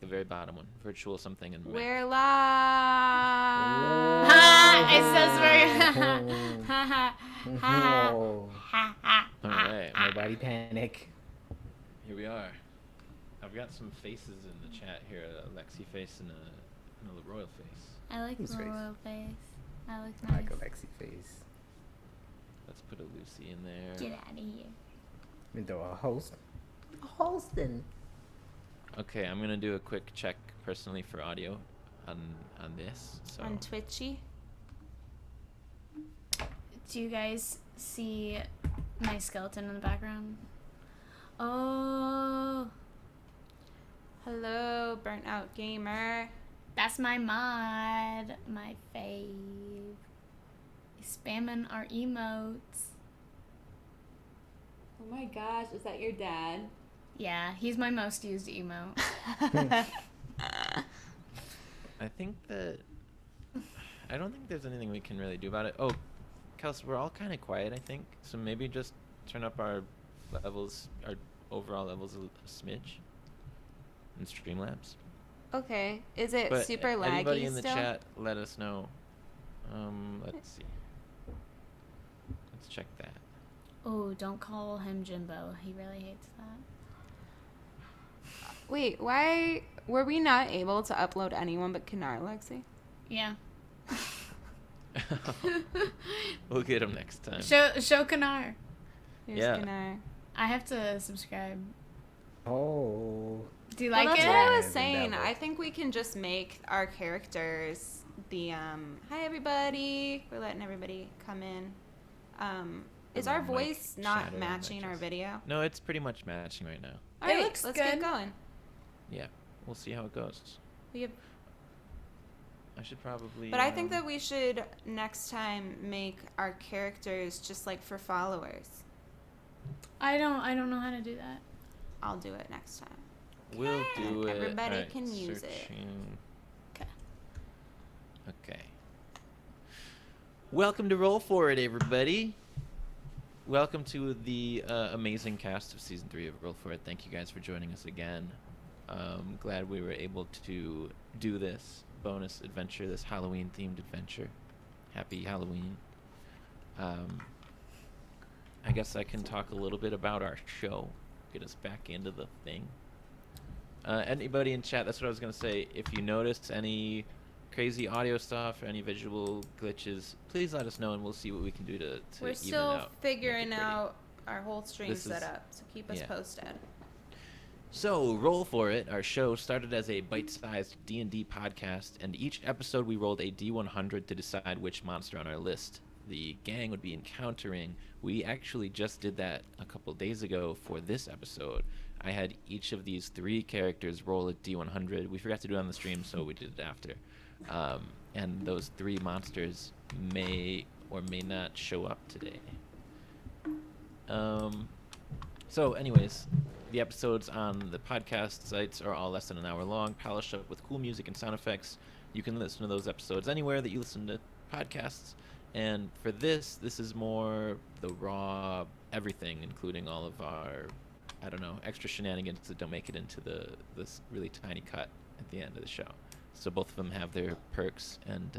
very bottom one. Virtual something and We're live. It says very. All right. Nobody panic. Here we are. I've got some faces in the chat here. A Lexi face and a Royal face. I like Whose the face? royal face. I look I nice. like a Lexi face. Let's put a Lucy in there. Get out of here. And throw a host. A hosting. Okay, I'm gonna do a quick check personally for audio on this. So On Twitchy. Do you guys see my skeleton in the background? Oh. Hello, burnt out gamer. That's my mod. My fave. He's spamming our emotes. Oh my gosh, is that your dad? Yeah, he's my most used emote. I think that I don't think there's anything we can really do about it. Oh, Kels, we're all kind of quiet, I think. So maybe just turn up our levels, our overall levels a smidge in Streamlabs. Okay, is it But super laggy everybody in the still? chat, let us know. Let's see. Let's check that. Oh, don't call him Jimbo. He really hates that. Wait, why were we not able to upload anyone but Kinar, Lexi? Yeah. We'll get him next time. Show Kanar. Here's Yeah. Kinar. I have to subscribe. Oh. Do you Well, like that's it? what I was Yeah, saying. Devil. I think we can just make our characters the hi everybody. We're letting everybody come in. Is And our then, voice like, not shadow matching our images. video? No, it's pretty much matching right now. All It right, looks let's good. get going. Yeah, we'll see how it goes. We have, I should probably. but I think that we should next time make our characters just like for followers. I don't know how to do that. I'll do it next time. We'll do it. Everybody Alright, can use it. searching. Okay. Okay. Welcome to Roll For It, everybody. Welcome to the amazing cast of Season 3 of Roll For It. Thank you guys for joining us again. Glad we were able to do this bonus adventure, this Halloween-themed adventure. Happy Halloween. I guess I can talk a little bit about our show. Get us back into the thing. Anybody in chat, that's what I was going to say. If you notice any crazy audio stuff or any visual glitches, please let us know and we'll see what we can do to We're even still out, figuring make it pretty. out our whole stream This is- setup, so keep us yeah. posted. So, Roll For It, our show, started as a bite-sized D&D podcast, and each episode we rolled a D100 to decide which monster on our list the gang would be encountering. We actually just did that a couple days ago for this episode. I had each of these 3 characters roll a D100. We forgot to do it on the stream, so we did it after. And those 3 monsters may or may not show up today. So anyways, the episodes on the podcast sites are all less than an hour long, polished up with cool music and sound effects. You can listen to those episodes anywhere that you listen to podcasts. And for this is more the raw everything, including all of our, I don't know, extra shenanigans that don't make it into this really tiny cut at the end of the show. So both of them have their perks, and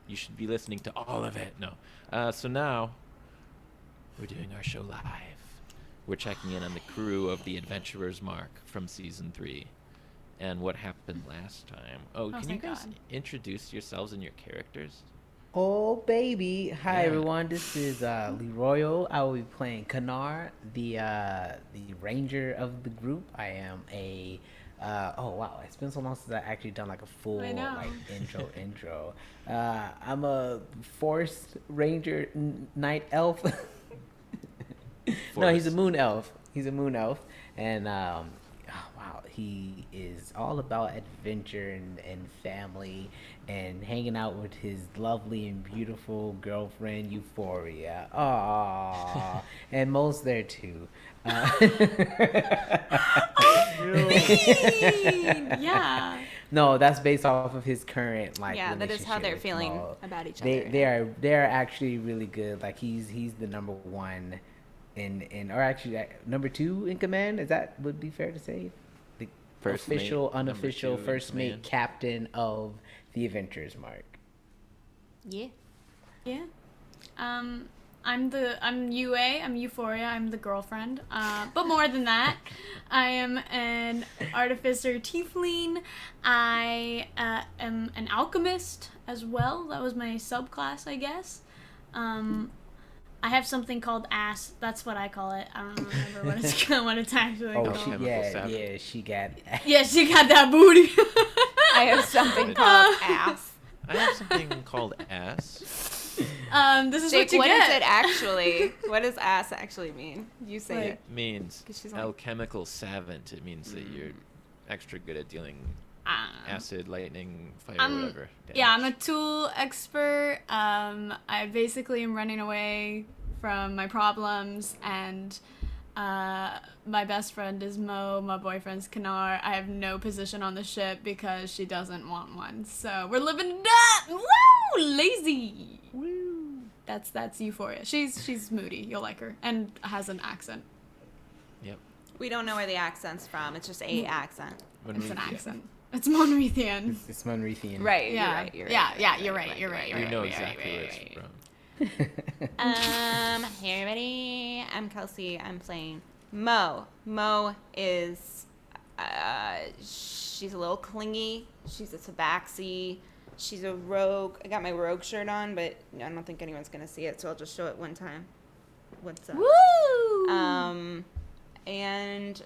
you should be listening to all of it. No. So now we're doing our show live. We're checking in on the crew of the Adventurer's Mark from Season 3 and what happened last time. Oh, can you thank guys God. introduce yourselves and your characters? Oh, baby. Hi, Yeah. everyone. This is Leroy. I will be playing Kanar, the ranger of the group. I am a... oh, wow. It's been so long since I've actually done, like, a full, I know. like, intro. I'm a forest ranger night elf. No, he's a Forest. moon elf. He's a moon elf. And, oh, wow, he is all about adventure and family and hanging out with his lovely and beautiful girlfriend, Euphoria. Aww. And Mo's there, too. Yeah. No, that's based off of his current like. Yeah, that is how they're relationship with feeling Mo. about each They other. they're actually really good. Like he's the number one, or actually number 2 in command. Is that would be fair to say? First mate, official, number unofficial, 2 in first mate, command. captain of the Adventurers Mark. Yeah. Yeah. I'm UA. I'm Euphoria. I'm the girlfriend. But more than that, I am an artificer tiefling. I am an alchemist as well. That was my subclass, I guess. I have something called ass. That's what I call it. I don't remember what it's actually Oh, called. she got. Yeah, she got that booty. I have something called ass. I have something called ass. This is Jake, what you what get. is it actually? What does ass actually mean? You say Like- it. It means 'Cause she's like- alchemical savant. It means that you're extra good at dealing acid, lightning, fire, whatever. Yeah, I'm a damage. tool expert. I basically am running away from my problems, and my best friend is Mo. My boyfriend's Kanar. I have no position on the ship because she doesn't want one. So we're living it up. Woo! Lazy. Woo. That's Euphoria. She's moody. You'll like her, and has an accent. Yep. We don't know where the accent's from. It's just a accent. It's an accent. It's Monrethian. It's Monrethian. Right. Yeah. You're right. You're right. You're right. You know exactly where it's from. Hey everybody. I'm Kelsey. I'm playing Mo. Mo is, she's a little clingy. She's a tabaxi. She's a rogue. I got my rogue shirt on, but I don't think anyone's gonna see it, so I'll just show it one time. What's up? Woo! And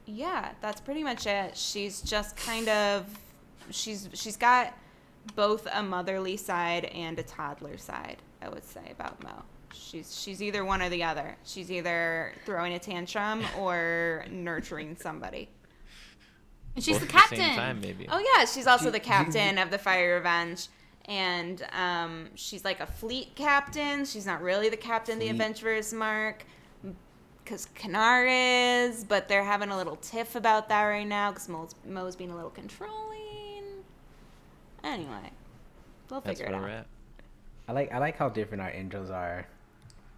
yeah, that's pretty much it. She's just kind of, she's got both a motherly side and a toddler side, I would say, about Mo. She's either one or the other. She's either throwing a tantrum or nurturing somebody. And she's Both the at the captain. same time, maybe. Oh yeah, she's also the captain of the Fire Revenge. And she's like a fleet captain. She's not really the captain of the Fleet. Adventurers Mark, because Kanar is, but they're having a little tiff about that right now because Mo's being a little controlling. Anyway, we'll That's figure it where we're out. at. I like how different our intros are.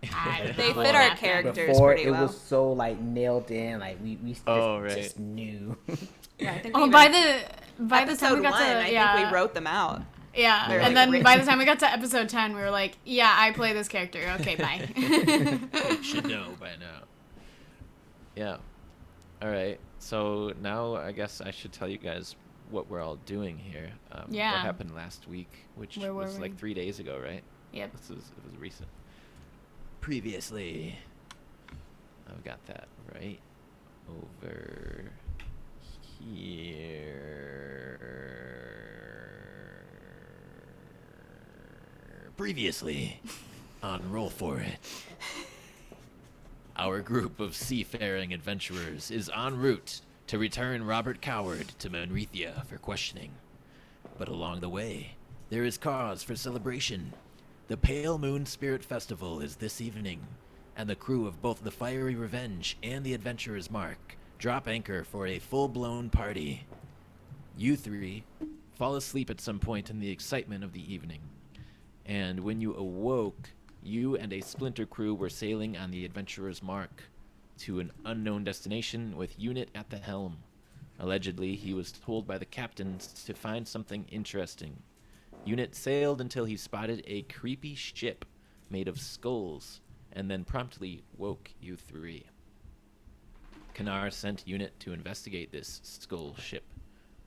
They Before fit our that, characters Before pretty it well. was so like nailed in, like we Oh, right. just knew. Yeah, I think Oh, we by even- the time episode we got one, to I think we wrote them out. yeah, They're and like then by written. the time we got to episode 10, we were like, yeah, I play this character. Okay, bye. You should know by now. Yeah. All right. So now I guess I should tell you guys what we're all doing here. Yeah. What happened last week, which Where were was we? like 3 days ago, right? Yep. It was recent. Previously, I've got that right over here. Previously, on Roll For It, our group of seafaring adventurers is en route to return Robert Coward to Manrethia for questioning. But along the way, there is cause for celebration. The Pale Moon Spirit Festival is this evening, and the crew of both the Fiery Revenge and the Adventurer's Mark drop anchor for a full-blown party. You three fall asleep at some point in the excitement of the evening, and when you awoke, you and a splinter crew were sailing on the Adventurer's Mark to an unknown destination with Unit at the helm. Allegedly, he was told by the captains to find something interesting. Unit sailed until he spotted a creepy ship made of skulls, and then promptly woke you three. Kanar sent Unit to investigate this skull ship,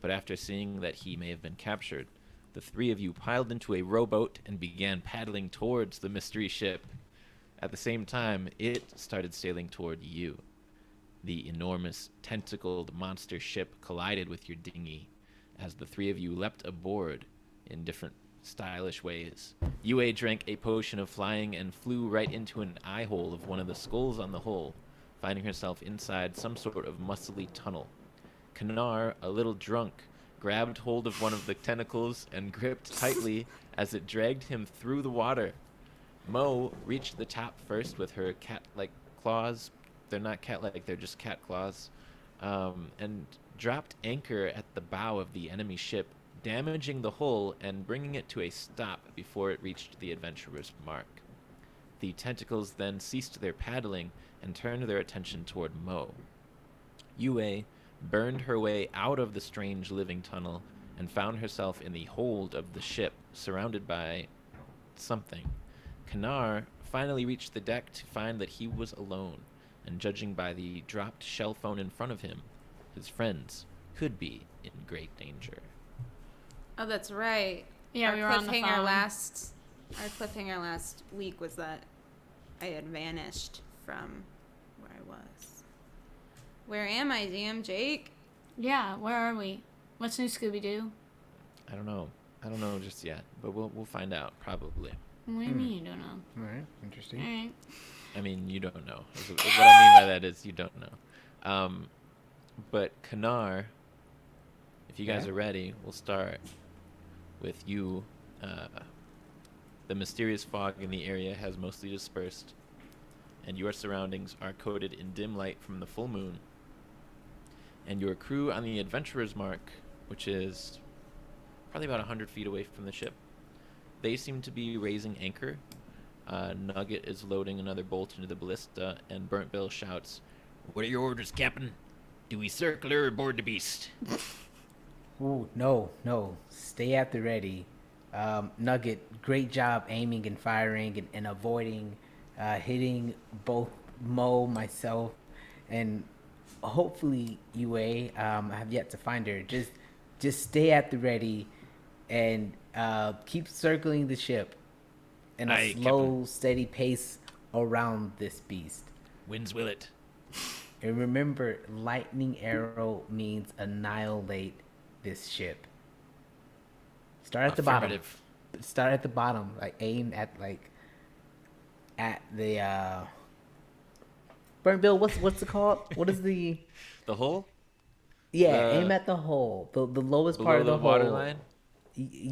but after seeing that he may have been captured, the three of you piled into a rowboat and began paddling towards the mystery ship. At the same time, it started sailing toward you. The enormous, tentacled monster ship collided with your dinghy as the three of you leapt aboard in different stylish ways. UA drank a potion of flying and flew right into an eye hole of one of the skulls on the hull, finding herself inside some sort of muscly tunnel. Kanar, a little drunk, grabbed hold of one of the tentacles and gripped tightly as it dragged him through the water. Mo reached the top first with her cat-like claws. They're not cat-like, they're just cat claws. And dropped anchor at the bow of the enemy ship, damaging the hull and bringing it to a stop before it reached the Adventurer's Mark. The tentacles then ceased their paddling and turned their attention toward Mo. Yue burned her way out of the strange living tunnel, and found herself in the hold of the ship, surrounded by something. Kanar finally reached the deck to find that he was alone, and judging by the dropped shell phone in front of him, his friends could be in great danger. Oh, that's right. Yeah, our we were on the phone. Our cliffhanger last week was that I had vanished from where I was. Where am I, damn Jake? Yeah, where are we? What's new, Scooby-Doo? I don't know just yet, but we'll find out probably. What do you mean you don't know? All right, interesting. All right. I mean, you don't know. What I mean by that is you don't know. But Kanar, if you guys are ready, we'll start with you. The mysterious fog in the area has mostly dispersed, and your surroundings are coated in dim light from the full moon. And your crew on the Adventurer's Mark, which is probably about 100 feet away from the ship, they seem to be raising anchor. Nugget is loading another bolt into the ballista, and Burnt Bill shouts, "What are your orders, Captain? Do we circle or board the beast?" Ooh, no. Stay at the ready. Nugget, great job aiming and firing and avoiding hitting both Mo, myself, and hopefully UA. I have yet to find her. Just stay at the ready and keep circling the ship in a Aye, slow, Captain. steady pace around this beast. Winds will it. And remember, lightning arrow means annihilate this ship. Start at the bottom. Affirmative. Start at the bottom. Like aim at the Burn Bill, what's it called? What is the The hole? aim at the hole. The lowest Below part of the the water hole. line?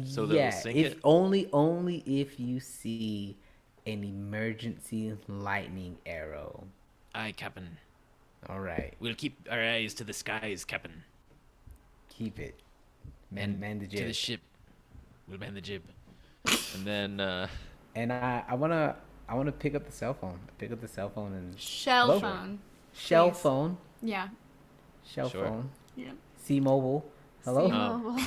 So that Yeah, it'll sink if it? only if you see an emergency lightning arrow. Aye, Captain. All right. We'll keep our eyes to the skies, Captain. Keep it. Man the To the jib. ship. We'll man the jib. And then, And I wanna pick up the cell phone. Pick up the cell phone and Shell Hello? phone. shell Please. phone. Yeah. Shell Sure. phone. Yeah. C-Mobile. Hello. C-Mobile.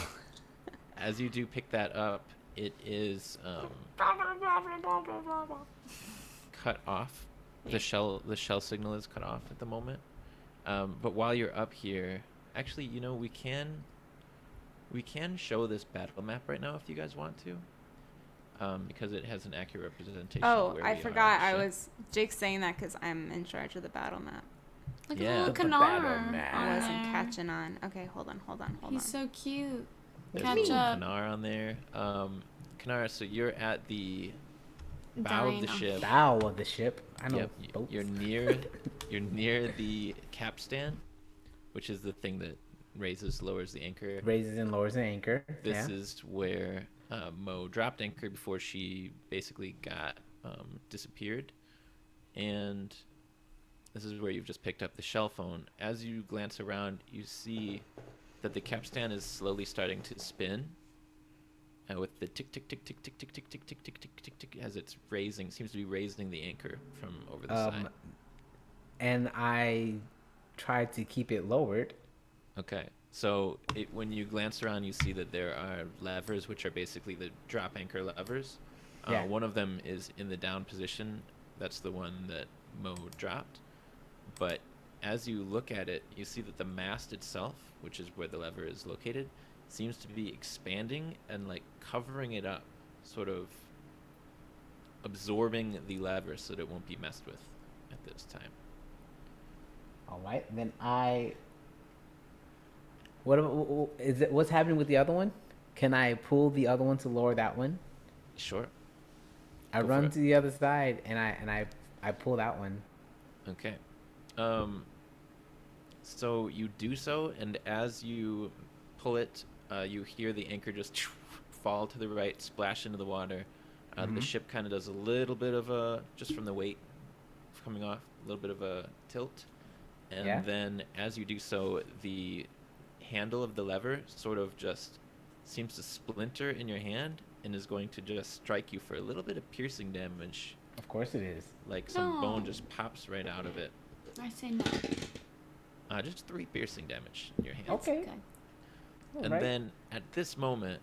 as you do pick that up, it is cut off. The shell signal is cut off at the moment. But while you're up here, actually, we can show this battle map right now if you guys want to, because it has an accurate representation. Oh, of where I we are forgot. on I the ship. was Jake's saying that because I'm in charge of the battle map. Look Yeah. at little The Kanar. battle map. I on wasn't there. catching on. Okay, hold on. He's so cute. There's Catch little up. Kanar on there. Kanar, so you're at the bow of the Dino. ship. Bow of the ship. I know Yep, boats. you're near the capstan, which is the thing that lowers the anchor. Raises and lowers the anchor. This yeah. is where Mo dropped anchor before she basically got disappeared, and this is where you've just picked up the shell phone. As you glance around, you see that the capstan is slowly starting to spin, with the tick tick tick tick tick tick tick tick tick tick tick tick tick as it's raising. Seems to be raising the anchor from over the side. And I tried to keep it lowered. Okay, so when you glance around, you see that there are levers, which are basically the drop anchor levers. Yeah. One of them is in the down position. That's the one that Mo dropped. But as you look at it, you see that the mast itself, which is where the lever is located, seems to be expanding and like covering it up, sort of absorbing the lever so that it won't be messed with at this time. All right. Then what's happening with the other one? Can I pull the other one to lower that one? Sure. I Go run for it. to the other side and I pull that one. Okay. So you do so, and as you pull it, you hear the anchor just fall to the right, splash into the water. The ship kind of does a little bit of just from the weight coming off, a little bit of a tilt. And then as you do so, the handle of the lever sort of just seems to splinter in your hand and is going to just strike you for a little bit of piercing damage. Of course it is. Like some bone No. just pops right out of it. I say no. Just 3 piercing damage in your hands. Okay. Okay. All And right. then at this moment,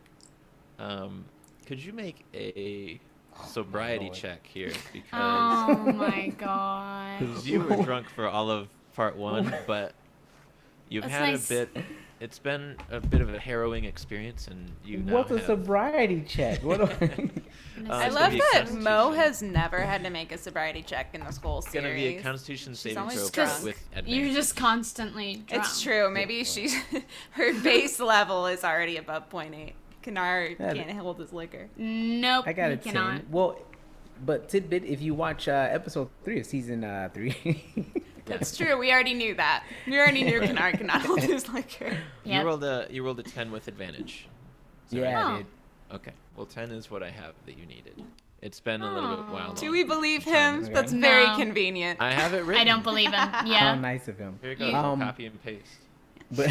could you make a sobriety Lord. check here? Because Oh my god. you were drunk for all of part 1, but you've That's had nice. a bit. It's been a bit of a harrowing experience, and you now What's a have. sobriety check? What? I it's gonna love be a that Mo constitution. has never had to make a sobriety check in this whole It's series. gonna be a Constitution She's saving always throw drunk. with advantage. You're just constantly drunk. It's true. Maybe she's her base level is already above 0.8. Kanar Yeah, can't hold his liquor. Nope. I got you a 10. cannot. Well, but tidbit, if you watch episode 3 of season 3. That's true. We already knew that. We already knew Kanar cannot hold his liquor. Yep. You rolled a 10 with advantage. Is that Yeah, Oh. dude. right? Okay. Well, 10 is what I have that you needed. It's been a little bit while. Do long. we believe Time him? is- That's No. very convenient. I have it written. I don't believe him. How Yeah. nice of him. Here it goes. Um, Copy and paste. But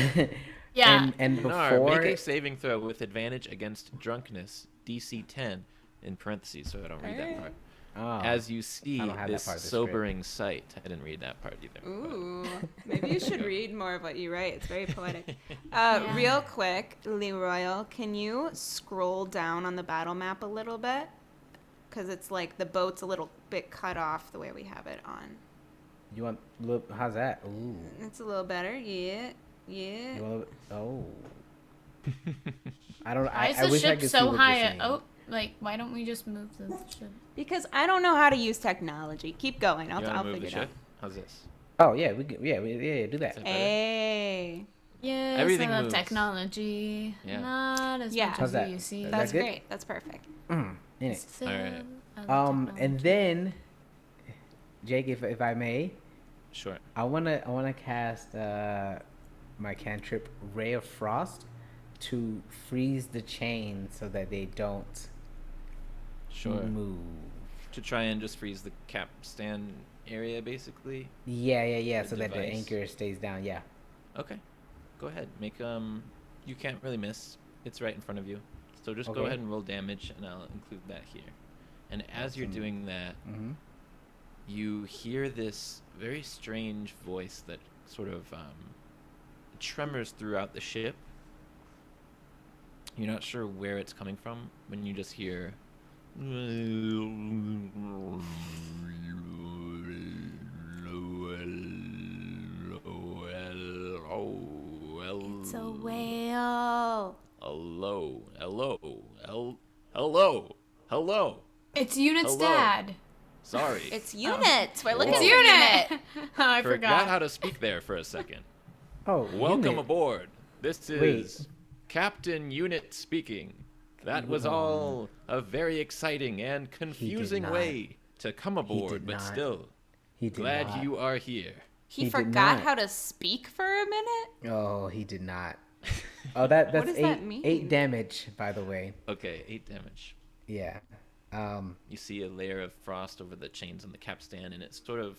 Yeah. and Nar, before make a saving throw with advantage against drunkenness, DC 10, in parentheses, so I don't read that part. oh, As you see I don't have that this part of the script. sobering sight. I didn't read that part either. but- Ooh, maybe you should read more of what you write. It's very poetic. Yeah. Real quick, Leroy, can you scroll down on the battle map a little bit? Because it's like the boat's a little bit cut off the way we have it on. you want look? How's that? Ooh. It's a little better. Yeah. Yeah. You want, oh. I don't. Why I, is I the wish I ship could see so what you're high? saying. Oh, like why don't we just move the ship? Because I don't know how to use technology. Keep going. You I'll want to move figure the it out. ship? How's this? Oh yeah, we can, yeah, do that. Is it better? Hey. Yes, Everything I love moves. technology. Yeah. Not as Yeah. much How's as that? we see. Is That's that good? great. That's perfect. In it. Still, Alright. I love And technology. then, Jake, if I may, Sure. I wanna cast my cantrip Ray of Frost to freeze the chain so that they don't Sure. move. To try and just freeze the capstan area, basically. Yeah. The So that the device. anchor stays down. Yeah. Okay. Go ahead. Make You can't really miss. It's right in front of you. So just go Okay. ahead and roll damage, and I'll include that here. And as you're Awesome. doing that, Mm-hmm. you hear this very strange voice that sort of tremors throughout the ship. You're not sure where it's coming from when you just hear. It's a whale. Hello. It's Unit's Hello. dad. Sorry. It's units. We're looking Whoa. at It's unit. Unit. Oh, I Forgot how forgot. to speak there for a second. Oh, Welcome unit. aboard. This is Wait. Captain Unit speaking. That was all a very exciting and confusing not. way to come aboard, did but not. still, He did glad not. you are here. He He did forgot not. how to speak for a minute. Oh, he did not. Oh, that's does eight that mean? 8 damage, by the way. Okay, 8 damage. Yeah. You see a layer of frost over the chains on the capstan, and it's sort of,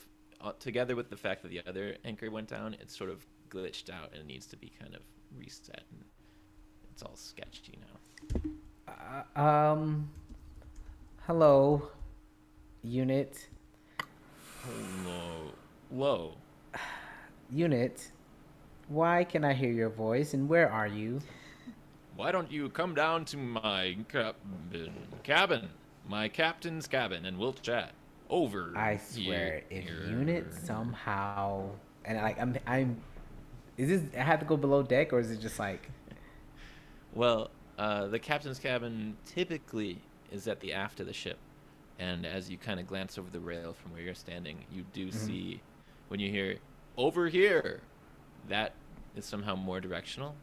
together with the fact that the other anchor went down, it's sort of glitched out and needs to be kind of reset. And it's all sketchy now. Hello, unit. Low. Unit. Why can I hear your voice, and where are you? Why don't you come down to my cabin, my captain's cabin, and we'll chat over. I swear, if here. unit somehow and I'm is this I have to go below deck, or is it just like Well, the captain's cabin typically is at the aft of the ship, and as you kind of glance over the rail from where you're standing, you do see when you hear "over here," that is somehow more directional.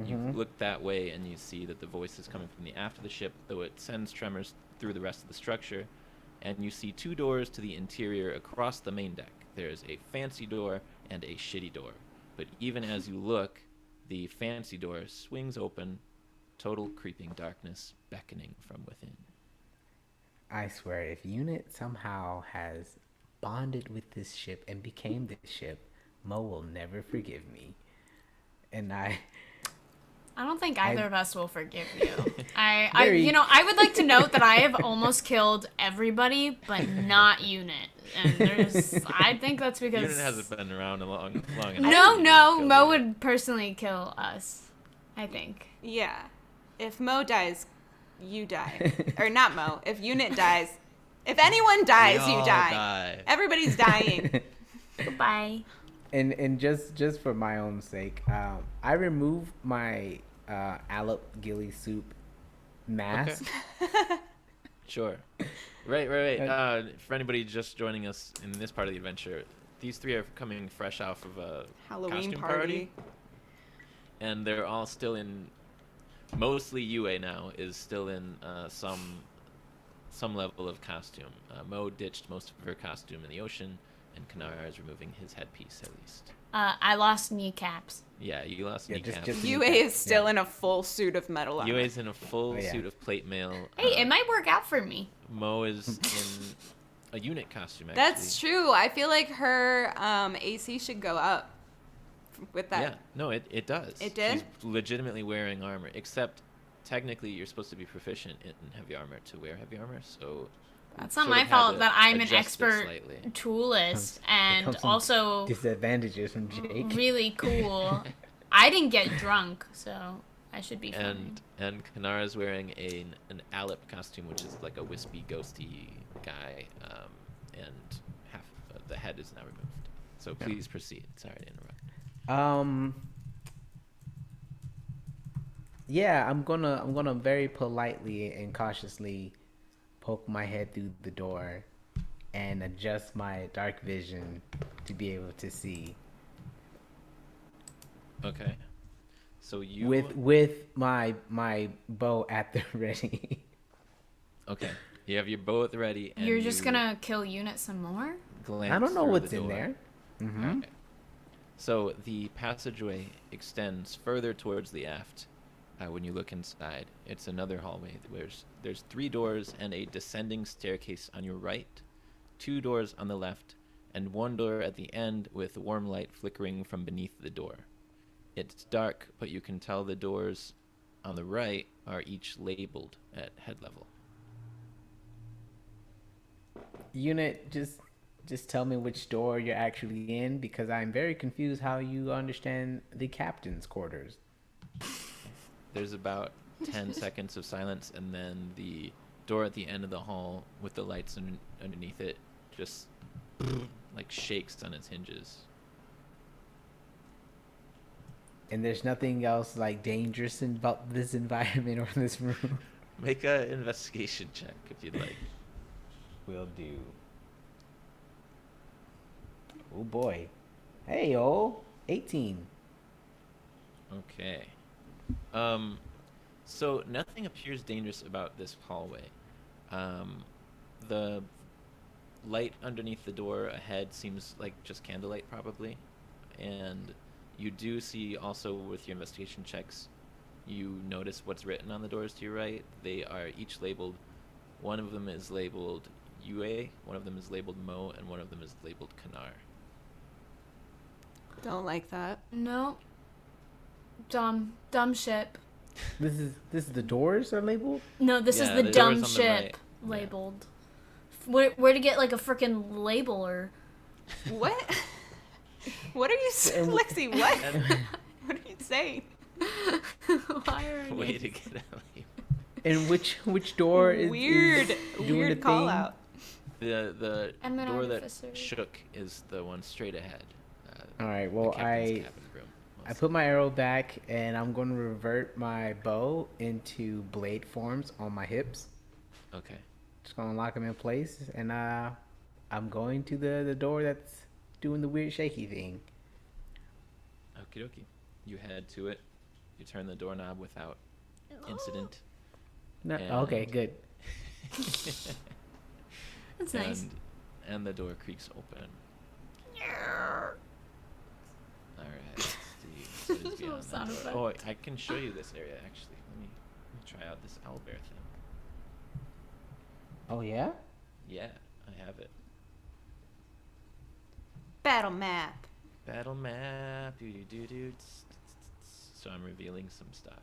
You look that way and you see that the voice is coming from the aft of the ship, though it sends tremors through the rest of the structure. And you see 2 doors to the interior across the main deck. There's a fancy door and a shitty door. But even as you look, the fancy door swings open, total creeping darkness beckoning from within. I swear, if unit somehow has bonded with this ship and became this ship, Mo will never forgive me. And I don't think I- either of us will forgive you. I Very- I would like to note that I have almost killed everybody, but not Unit. And I think that's because Unit hasn't been around long enough. No, to no, kill Mo you. would personally kill us. I think. Yeah. If Mo dies, you die. Or not Mo. If Unit dies, if anyone dies, We you all die. Everybody's dying. Goodbye. And just for my own sake, I removed my Alep Gilly soup mask. Sure. Right. For anybody just joining us in this part of the adventure, these three are coming fresh off of a Halloween costume party. and they're all still in. Mostly Yue now is still in some level of costume. Mo ditched most of her costume in the ocean, and Kanara is removing his headpiece at least. I lost kneecaps. Yeah, you lost Yeah, kneecaps. just Yue kneecap, is still yeah. in a full suit of metal armor. Yue's in a full Oh, yeah. suit of plate mail. Hey, it might work out for me. Mo is in a unit costume. Actually. That's true. I feel like her AC should go up with that. Yeah, no, it does. It did? She's legitimately wearing armor, except technically you're supposed to be proficient in heavy armor to wear heavy armor, so... That's not sort my of had fault to that I'm an adjust it expert slightly. toolist It and comes some also disadvantages from Jake. really cool. I didn't get drunk, so I should be fine. And Kanara's wearing an Alep costume, which is like a wispy, ghosty guy, and half the head is now removed. So please proceed. Sorry to interrupt. Yeah, I'm gonna very politely and cautiously poke my head through the door and adjust my dark vision to be able to see Okay. So you... with my bow at the ready. Okay. You have your bow at the ready, and You're just you gonna kill Unit some more? glance I don't know through what's the in door. there. Mm-hmm. Okay. So the passageway extends further towards the aft. When you look inside, it's another hallway. There's 3 doors and a descending staircase on your right, 2 doors on the left, and 1 door at the end with warm light flickering from beneath the door. It's dark, but you can tell the doors on the right are each labeled at head level. Unit, just tell me which door you're actually in, because I'm very confused how you understand the captain's quarters. There's about 10 seconds of silence, and then the door at the end of the hall with the lights underneath it just like shakes on its hinges. And there's nothing else like dangerous about this environment or this room. Make an investigation check if you'd like. Will do. Oh boy. Hey, 18. Okay. So nothing appears dangerous about this hallway. The light underneath the door ahead seems like just candlelight probably. And you do see also with your investigation checks, you notice what's written on the doors to your right. They are each labeled. One of them is labeled Yue, one of them is labeled Mo, and one of them is labeled Kanar. Don't like that. No. Dumb ship. This is the doors are labeled? No, this Yeah, is the the doors dumb on the ship right. Yeah. labeled. Where to get like a freaking labeler? What? What are you saying, Lexi? What? What are you saying? Why are Way you? to get out of here. And which door is Weird, is doing weird the call thing? out. The I'm an door artificer. that shook is the one straight ahead. All right. The Well, captain's cabin room. I put my arrow back, and I'm going to revert my bow into blade forms on my hips. Okay. Just gonna lock them in place, and I'm going to the door that's doing the weird shaky thing. Okie dokie. You head to it. You turn the doorknob without incident. No, And- okay, good. That's nice. And the door creaks open. Alright, let's see. What is beyond that Sound door? effect. Oh, I can show you this area actually. Let me try out this owlbear thing. Oh yeah. Yeah, I have it. Battle map. Battle map. so I'm revealing some stuff.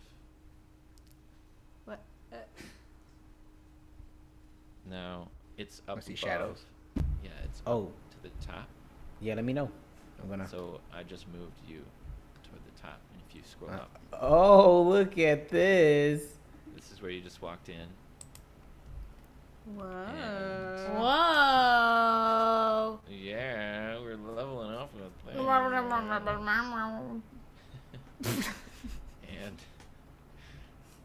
What? Now, it's up I see above. shadows. Yeah, it's Oh. up to the top. Yeah, let me know. I'm gonna. So I just moved you toward the top. And if you scroll up, Oh, look at this. this is where you just walked in. Whoa. Whoa. Yeah, we're leveling up with things. And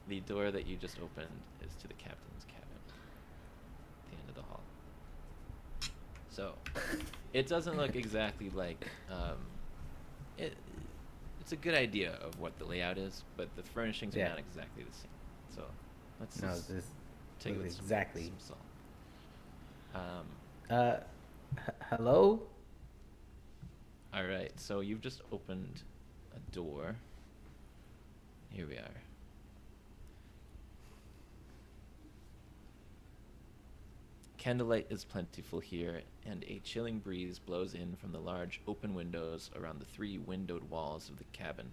the door that you just opened is to the captain's cabin at the end of the hall. So it doesn't look exactly like it's a good idea of what the layout is, but the furnishings are Yeah. not exactly the same. So let's No, just this take it looks with exactly. some salt. Hello? All right, so you've just opened a door. Here we are. Candlelight is plentiful here, and a chilling breeze blows in from the large open windows around the 3 windowed walls of the cabin.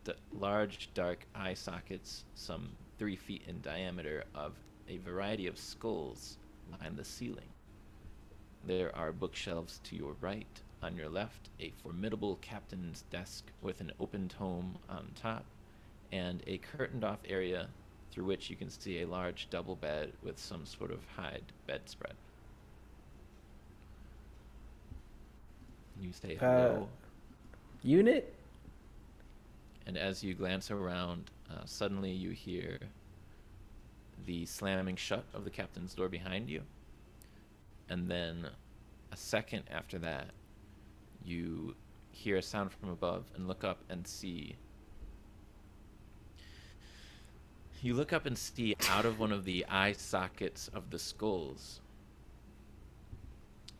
The large, dark eye sockets, some 3 feet in diameter, of a variety of skulls line the ceiling. There are bookshelves to your right. On your left, a formidable captain's desk with an open tome on top, and a curtained-off area through which you can see a large double bed with some sort of hide bedspread. You say hello, Unit? and as you glance around, suddenly you hear the slamming shut of the captain's door behind you, and then a second after that, you hear a sound from above and look up and see. You look up and see out of one of the eye sockets of the skulls,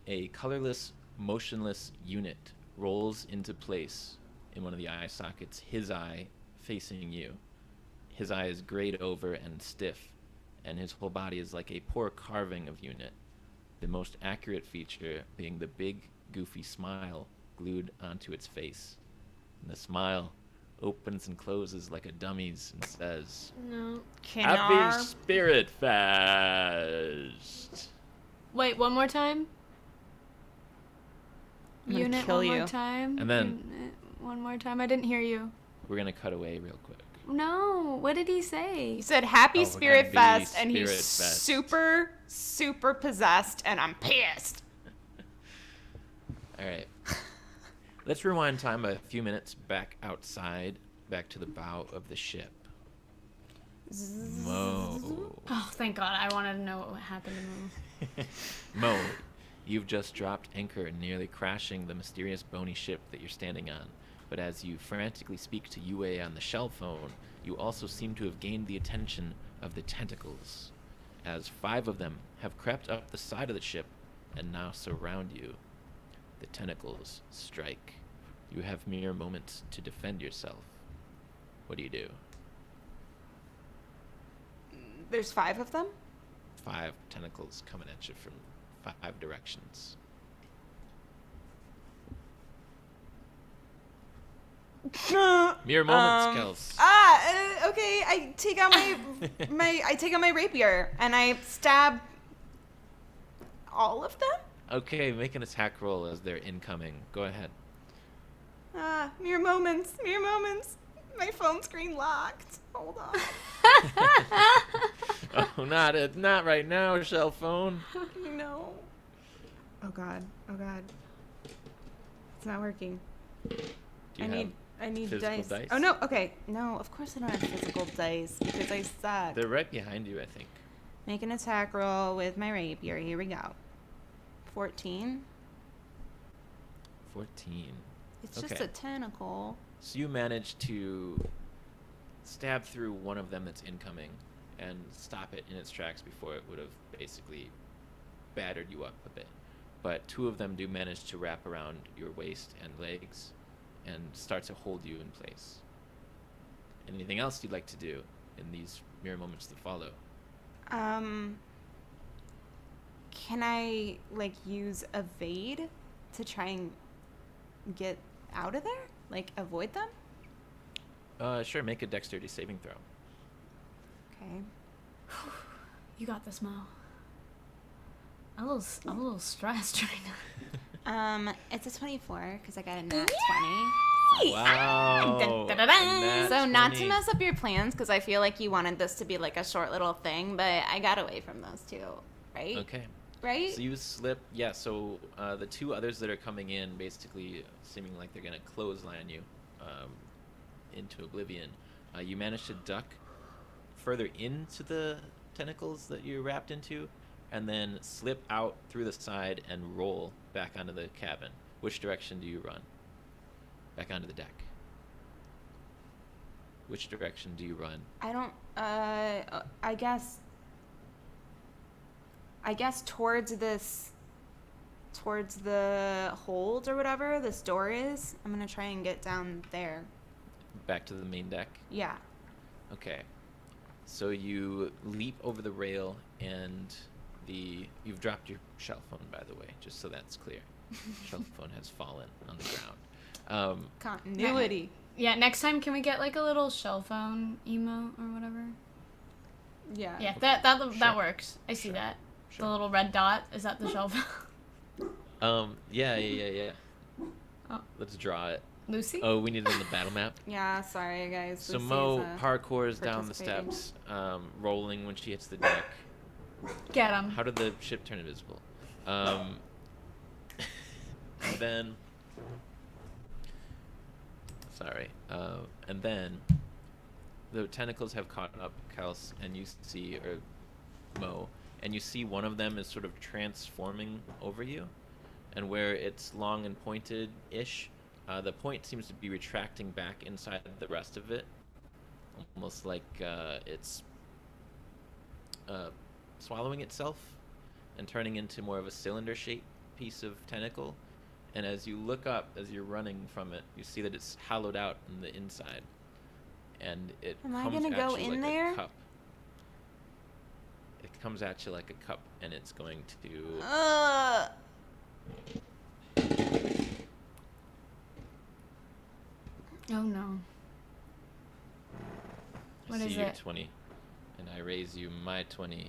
a colorless, motionless unit rolls into place in one of the eye sockets, his eye facing you. His eye is grayed over and stiff, and his whole body is like a poor carving of unit, the most accurate feature being the big, goofy smile glued onto its face. And the smile opens and closes like a dummy's and says, No. Happy Spirit Fest! Wait, one more time? I'm gonna Unit, kill one more you. time? And then- Unit, one more time? I didn't hear you. We're gonna cut away real quick. No, what did he say? He said Happy Oh, Spirit Happy Fest, and he's Spirit Fest. super, super possessed, and I'm pissed. All right. Let's rewind time by a few minutes back outside, back to the bow of the ship. Mo. Oh, thank God. I wanted to know what happened to him. Mo, you've just dropped anchor, nearly crashing the mysterious bony ship that you're standing on. But as you frantically speak to Yue on the shell phone, you also seem to have gained the attention of the tentacles, as 5 of them have crept up the side of the ship and now surround you. The tentacles strike. You have mere moments to defend yourself. What do you do? There's 5 of them? 5 tentacles coming at you from 5 directions. Mere moments, Kels. Okay. I take out my rapier and I stab all of them. Okay, make an attack roll as they're incoming. Go ahead. Mere moments. My phone screen locked. Hold on. Oh, not right now, shell phone. No. Oh god. It's not working. Do you I need physical dice. dice? Oh no. Okay. No, of course I don't have physical dice because I suck. They're right behind you, I think. Make an attack roll with my rapier. Here we go. 14. 14. It's just Okay. a tentacle. So you manage to stab through one of them that's incoming and stop it in its tracks before it would have basically battered you up a bit. But 2 of them do manage to wrap around your waist and legs and start to hold you in place. Anything else you'd like to do in these mere moments that follow? Can I use evade to try and get out of there? Avoid them? Sure, make a dexterity saving throw. Okay. You got this, Mo. I'm a little stressed right now. It's a 24 because I got a nat 20. Wow. Dun, dun, dun, dun. A nat So not to 20. mess up your plans, because I feel like you wanted this to be like a short little thing, but I got away from those two, right? Okay. Right? So you slip. Yeah, so the two others that are coming in, basically seeming like they're going to clothesline you into oblivion, you manage to duck further into the tentacles that you're wrapped into, and then slip out through the side and roll back onto the cabin. Which direction do you run? Back onto the deck. Which direction do you run? I don't. I guess towards the hold or whatever this door is. I'm gonna try and get down there. Back to the main deck? Yeah. Okay. So you leap over the rail, and you've dropped your shell phone, by the way, just so that's clear. Shell phone has fallen on the ground. Continuity. Yeah, next time can we get like a little shell phone emo or whatever? Yeah. Yeah, Okay. that Sure. works. I see Sure. that. Sure. The little red dot, is that the shell phone? Yeah. Oh. Let's draw it. Lucy? Oh, we need it on the battle map. Yeah. Sorry, guys. So Lucy's, Mo parkours down the participating. steps, rolling when she hits the deck. Get him. How did the ship turn invisible? And then, sorry. And then, the tentacles have caught up, Kels, and you see, or Mo, and you see one of them is sort of transforming over you, and where it's long and pointed-ish, the point seems to be retracting back inside the rest of it, almost like it's swallowing itself and turning into more of a cylinder-shaped piece of tentacle. And as you look up, as you're running from it, you see that it's hollowed out on the inside, and it Am I comes gonna at go you in like there? a cup. It comes at you like a cup, and it's going to. Oh no. I What see is your it? 20, and I raise you my 20.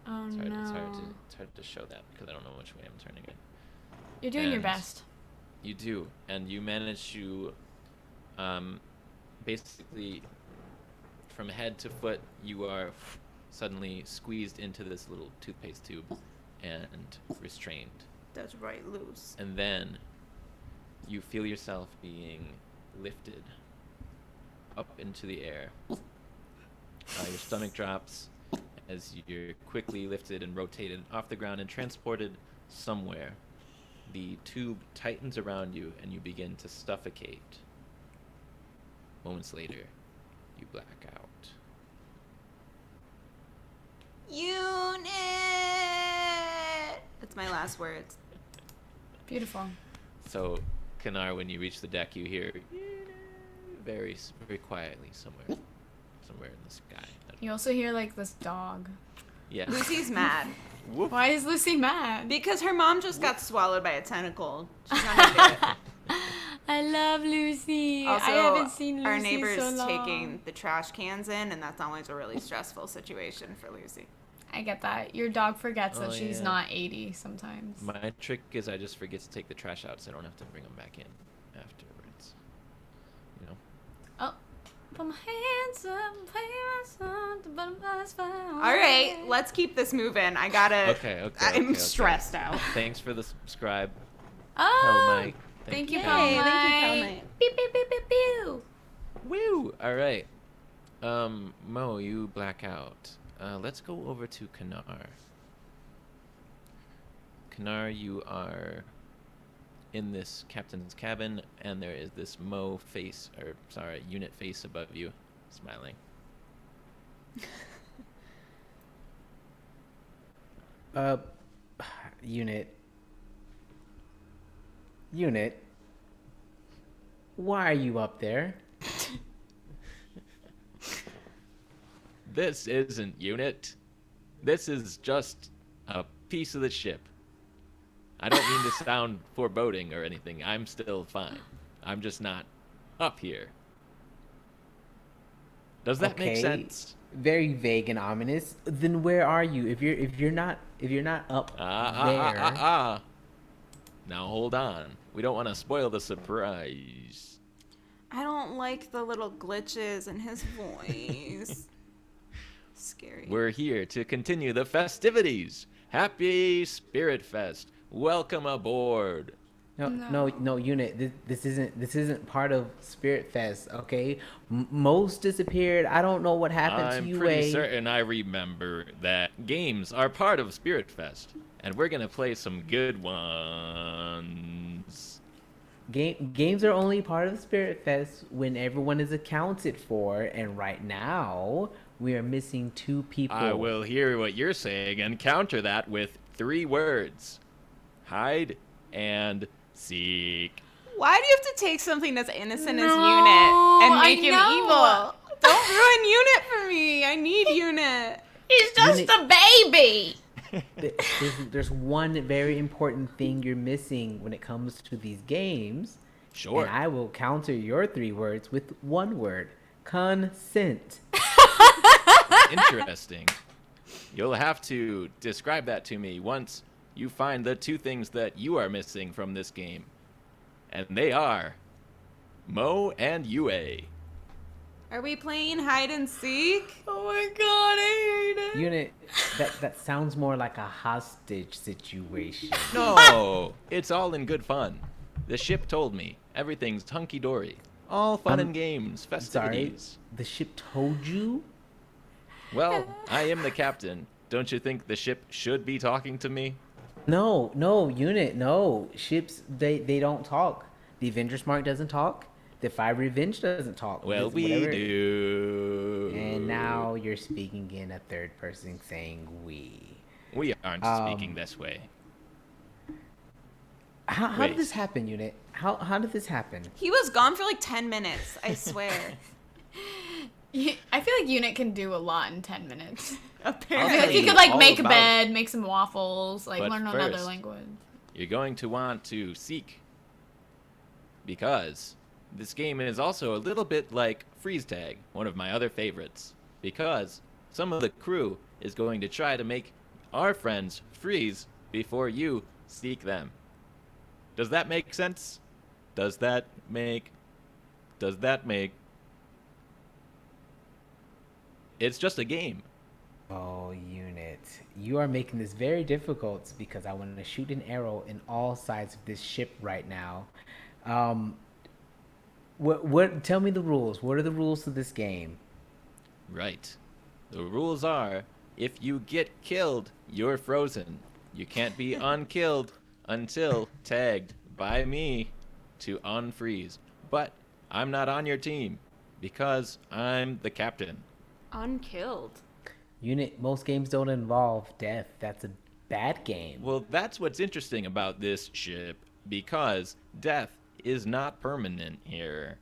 Oh It's hard, no. it's hard to show that because I don't know which way I'm turning it. You're doing your And best. You do, and you manage to, basically, from head to foot, you are suddenly squeezed into this little toothpaste tube and restrained. That's right, loose. And then you feel yourself being lifted up into the air. Your stomach drops as you're quickly lifted and rotated off the ground and transported somewhere. The tube tightens around you and you begin to suffocate. Moments later, you black out. Unit! That's my last words. Beautiful. So, Kanar, when you reach the deck, you hear very, very quietly somewhere in the sky. You also hear like this dog. Yeah. Lucy's mad. Whoop. Why is Lucy mad? Because her mom just got swallowed by a tentacle. She's not into it. I love Lucy. Also, I haven't seen Lucy our neighbor's so long. taking the trash cans in, and that's always a really stressful situation for Lucy. I get that. Your dog forgets Oh, that she's yeah. not 80 sometimes. My trick is I just forget to take the trash out so I don't have to bring them back in afterwards. You know? Oh. Put my hands up, play my song, the butterflies fly All right, away. let's keep this moving. I gotta. Okay. I'm okay. stressed out. Thanks for the subscribe, Oh, Mike. thank you, Yay, Pal thank you, Pal Mike. Mike. Pew, pew, pew, pew, pew. Woo! All right. Mo, you black out. Let's go over to Kanar. Kanar, you are in this captain's cabin, and there is this unit face above you, smiling. Unit, why are you up there? This isn't unit. This is just a piece of the ship. I don't mean to sound foreboding or anything. I'm still fine. I'm just not up here. Does that make Okay. sense? Very vague and ominous. Then where are you? If you're not up there. Now hold on. We don't want to spoil the surprise. I don't like the little glitches in his voice. Scary. We're here to continue the festivities. Happy Spirit Fest. Welcome aboard. No, unit. This isn't part of Spirit Fest. Okay, Most disappeared. I don't know what happened to I'm you. pretty certain I remember that games are part of Spirit Fest, and we're gonna play some good ones. Games are only part of Spirit Fest when everyone is accounted for, and right now we are missing 2 people. I will hear what you're saying and counter that with 3 words: hide and seek. Why do you have to take something as innocent as No, Unit and make I him know. evil? Don't ruin Unit for me. I need Unit. He's just Unit- a baby. There's one very important thing you're missing when it comes to these games. Sure. And I will counter your 3 words with 1 word: consent. Interesting. You'll have to describe that to me once you find the 2 things that you are missing from this game. And they are Mo and Yue. Are we playing hide and seek? Oh my god, I hate it. Unit, that sounds more like a hostage situation. No, it's all in good fun. The ship told me everything's hunky-dory. All fun and games, Sorry, festivities. the ship told you? Well, I am the captain. Don't you think the ship should be talking to me? No, unit, no. Ships, they don't talk. The Avengers Mark doesn't talk. The Fire Revenge doesn't talk. Well, It's we whatever- do. And now you're speaking in a 3rd person saying we. We aren't speaking this way. How Wait. did this happen, unit? How did this happen? He was gone for like 10 minutes, I swear. I feel like Unit can do a lot in 10 minutes. I'll I feel tell like he you could like all make a about bed, make some waffles, like But learn another first- language. You're going to want to seek, because this game is also a little bit like freeze tag, one of my other favorites, because some of the crew is going to try to make our friends freeze before you seek them. Does that make sense? Does that make It's just a game. Oh, unit. You are making this very difficult because I want to shoot an arrow in all sides of this ship right now. What tell me the rules. What are the rules to this game? Right. The rules are, if you get killed, you're frozen. You can't be unkilled until tagged by me to unfreeze. But I'm not on your team because I'm the captain. Unkilled. Unit, most games don't involve death. That's a bad game. Well, that's what's interesting about this ship, because death is not permanent here.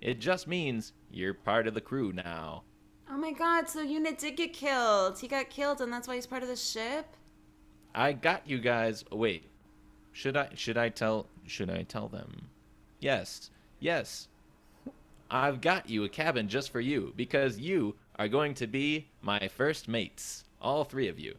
It just means you're part of the crew now. Oh my god, so Unit did get killed. He got killed and that's why he's part of the ship? I got you guys. Wait. Should I tell them? Yes. I've got you a cabin just for you because you are going to be my first mates, all 3 of you.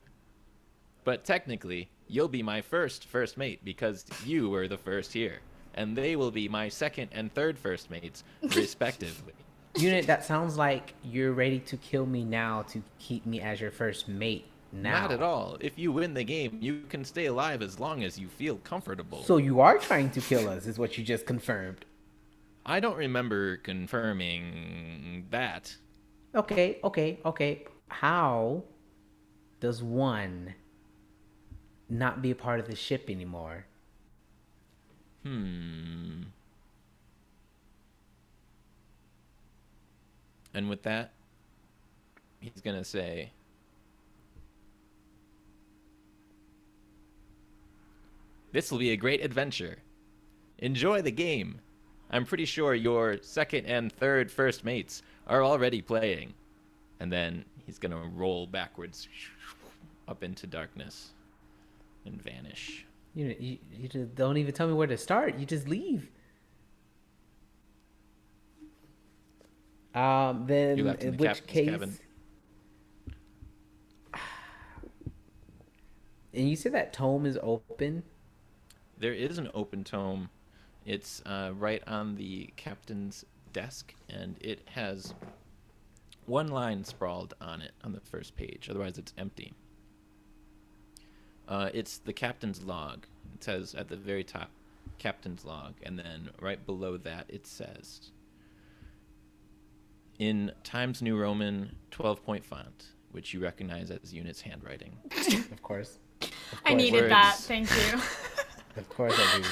But technically, you'll be my first mate because you were the first here, and they will be my 2nd and 3rd first mates respectively. Unit, that sounds like you're ready to kill me now to keep me as your first mate now. Not at all. If you win the game, you can stay alive as long as you feel comfortable. So you are trying to kill us, is what you just confirmed. I don't remember confirming that. Okay. How does one not be a part of the ship anymore? And with that, he's gonna say, "This will be a great adventure. Enjoy the game. I'm pretty sure your 2nd and 3rd first mates are already playing." And then he's gonna roll backwards up into darkness and vanish. You just don't even tell me where to start. You just leave. Then You left in in the which captain's case? cabin. And you said that tome is open. There is an open tome. It's right on the captain's desk, and it has one line sprawled on it on the first page. Otherwise, it's empty. It's the captain's log. It says at the very top, captain's log, and then right below that it says, in Times New Roman 12-point font, which you recognize as Unit's handwriting. Of course. I needed Words. that. Thank you. Of course I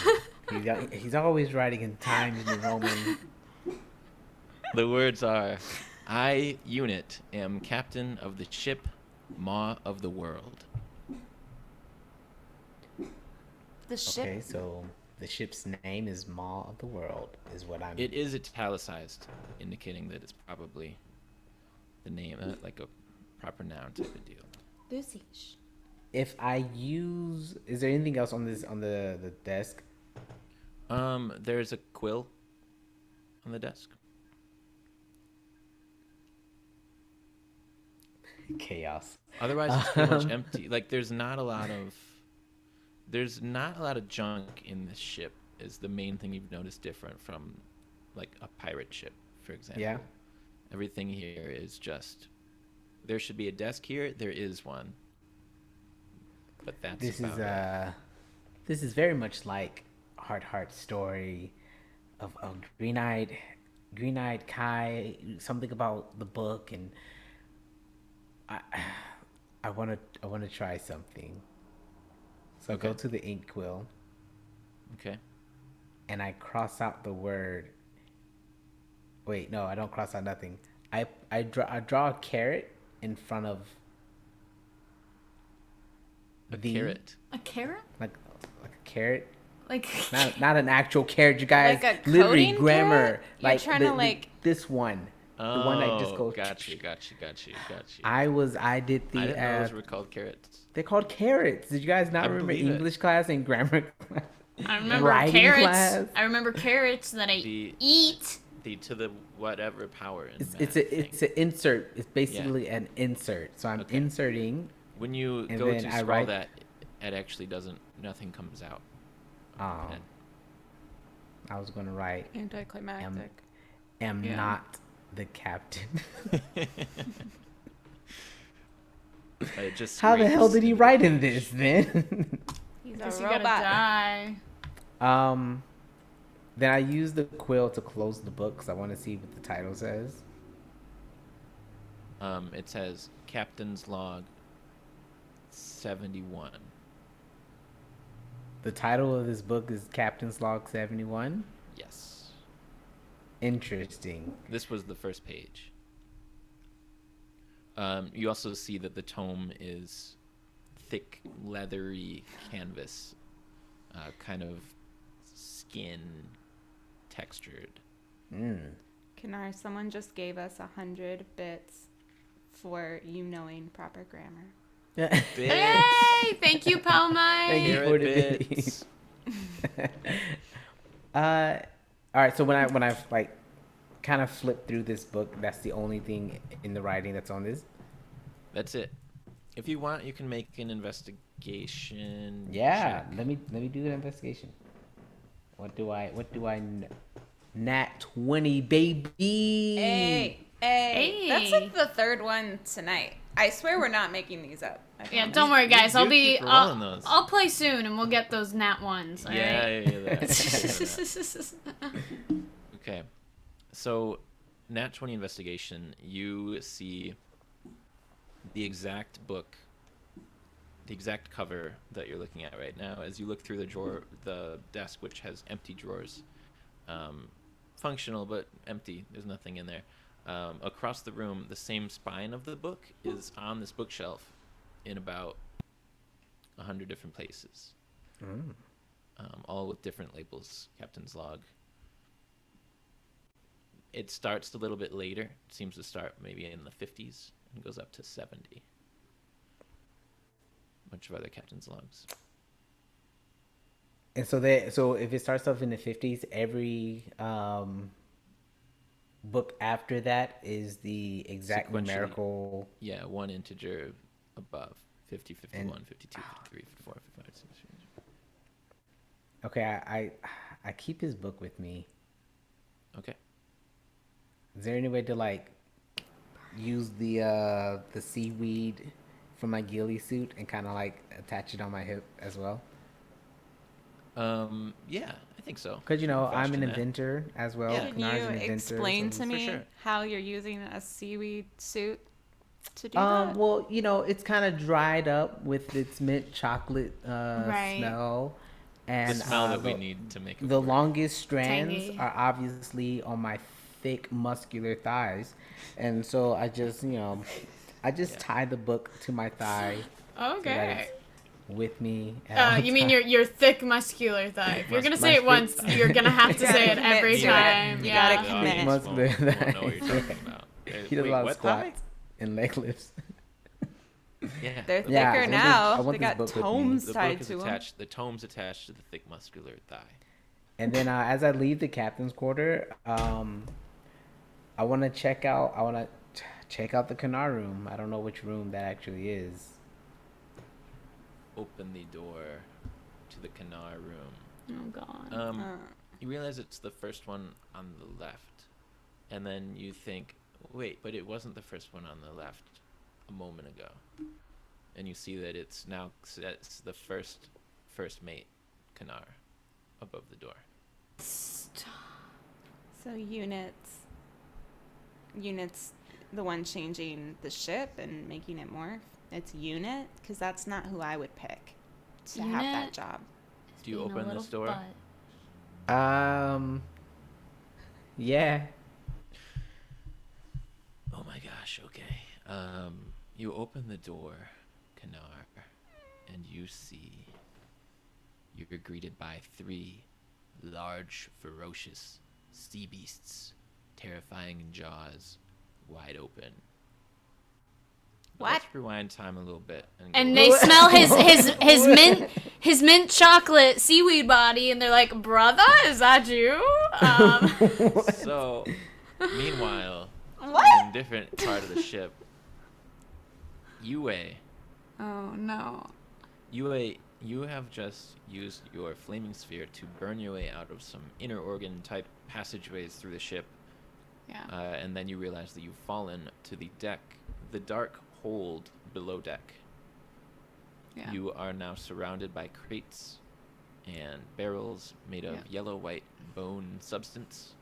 do. He's always writing in Times New Roman. The words are, I, Unit, am captain of the ship Maw of the World. The ship. Okay, so the ship's name is Maw of the World, is what I'm. It is italicized, indicating that it's probably the name, like a proper noun type of deal. Lucy. If I use, is there anything else on the desk? There's a quill on the desk. Chaos. Otherwise, it's pretty much empty. Like, there's not a lot of junk in this ship. Is the main thing you've noticed different from, like, a pirate ship, for example. Yeah. Everything here is just. There should be a desk here. There is one. But that's This about is it. this is very much like Heart story of Green-eyed Kai, something about the book, and I want to try something. So I go Okay. to the ink quill Okay. and I cross out the word. Wait, no, I don't cross out nothing. I draw a carrot in front of A the carrot. A carrot? like a carrot. Like Not an actual carrot, you guys. Like a Literally coding grammar. carrot? You're Like trying to, like- this one. The one that just goes. Got you. I did I the. didn't know those were called carrots. They're called carrots. Did you guys not I remember believe it. English class and grammar class? I remember Writing carrots. class? I remember carrots that I The- eat. The to the whatever power in It's math an insert. It's basically an insert. So I'm Okay. inserting. When you and go then to I scroll write- that, it actually doesn't. Nothing comes out. Um, I was gonna write. Anticlimactic. Am Yeah. not the captain. It just How the hell scrapes did he into the write in page. this then? He's Guess a you gotta robot. die. Then I use the quill to close the book because I want to see what the title says. It says Captain's Log 71. The title of this book is Captain's Log 71. Yes. Interesting. This was the first page. You also see that the tome is thick, leathery canvas, kind of skin textured. Kenar, someone just gave us 100 bits for you knowing proper grammar. Bits. Hey, thank you, Pal Thank you. Mike. Carrot the bits. All right. So when I like kind of flip through this book, that's the only thing in the writing that's on this. That's it. If you want, you can make an investigation. Yeah. check. Let me do an investigation. What do I Nat 20, baby. Hey. Hey. That's like the third one tonight. I swear we're not making these up. I Yeah, promise. don't worry, guys. you I'll be. keep rolling those. I'll play soon, and we'll get those nat ones. All Yeah, right? yeah, that. Okay. So, Nat 20 investigation, you see the exact book, the exact cover that you're looking at right now as you look through the desk, which has empty drawers. Functional, but empty. There's nothing in there. Across the room, the same spine of the book is on this bookshelf in about 100 different places. All with different labels. Captain's Log. It starts a little bit later. It seems to start maybe in the 50s and goes up to 70. A bunch of other Captain's Logs. And so if it starts off in the 50s, every book after that is the exact Sequentially. numerical. Yeah, one integer above. 50, And 51, 52, 53, 54, 55, 56. okay, I keep his book with me. Okay. Is there any way to like use the seaweed from my ghillie suit and kind of like attach it on my hip as well? Yeah, I think so. Because You can I'm an fashion that. inventor as well. Yeah. Can Kanar's you an inventor, explain so to For me sure. how you're using a seaweed suit to do that? Well, it's kind of dried up with its mint chocolate Right. smell, The and smell that we need to make it the work. longest strands Tangy. are obviously on my thick, muscular thighs, and so I just Yeah. tie the book to my thigh so that Okay. it's with me. At all You mean times. your thick muscular thigh? If you're gonna say it Muscular once, thigh. you're gonna have to You say gotta it commit every to it. time. You Yeah. gotta The commit. audience Muscular won't know what you're thighs. talking about. He does Wait, a lot of what squats and leg lifts. Yeah. They're the Yeah, thicker I want now. this They got book with me. tomes The tied book is to them. attached. The tome's attached to the thick muscular thigh. And then as I leave the captain's quarter, I want to check out. I want to check out the Kanar room. I don't know which room that actually is. Open the door to the Kanar room. Oh god. You realize it's the first one on the left, and then you think, wait, but it wasn't the first one on the left a moment ago, and you see that it's the first mate, Kanar, above the door. So units, the one changing the ship and making it morph. It's unit, because that's not who I would pick to have that Unit? job. Do you Being a open little this door? butt. Yeah. Oh my gosh, okay. You open the door, Kanar, and you're greeted by 3 large, ferocious sea beasts, terrifying jaws wide open. What? Let's rewind time a little bit. And go- they smell his mint chocolate seaweed body, and they're like, "Brother, is that you?" So, meanwhile, What? in different part of the ship, Yue, Oh no. you have just used your flaming sphere to burn your way out of some inner organ type passageways through the ship, Yeah. and then you realize that you've fallen to the deck, the dark hold below deck. Yeah. You are now surrounded by crates and barrels made of yellow-white bone substance,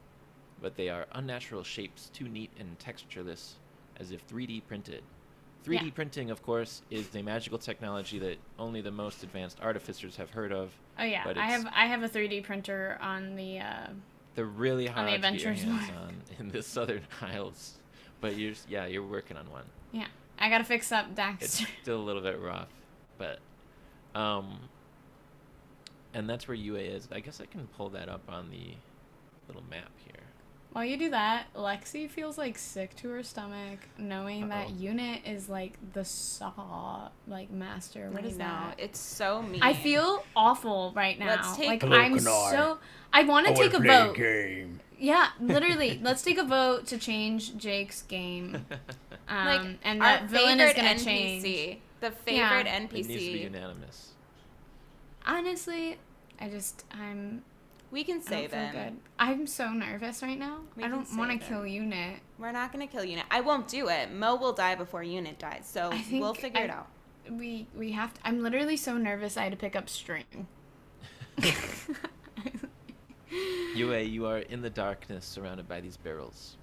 but they are unnatural shapes, too neat and textureless, as if 3D printed. 3D printing, of course, is a magical technology that only the most advanced artificers have heard of. Oh yeah. But I have a 3D printer on the. They're really On hard the to get your Adventures hands Mark. on in the Southern Isles, but you're working on one. Yeah. I gotta fix up It's Daxter. still a little bit rough, but and that's where UA is. I guess I can pull that up on the little map here. While you do that, Lexi feels like sick to her stomach, knowing that Uh-oh. Unit is like the saw master. What I is know. that? It's so mean. I feel awful right now. Let's take- like Hello, I'm Kanar. so. I want to take a vote. Game. Yeah, literally. Let's take a vote to change Jake's game. like And our that villain is favorite gonna NPC, change. the favorite It needs to be NPC. unanimous. Honestly, We can I save don't feel him. good. I'm so nervous right now. We I can don't want to save kill him. Unit. We're not gonna kill Unit. I won't do it. Mo will die before Unit dies, so I think we'll figure it out. We have to. I'm literally so nervous. I had to pick up string. UA, you are in the darkness surrounded by these barrels.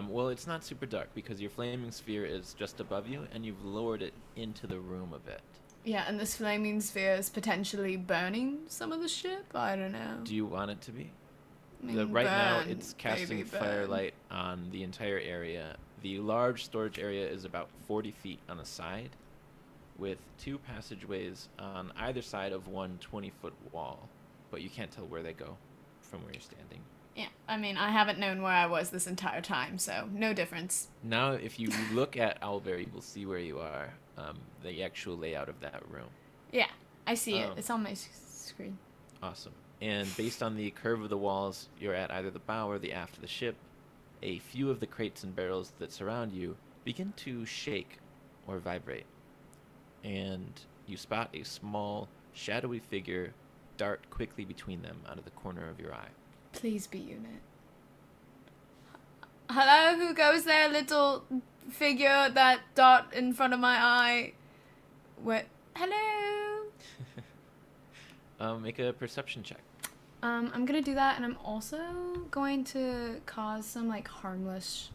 Well, it's not super dark because your flaming sphere is just above you and you've lowered it into the room a bit. Yeah, and this flaming sphere is potentially burning some of the ship. I don't know. Do you want it to be? I mean, Right now, burn, it's casting baby, burn. firelight on the entire area. The large storage area is about 40 feet on the side, with 2 passageways on either side of one 20-foot wall, but you can't tell where they go from where you're standing. Yeah, I mean, I haven't known where I was this entire time, so no difference. Now, if you look at Owlbear, you will see where you are, the actual layout of that room. Yeah, I see it. Um, It's on my screen. Awesome. And based on the curve of the walls, you're at either the bow or the aft of the ship, a few of the crates and barrels that surround you begin to shake or vibrate. And you spot a small, shadowy figure dart quickly between them out of the corner of your eye. Please be Unit. Hello, who goes there, little figure that dart in front of my eye? What? Hello? Make a perception check. I'm gonna do that, and I'm also going to cause some, like, harmless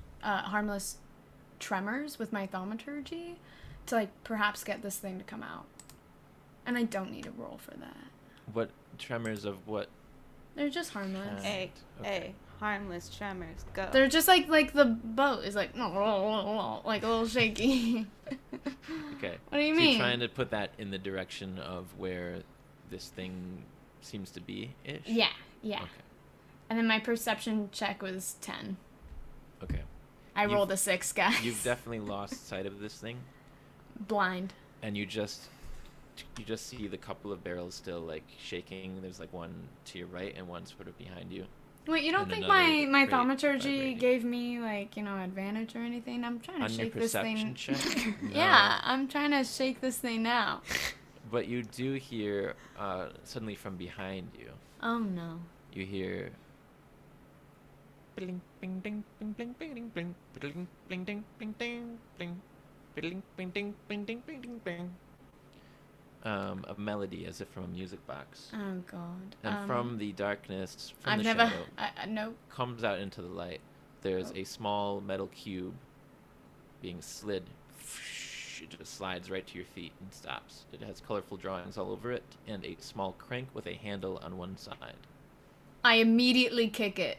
tremors with my thaumaturgy to, like, perhaps get this thing to come out. And I don't need a roll for that. What tremors of what? They're just harmless. Hey, Okay. hey, harmless tremors, go. They're just like the boat is like like a little shaky. Okay. What do you So mean? you're trying to put that in the direction of where this thing seems to be-ish? Yeah. Okay. And then my perception check was 10. Okay. I You've- rolled a 6, guys. You've definitely lost sight of this thing, blind. and you just see the couple of barrels still, like, shaking. There's, like, one to your right and one sort of behind you. Wait, you don't And think another my crate thaumaturgy vibrating. gave me, like, advantage or anything? I'm trying to On your shake this perception thing. check? Yeah, No. I'm trying to shake this thing now. But you do hear, suddenly from behind you, Oh no. you hear... Bling, bing, ding, bing, bling, bing, ding, bling, bling, bling, ding, bing, ding, bling, bling, bing, ding, bing, ding, bing, ding, bing. A melody as if from a music box. Oh god. And from the darkness, from I've the never. shadow, No. comes out into the light. There's a small metal cube being slid. It just slides right to your feet and stops. It has colorful drawings all over it and a small crank with a handle on one side. I immediately kick it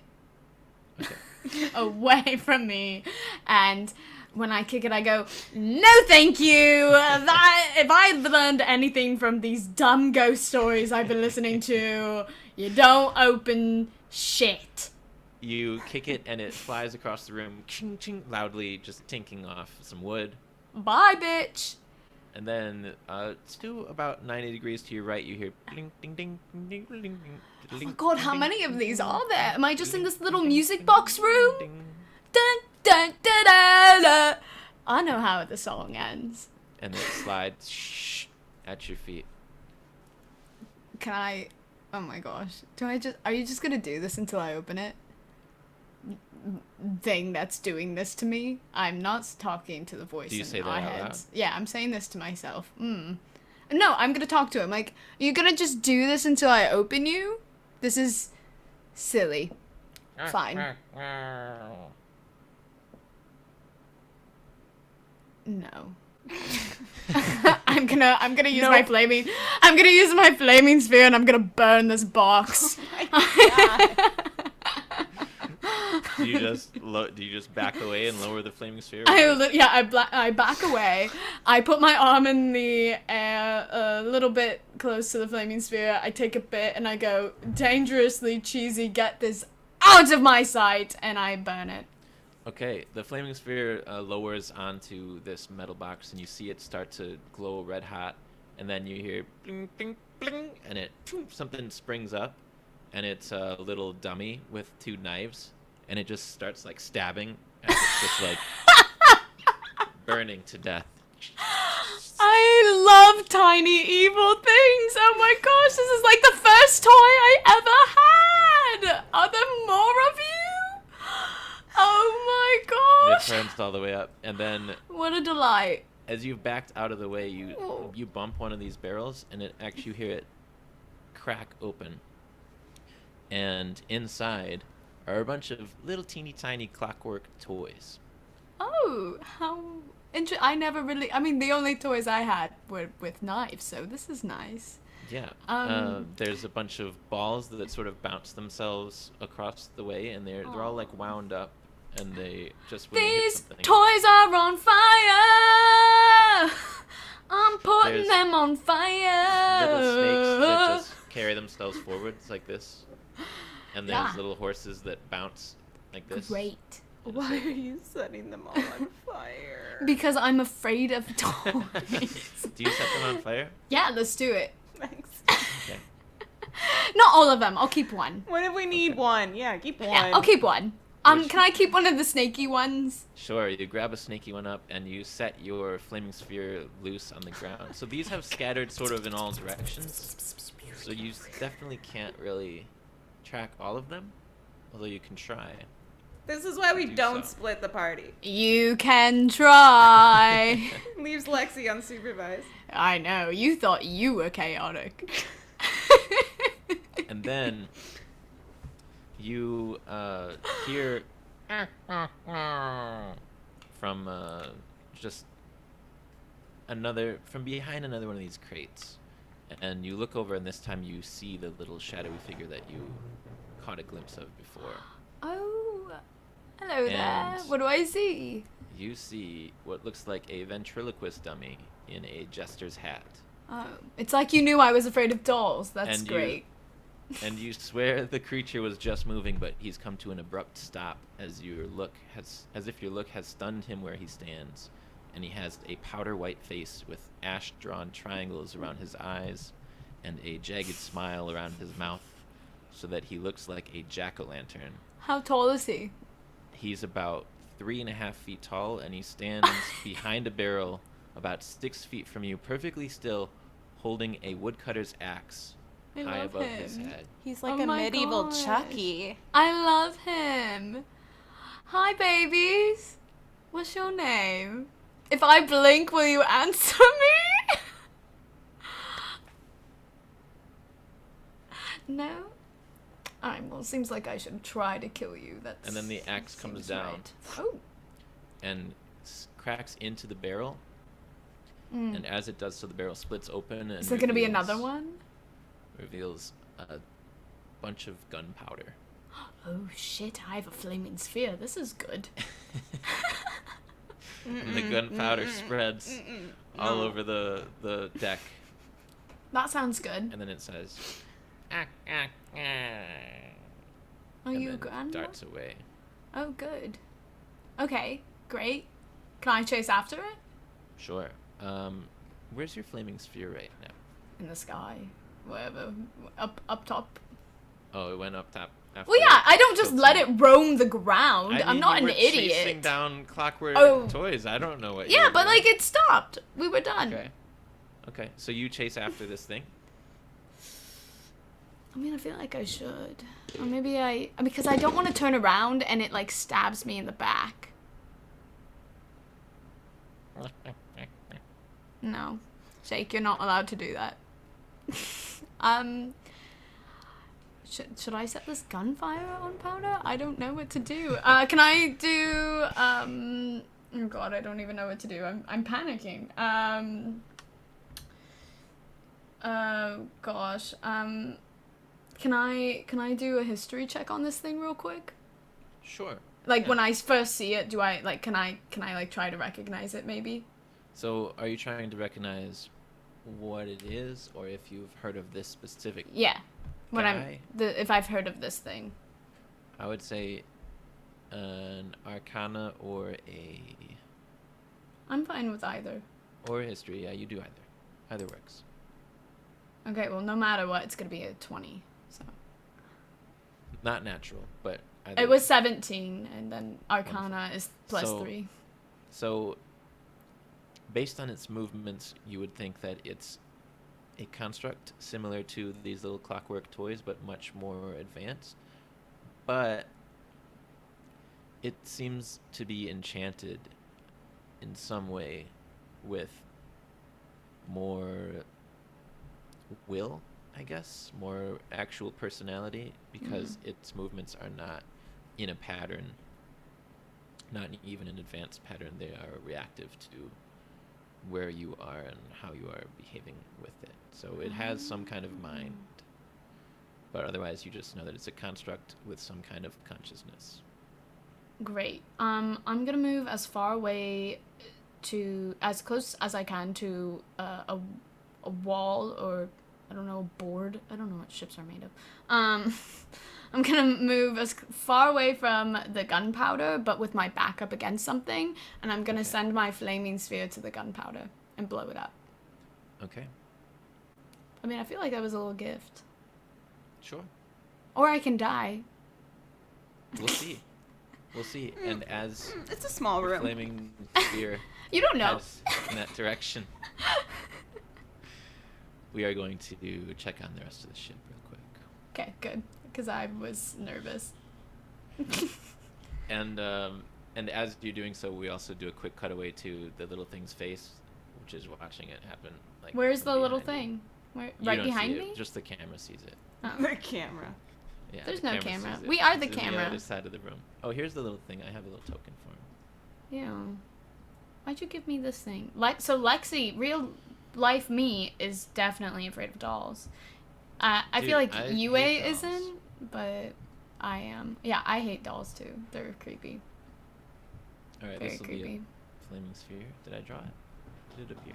Okay. away from me, and when I kick it, I go, "No, thank you. If I learned anything from these dumb ghost stories I've been listening to, you don't open shit." You kick it and it flies across the room, ching ching, loudly, just tinking off some wood. Bye, bitch. And then, to about 90 degrees to your right, you hear bling, ding, ding, ding, ding, ding, ding. Oh my god, how many of these are there? Am I just in this little music box room? Dun, dun, da, da, da. I know how the song ends. And it slides at your feet. Can I? Oh my gosh. Are you just gonna do this until I open it? Thing that's doing this to me. I'm not talking to the voice Do you in say that our out loud? heads. Yeah, I'm saying this to myself. No, I'm gonna talk to him. Like, are you gonna just do this until I open you? This is silly. Fine. No. I'm gonna use my flaming. I'm gonna use my flaming sphere and I'm gonna burn this box. Do you just back away and lower the flaming sphere? I back away. I put my arm in the air a little bit close to the flaming sphere. I take a bit and I go, dangerously cheesy, get this out of my sight, and I burn it. Okay, the flaming sphere lowers onto this metal box, and you see it start to glow red hot, and then you hear bling, bling, bling, and something springs up, and it's a little dummy with 2 knives, and it just starts like stabbing, and it's just like burning to death. I love tiny evil things. Oh my gosh, this is like the first toy I ever had. Are there more of you? Oh my And it gosh. turns all the way up, and then What a delight. as you've backed out of the way, you bump one of these barrels, and you hear it crack open, and inside are a bunch of little teeny tiny clockwork toys. Oh, how I never really, the only toys I had were with knives, so this is nice. Yeah. Um, There's a bunch of balls that sort of bounce themselves across the way, and they're all like wound up, and they just when they hit These something, toys are on fire. I'm putting There's them on fire. little snakes that just carry themselves forwards like this, and there's Yeah. little horses that bounce like this. Great. Why are you setting them all on fire? Because I'm afraid of toys. Do you set them on fire? Yeah, let's do it. Thanks. Okay. Not all of them. I'll keep one. What if we need Okay. one? Yeah, keep one. Yeah, I'll keep one. Can I keep one of the snaky ones? Sure, you grab a snaky one up and you set your flaming sphere loose on the ground. So these have scattered sort of in all directions. So you definitely can't really track all of them, although you can try. This is why we Do don't so. split the party. You can try. Leaves Lexi unsupervised. I know, you thought you were chaotic. And then you hear from just from behind another one of these crates, and you look over, and this time you see the little shadowy figure that you caught a glimpse of before. Oh, hello there. And- What do I see? You see what looks like a ventriloquist dummy in a jester's hat. Oh, it's like you knew I was afraid of dolls. That's And great. And you swear the creature was just moving, but he's come to an abrupt stop as if your look has stunned him where he stands, and he has a powder white face with ash-drawn triangles around his eyes and a jagged smile around his mouth, so that he looks like a jack-o'-lantern. How tall is he? He's about 3.5 feet tall, and he stands behind a barrel about 6 feet from you, perfectly still, holding a woodcutter's axe I high love above his him. head. He's like Oh a my medieval gosh. Chucky. I love him. Hi, babies. What's your name? If I blink, will you answer me? No? Alright, well, it seems like I should try to kill you. That's. And then the axe comes seems down. right. Oh. And cracks into the barrel, Mm. and as it does so, the barrel splits open and Is there gonna be another one? reveals a bunch of gunpowder. Oh shit, I have a flaming sphere. This is good. And the gunpowder spreads all over the deck, That sounds good. and then it says, Are and you a then grandma? darts away. Oh, good. Okay, great. Can I chase after it? Sure. Where's your flaming sphere right now? In the sky. Wherever. Up top. Oh, it went up top. After Well, yeah, I don't just tilted. let it roam the ground. I I'm mean, not you an were chasing idiot. down clockwork Oh. toys. I don't know what. you Yeah, were but doing. like it stopped. We were done. Okay. So you chase after this thing. I mean, I feel like I should. Or maybe because I don't want to turn around and it like stabs me in the back. No. Shake, you're not allowed to do that. Should I set this gunfire on powder? I don't know what to do. Can I do, oh god, I don't even know what to do. I'm panicking. Oh gosh. Can I do a history check on this thing real quick? Sure. Like Yeah. when I first see it, do I like can I like try to recognize it maybe? So, are you trying to recognize what it is, or if you've heard of this specific? Yeah. When Guy? if I've heard of this thing. I would say an Arcana or I'm fine with either. a history. Yeah, you do either. Either works. Okay, well no matter what, it's gonna be a 20. So Not natural, but either it was 17, and then Arcana is plus So- 3. So, based on its movements, you would think that it's a construct similar to these little clockwork toys, but much more advanced. But it seems to be enchanted in some way with more will, I guess, more actual personality, because its movements are not in a pattern, not even an advanced pattern. They are reactive to where you are and how you are behaving with it. So it has some kind of mind, but otherwise you just know that it's a construct with some kind of consciousness. Great. I'm gonna move as far away as close as I can to a wall, or I don't know, a board. I don't know what ships are made of. I'm gonna move as far away from the gunpowder, but with my back up against something, and I'm gonna Okay. send my flaming sphere to the gunpowder and blow it up. Okay, I mean, I feel like that was a little gift. sure. Or I can die. We'll see. We'll see. And as It's a small the room. flaming sphere You don't know. heads in that direction, we are going to check on the rest of the ship real quick. Okay, good. Because I was nervous. And as you're doing so, we also do a quick cutaway to the little thing's face, which is watching it happen. Like, Where's from the little behind you. thing? Where, You right don't see behind it, me? Just the camera sees it. Oh. The camera. Yeah, There's the no camera camera. sees it. We are the It's camera. On the other side of the room. Oh, here's the little thing. I have a little token for him. Yeah. Why'd you give me this thing? So Lexi, real life me is definitely afraid of dolls. I Dude, feel like I Yue hate dolls. isn't, but I am. Yeah, I hate dolls too. They're creepy. All right, Very this will creepy. be a flaming sphere. Did I draw it? Did it appear?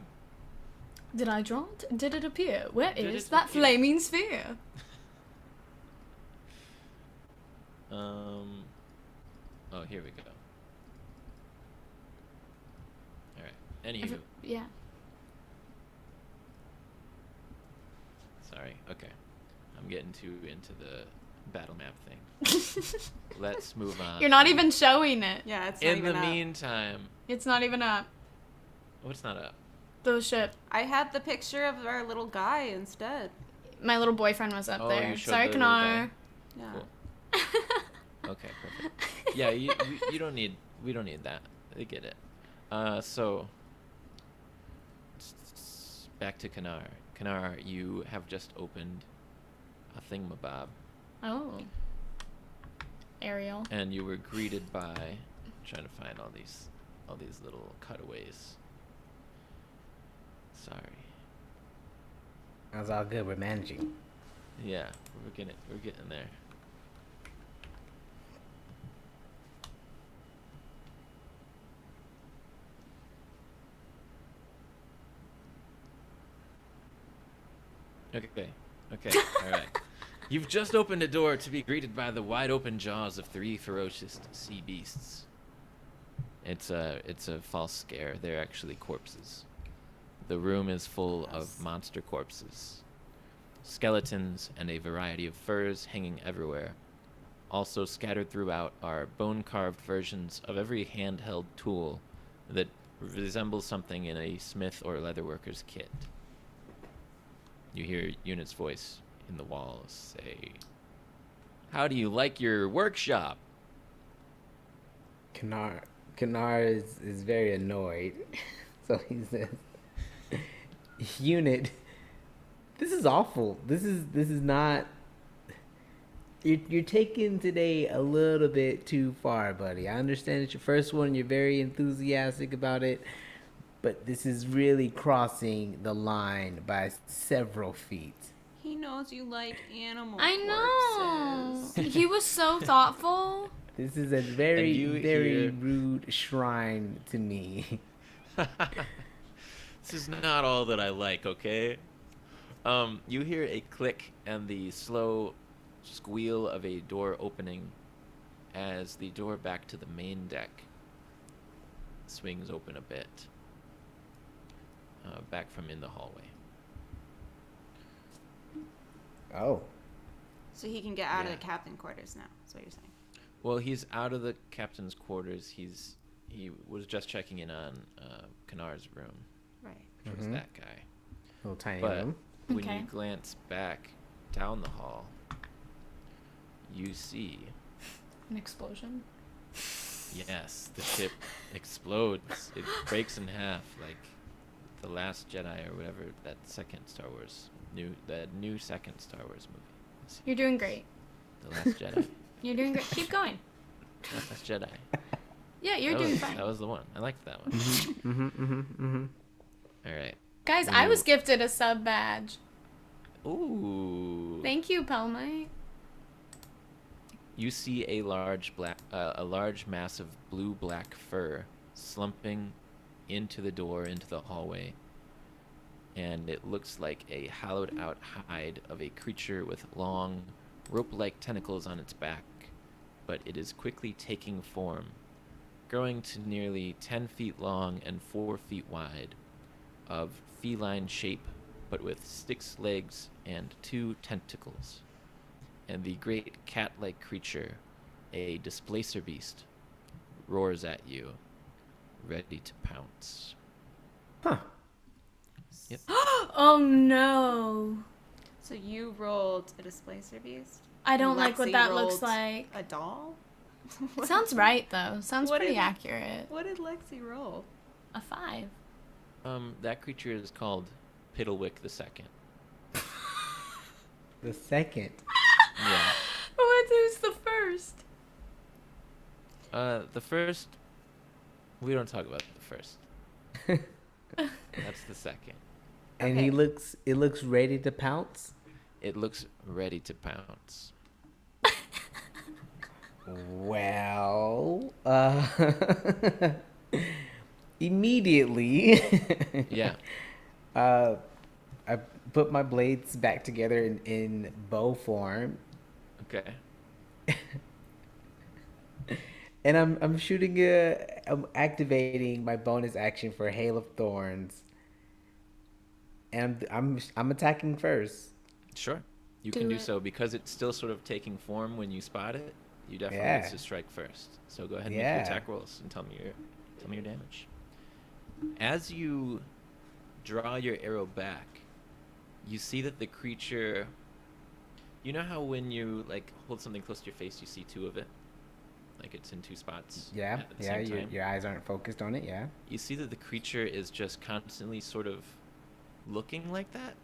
Did I draw it? Did it appear? Where Did is it that appear? flaming sphere? Oh, here we go. All right. Anywho, Yeah. sorry. Okay, I'm getting too into the battle map thing. Let's move on. You're not even showing it. Yeah, it's not In even the up. meantime, It's not even up. what's not up? The ship. I had the picture of our little guy instead. My little boyfriend was up Oh, there. you showed Sorry, the little guy. Kanar. Yeah. Cool. Okay, perfect. Yeah, you don't need. We don't need that. They get it. So back to Kanar. Kanar, you have just opened a thingamabob, Oh. Ariel. and you were greeted by trying to find all these little cutaways. Sorry. That's all good. We're managing. Yeah, we're getting there. Okay, alright. You've just opened a door to be greeted by the wide open jaws of 3 ferocious sea beasts. It's a false scare. They're actually corpses. The room is full of monster corpses. Skeletons and a variety of furs hanging everywhere. Also scattered throughout are bone-carved versions of every handheld tool that resembles something in a smith or leatherworker's kit. You hear Unit's voice in the walls say, "How do you like your workshop?" Kanar is very annoyed. So he says, Unit, this is awful. This is not. You're taking today a little bit too far, buddy. I understand it's your first one. You're very enthusiastic about it, but this is really crossing the line by several feet. He knows you like animal I corpses. know. He was so thoughtful. This is a And very, you very hear- rude shrine to me. This is not all that I like, okay? You hear a click and the slow squeal of a door opening as the door back to the main deck swings open a bit, back from in the hallway. Oh. So he can get out of Yeah. the captain quarters now. That's what you're saying. Well, he's out of the captain's quarters. He was just checking in on Kanar's room, Right. which was Mhm. that guy. Little tiny But room. when Okay. you glance back down the hall, you see, An explosion. yes, the ship explodes. It breaks in half like The Last Jedi or whatever, that second Star Wars, new second Star Wars movie. Let's see. You're doing great. The Last Jedi. You're doing great. Keep going. Last Jedi. Yeah, you're that doing was, fine. That was the one. I liked that one. Mm-hmm. All right. Guys, I was Ooh. gifted a sub badge. Ooh. Thank you, Pelmite. You see a large mass of blue-black fur slumping into the door, into the hallway, and it looks like a hollowed-out hide of a creature with long, rope-like tentacles on its back, but it is quickly taking form, growing to nearly 10 feet long and 4 feet wide, of feline shape, but with 6 legs and 2 tentacles. And the great cat-like creature, a displacer beast, roars at you, ready to pounce. Huh. Yep. Oh no. So you rolled a displacer beast? I don't like what Lexi that looks rolled like. A doll? It sounds right though. Sounds What pretty did- accurate. What did Lexi roll? A 5. That creature is called Piddlewick the Second. The second. Yeah. Who's the first? The first. We don't talk about the first. That's the second. And Okay. it looks ready to pounce. It looks ready to pounce. Well, immediately, Yeah. I put my blades back together in bow form, Okay. and I'm shooting I'm activating my bonus action for Hail of Thorns, and I'm attacking first. Sure. You Do can do it. so because it's still sort of taking form when you spot it. You definitely Yeah. get to strike first. So go ahead and make Yeah. your attack rolls and tell me your damage. As you draw your arrow back, you see that the creature. You know how when you like hold something close to your face, you see two of it, like it's in two spots. Yeah, At the yeah. same time? Your eyes aren't focused on it. Yeah. You see that the creature is just constantly sort of looking like that.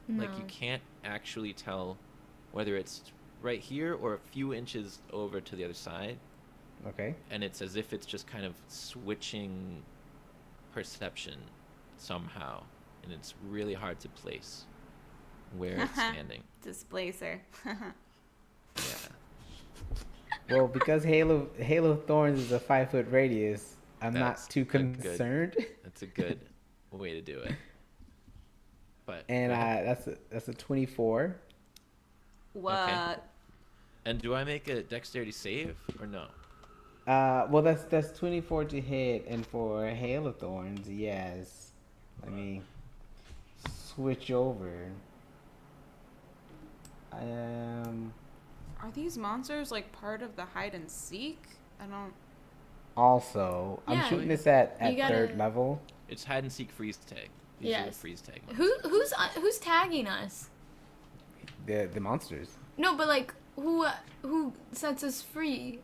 Like you No. can't actually tell whether it's right here or a few inches over to the other side, Okay. and it's as if it's just kind of switching perception somehow, and it's really hard to place where it's standing. Displacer. Yeah. Well, because Hail of Thorns is a 5-foot radius, I'm That's not too a good- concerned. That's a good way to do it. But And go ahead. that's a 24. What? And do I make a dexterity save or no? Well, that's 24 to hit, and for Hail of Thorns, yes. Let me switch over. Are these monsters like part of the hide and seek? I don't. Also, I'm Yeah. shooting this at You gotta- 3rd level. It's hide and seek freeze tag. These are the Yes. freeze tag monsters. Who's tagging us? The monsters. No, but like who sets us free?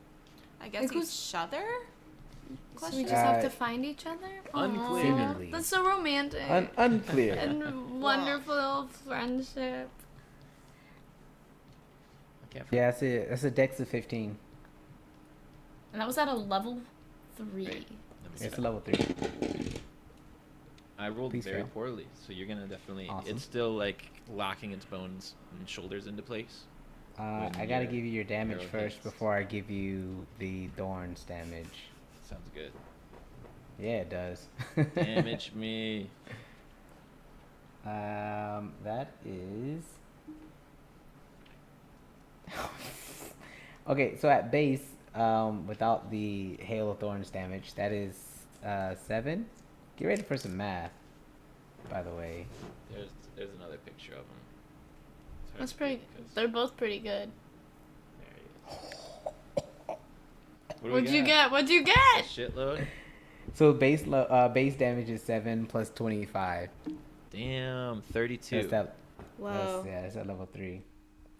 I guess Like, each who's- other. So we Question? just have Uh, to find each other? Unclear. Aw, Seemingly. that's so romantic. Unclear. And wonderful friendship. I can't. Yeah, that's a dex of 15. And that was at a level 3. Wait, let me see It's that. a level 3. I rolled Please very fail. poorly, so you're gonna definitely. Awesome. It's still like locking its bones and shoulders into place. When I gotta your give you your damage arrow first hits. before I give you the thorns damage. Sounds good. Yeah, it does. Damage me. That is. Okay, so at base, without the Hail of Thorns damage, that is 7. Get ready for some math, by the way. There's another picture of them. That's pretty. They're both pretty good. What'd you get? What'd you A get? shitload. So base damage is 7 plus 25. Damn, 32. Whoa. That's at level 3.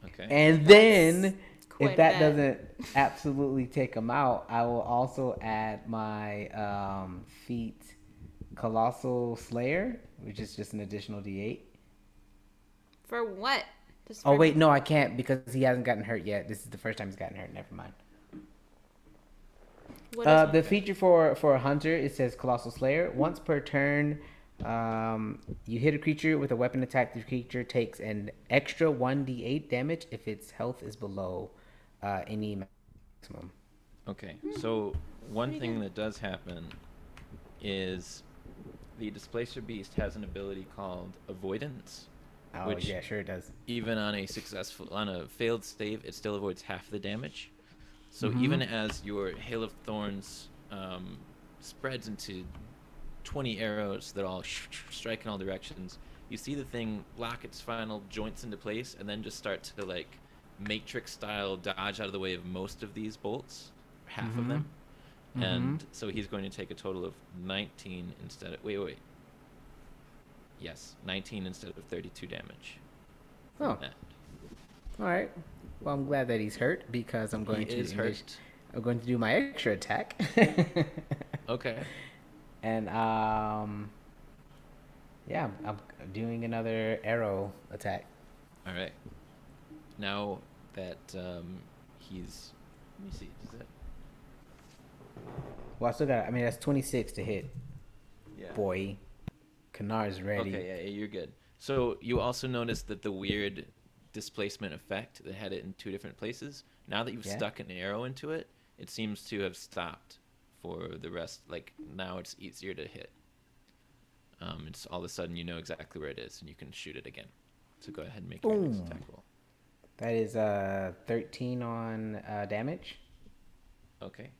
Okay. And then, quite if that a bit. doesn't absolutely take them out, I will also add my feat Colossal Slayer, which is just an additional D8. For what? Just Oh for- wait, no, I can't because he hasn't gotten hurt yet. This is the first time he's gotten hurt. Never mind. What is The feature for a hunter, it says Colossal Slayer. Once per turn, you hit a creature with a weapon attack. The creature takes an extra 1d8 damage if its health is below any maximum. Okay, so one Pretty thing good. that does happen is the Displacer Beast has an ability called Avoidance. Oh Which- yeah, sure it does. Even on a failed save, it still avoids half the damage. So Mhm. even as your Hail of Thorns spreads into 20 arrows that all strike in all directions, you see the thing lock its final joints into place and then just start to like Matrix style dodge out of the way of most of these bolts, half of them. And so he's going to take a total of 19 instead of... Wait. Yes, 19 instead of 32 damage. Oh. That. All right. Well, I'm glad that he's hurt because I'm going He is hurt. I'm going to do my extra attack. Okay. And yeah, I'm doing another arrow attack. All right. Now that he's... Let me see. Is that... Well, I still got. I mean, that's 26 to hit. Yeah. Boy, Kanar's ready. Okay, yeah, you're good. So you also noticed that the weird displacement effect that had it in two different places, now that you've stuck an arrow into it, it seems to have stopped for the rest. Like, now it's easier to hit. It's all of a sudden you know exactly where it is, and you can shoot it again. So go ahead and make your next attack roll. That is 13 on damage. Okay.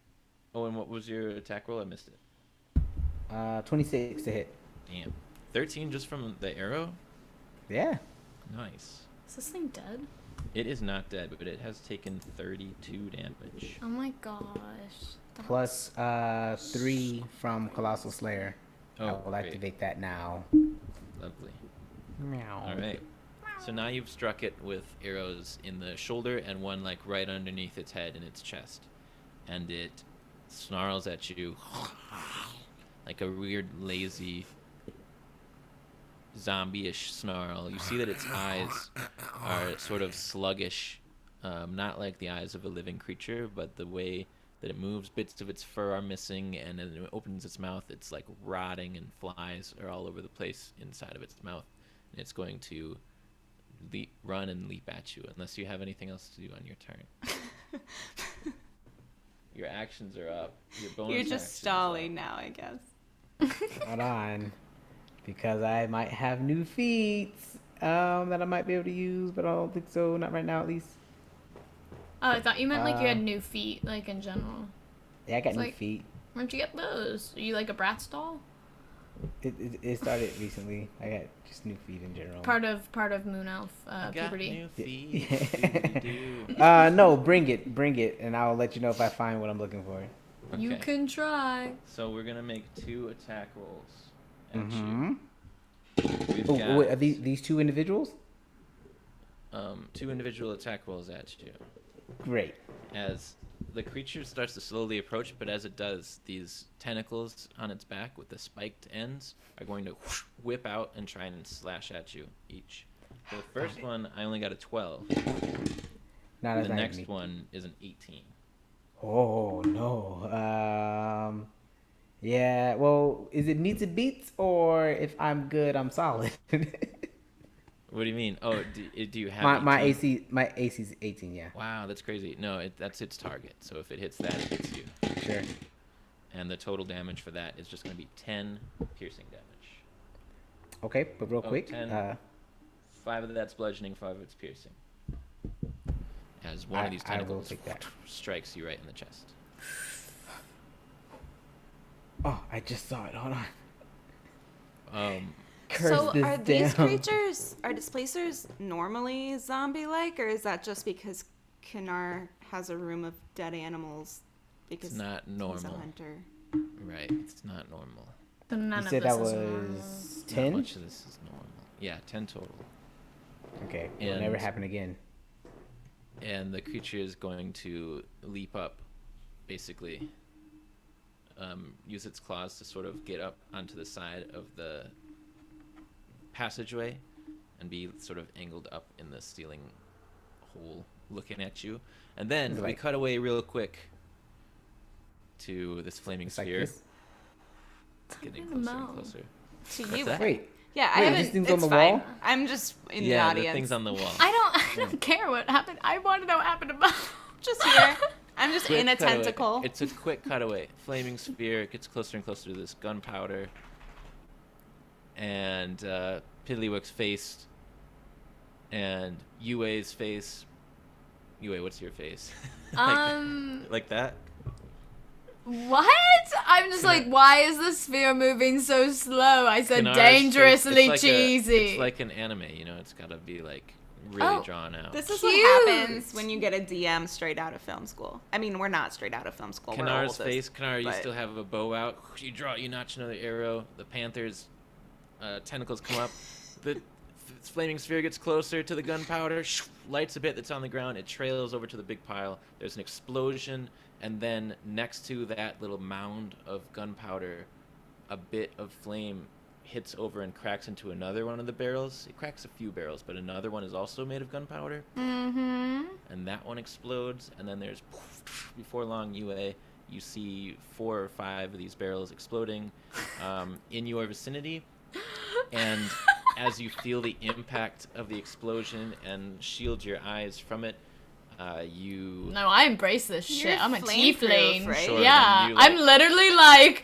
Oh, and what was your attack roll? I missed it. 26 to hit. Damn. 13 just from the arrow? Yeah. Nice. Is this thing dead? It is not dead, but it has taken 32 damage. Oh my gosh. Plus 3 from Colossal Slayer. Oh, I will great. activate that now. Lovely. Meow. All right. So now you've struck it with arrows in the shoulder and one like right underneath its head and its chest. And it snarls at you like a weird, lazy, zombie-ish snarl. You see that its eyes are sort of sluggish, not like the eyes of a living creature, but the way that it moves, bits of its fur are missing, and then it opens its mouth, it's like rotting, and flies are all over the place inside of its mouth. And it's going to run and leap at you, unless you have anything else to do on your turn. Your actions are up. Your bonus You're just stalling now, I guess. Hold on. Because I might have new feats that I might be able to use, but I don't think so. Not right now, at least. Oh, I thought you meant like you had new feet, like in general. Yeah, I got It's new like- feet. Where'd you get those? Are you like a Bratz doll? It started recently. I got just new feet in general. Part of Moon Elf puberty. New feet. Yeah. No, bring it, and I'll let you know if I find what I'm looking for. You Okay. can try. So we're gonna make 2 attack rolls at Mm-hmm. you. We've Oh, got wait, are these 2 individuals? 2 individual attack rolls at you. Great. As the creature starts to slowly approach, but as it does, these tentacles on its back with the spiked ends are going to whip out and try and slash at you each. So the first one, I only got a 12. No, that's The not next me. one is an 18. Oh no. Yeah. Well, is it meets and beats, or if I'm good, I'm solid? What do you mean? Oh, do you have my 18? my AC's 18. Yeah. Wow, that's crazy. No, that's its target. So if it hits that, it hits you. Sure. And the total damage for that is just going to be 10 piercing damage. Okay, but real quick. 10. 5 of that's bludgeoning, 5 of it's piercing. As one of these I will tentacles take that. strikes you right in the chest. Oh, I just saw it. Hold on. Curse So this are these down. creatures, are displacers normally zombie-like, or is that just because Kinar has a room of dead animals because It's not he's a normal. hunter? Right, it's not normal. So none You of said this that is normal. was Not 10. much of this is normal. Yeah, 10 total. Okay, it'll never And- happen again. And the creature is going to leap up, basically. Use its claws to sort of get up onto the side of the passageway and be sort of angled up in the ceiling hole looking at you. And then we Like- cut away real quick to this flaming It's like sphere this. getting in the closer and mouth. closer. To What's you. that? Wait. Yeah, Wait, I this haven't. thing's It's on the fine. wall? I'm just in the Yeah, audience. the thing's on the wall. I don't care what happened. I want to know what happened above. Just here. I'm just Quick in a cutaway. tentacle. It's a quick cutaway. Flaming sphere gets closer and closer to this gunpowder. And Piddlywick's face. And Yue's face. Yue, what's your face? Like that? What? I'm just like, why is the sphere moving so slow? I said Kinar's face- dangerously it's like cheesy. It's like an anime, you know. It's got to be like really drawn out. This is Cute. what happens when you get a DM straight out of film school. I mean, we're not straight out of film school. Kanar's we're face. Kanar, you but- still have a bow out. You notch another arrow. The panther's tentacles come up. The flaming sphere gets closer to the gunpowder. Lights a bit that's on the ground. It trails over to the big pile. There's an explosion, and then next to that little mound of gunpowder, a bit of flame hits over and cracks into another one of the barrels. It cracks a few barrels, but another one is also made of gunpowder. Mm-hmm. And that one explodes, and then there's, before long, you see 4 or 5 of these barrels exploding in your vicinity. And as you feel the impact of the explosion and shield your eyes from it, you... No, I embrace this You're shit. I'm a flame-proof, tiefling. right? Sure, Yeah, then you, like- I'm literally like,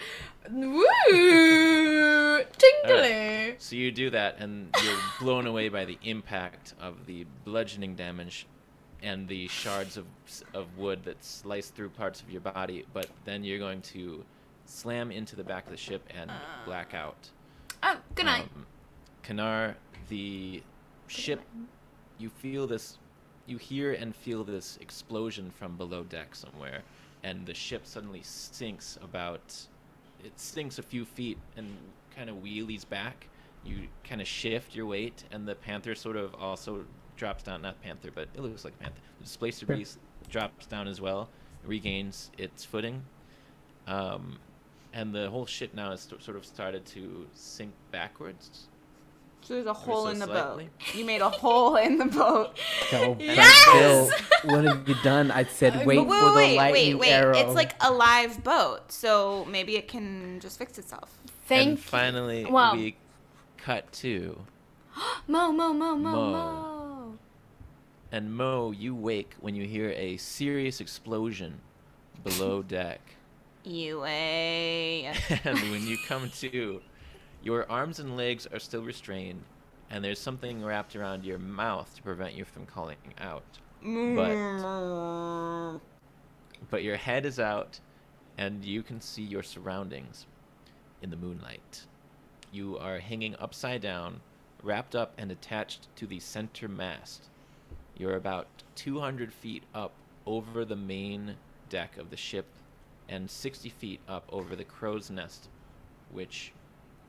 woo, tingly. So you do that, and you're blown away by the impact of the bludgeoning damage and the shards of wood that slice through parts of your body, but then you're going to slam into the back of the ship and black out. Oh, good night. Kanar, the ship, you hear and feel this explosion from below deck somewhere, and the ship suddenly sinks a few feet and kind of wheelies back. You kind of shift your weight, and the panther sort of also drops down. Not panther, but it looks like a panther. The displacer beast drops down as well, regains its footing. And the whole ship now has sort of started to sink backwards. So there's a hole so in the slightly. boat. You made a hole in the boat. So, Yes! Bill, what have you done? I said wait But for the lightning arrow. It's like a live boat, so maybe it can just fix itself. Thank And finally, Wow. we cut to... Mo. And Mo, you wake when you hear a serious explosion below deck. UA. And when you come to, your arms and legs are still restrained, and there's something wrapped around your mouth to prevent you from calling out. But your head is out, and you can see your surroundings in the moonlight. You are hanging upside down, wrapped up and attached to the center mast. You're about 200 feet up over the main deck of the ship and 60 feet up over the crow's nest, which,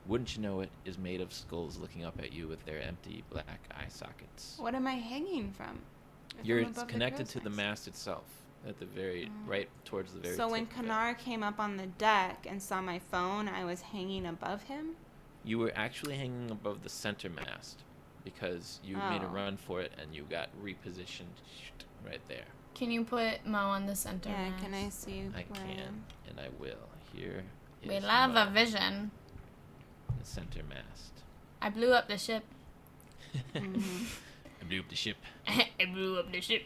wouldn't you know it, is made of skulls looking up at you with their empty black eye sockets. What am I hanging from? If You're I'm above the connected crow's to the nest? mast itself, at the very, right towards the very So when tip of it. Kanar came up on the deck and saw my phone, I was hanging above him? You were actually hanging above the center mast because you made a Oh. run for it and you got repositioned right there. Can you put Mo on the center? Yeah, mast? can I see I where I can, am? and I will. Here is We love Mo, a vision. the center mast. I blew up the ship. Mm-hmm. I blew up the ship. I blew up the ship.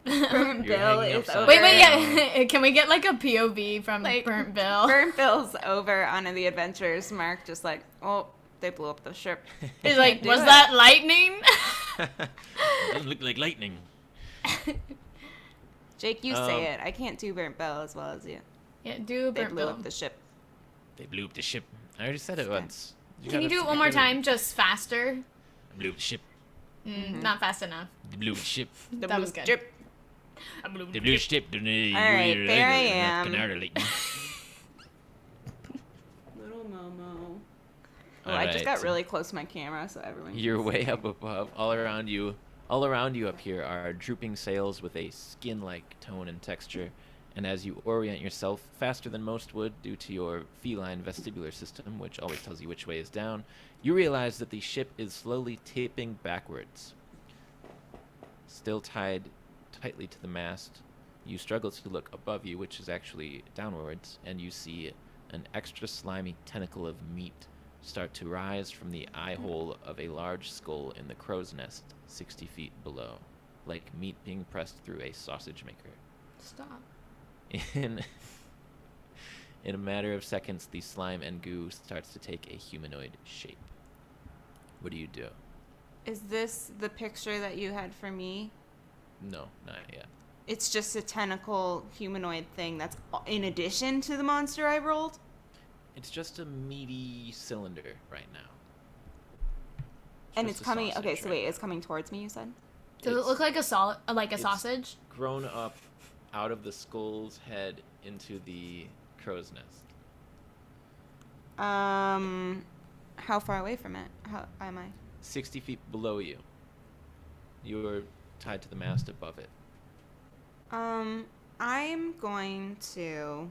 Burnt You're Bill hanging is upside over. Wait, yeah. Can we get like a POV from Like, Burnt Bill? Burnt Bill's over on the adventures. Mark just like, oh, they blew up the ship. He's like, do was it." that lightning? Doesn't look like lightning. Jake, you say it. I can't do Burnt Bill as well as you. Yeah, do They Burnt blew Bill. up the ship. They blew up the ship. I already said it Okay. once. Can you do it one more time, just faster? I blew up the ship. Not fast enough. They blew up the ship. The That blue was good. Ship. I blew They blew the ship. All right, there I am. Little Little Momo. Oh, I just got really close to my camera, so everyone. You're can way see. up above. All around you up here are drooping sails with a skin-like tone and texture. And as you orient yourself faster than most would due to your feline vestibular system, which always tells you which way is down, you realize that the ship is slowly tipping backwards. Still tied tightly to the mast, you struggle to look above you, which is actually downwards, and you see an extra slimy tentacle of meat start to rise from the eye hole of a large skull in the crow's nest 60 feet below, like meat being pressed through a sausage maker. Stop. In a matter of seconds, the slime and goo starts to take a humanoid shape. What do you do? Is this the picture that you had for me? No, not yet. It's just a tentacle humanoid thing that's in addition to the monster I rolled? It's just a meaty cylinder right now. And Just it's a coming. sausage Okay, so right wait, now. it's coming towards me. You said. Does it look like a it's sausage? grown up out of the skull's head into the crow's nest. How far away from it? How am I? 60 feet below you. You are tied to the mast above it. I'm going to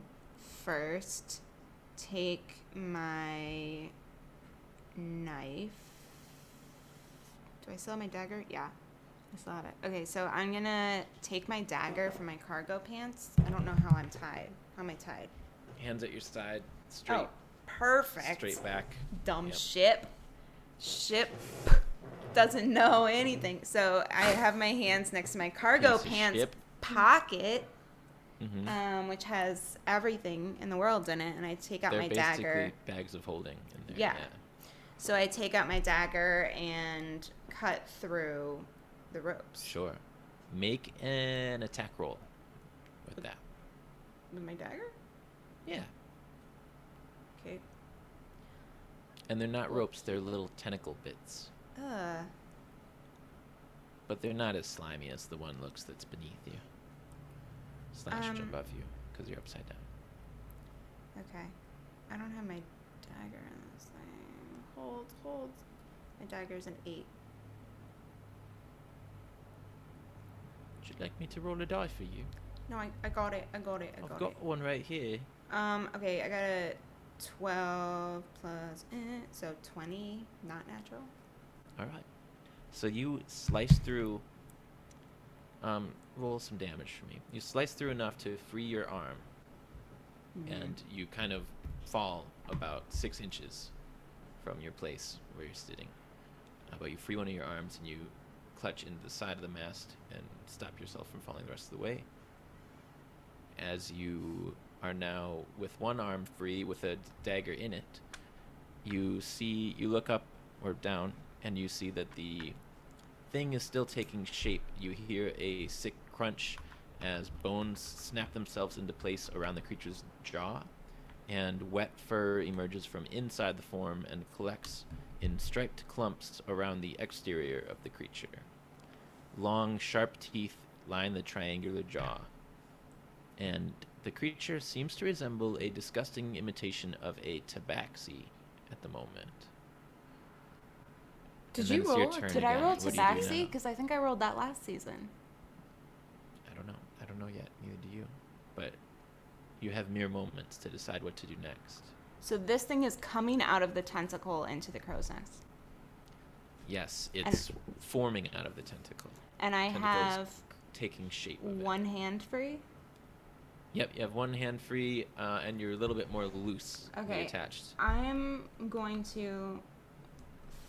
first take my knife. Do I still have my dagger? Yeah, I still have it. Okay, so I'm gonna take my dagger from my cargo pants. I don't know how I'm tied. How am I tied? Hands at your side, straight, Oh, perfect. straight back. Dumb Yep. ship doesn't know anything. So I have my hands next to my cargo Piece of pants ship. pocket, Mm-hmm. which has everything in the world in it, and I take out They're my basically dagger. bags of holding in there. Yeah. So I take out my dagger and cut through the ropes Sure. Make an attack roll with that. with my dagger. Yeah. Okay. And they're not ropes, they're little tentacle bits. But they're not as slimy as the one looks that's beneath you. Slash above you, because you're upside down. Okay. I don't have my dagger in this thing. Hold. My dagger's an 8. Would you like me to roll a die for you? No, I got it. I've got one right here. Okay, I got a 12 plus, so 20, not natural. All right. So you slice through. Roll some damage for me. You slice through enough to free your arm, and you kind of fall about 6 inches from your place where you're sitting. But you free one of your arms and you clutch into the side of the mast and stop yourself from falling the rest of the way. As you are now with one arm free with a dagger in it, you look up or down and you see that the thing is still taking shape. You hear a sick crunch as bones snap themselves into place around the creature's jaw, and wet fur emerges from inside the form and collects in striped clumps around the exterior of the creature. Long, sharp teeth line the triangular jaw, and the creature seems to resemble a disgusting imitation of a tabaxi at the moment. Did And then you it's your roll? turn Did I again. roll What do you do Tabaxi? now? Because I think I rolled that last season. I don't know yet. Neither do you. But you have mere moments to decide what to do next. So this thing is coming out of the tentacle into the crow's nest. Yes, it's forming out of the tentacle. And I Tentacles have taking shape of it. one hand free. Yep, you have one hand free, and you're a little bit more loose Okay. attached. I'm going to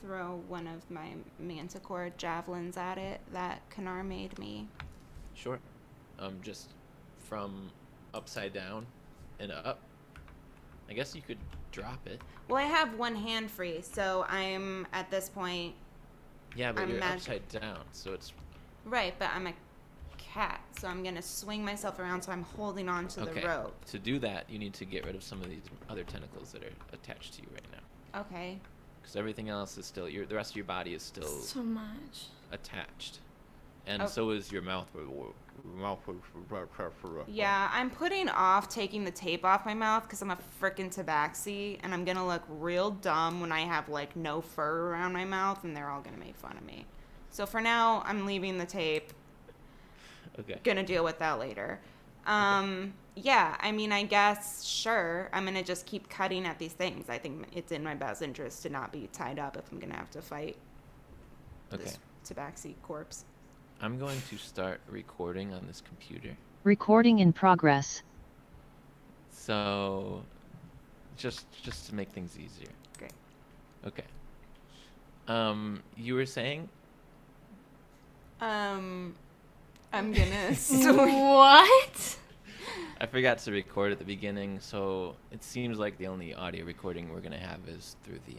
throw one of my manticore javelins at it that Kanar made me. Sure. Just from upside down and up. I guess you could drop it. Well, I have one hand free, so I'm at this point. Yeah, but I'm you're magic- upside down, so it's Right, but I'm a cat, so I'm going to swing myself around so I'm holding on to okay. the rope. To do that, you need to get rid of some of these other tentacles that are attached to you right now. Okay. Because everything else is still, the rest of your body is still So much. attached. And Oh. so is your mouth. Yeah, I'm putting off taking the tape off my mouth because I'm a frickin' tabaxi, and I'm gonna look real dumb when I have like no fur around my mouth, and they're all gonna make fun of me. So for now, I'm leaving the tape. Okay. Gonna deal with that later. Yeah, I mean, I guess sure. I'm gonna just keep cutting at these things. I think it's in my best interest to not be tied up if I'm gonna have to fight Okay. this tabaxi corpse. I'm going to start recording on this computer. Recording in progress. So, just to make things easier. Great. Okay. You were saying? I'm gonna swing. What? I forgot to record at the beginning, so it seems like the only audio recording we're gonna have is through the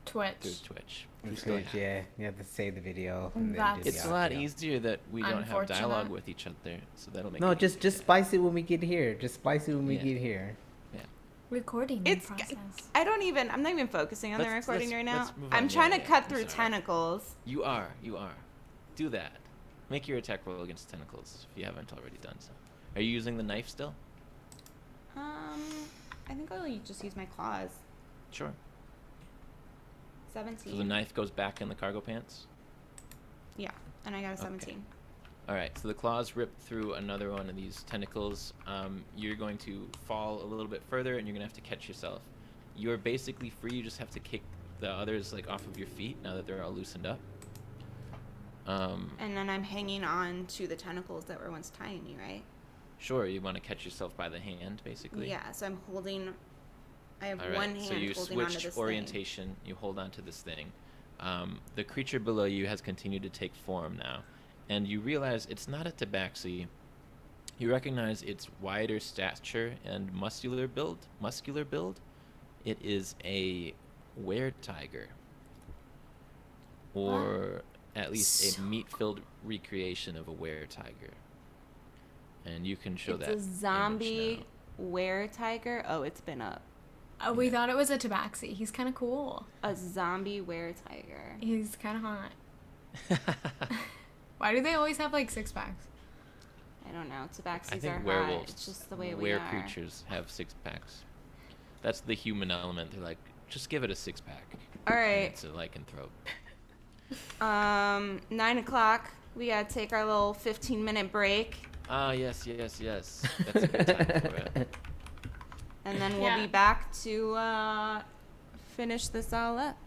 through Twitch. Twitch. It's Through good, yeah. You have to save the video. And And then do that's- the It's a lot audio. easier that we don't have Unfortunate. dialogue with each other, so that'll make No, it just easier. splice it when we get here. Just splice it when we Yeah. get here. Recording It's. process. I'm not even focusing on the Let's- recording let's- right now. let's move I'm on. trying Yeah, to yeah, cut I'm through sorry. tentacles. You are. Do that. Make your attack roll against tentacles if you haven't already done so. Are you using the knife still? I think I'll just use my claws. Sure. 17. So the knife goes back in the cargo pants? Yeah, and I got a 17. Alright, so the claws rip through another one of these tentacles. You're going to fall a little bit further and you're going to have to catch yourself. You're basically free, you just have to kick the others like off of your feet now that they're all loosened up. And then I'm hanging on to the tentacles that were once tying me, right? Sure, you want to catch yourself by the hand, basically. Yeah, so I'm holding. I have All right, one hand so you holding onto switched this orientation. You hold on to this thing. The creature below you has continued to take form now, and you realize it's not a tabaxi. You recognize its wider stature and muscular build. It is a were-tiger, or at least a meat-filled recreation of a were-tiger. And you can show It's that. a image zombie now. were-tiger. Oh, it's been up. We thought it was a tabaxi. He's kind of cool. A zombie were-tiger. He's kind of hot. Why do they always have like 6-packs? I don't know. I Tabaxis think are hot. werewolves, It's just the way we are. creatures have 6-packs. That's the human element. They're like, just give it a 6-pack. All right. It's a lycanthrope. 9 o'clock. We gotta take our little 15-minute break, Ah, yes. That's a good time for it. and then we'll Yeah. be back to finish this all up.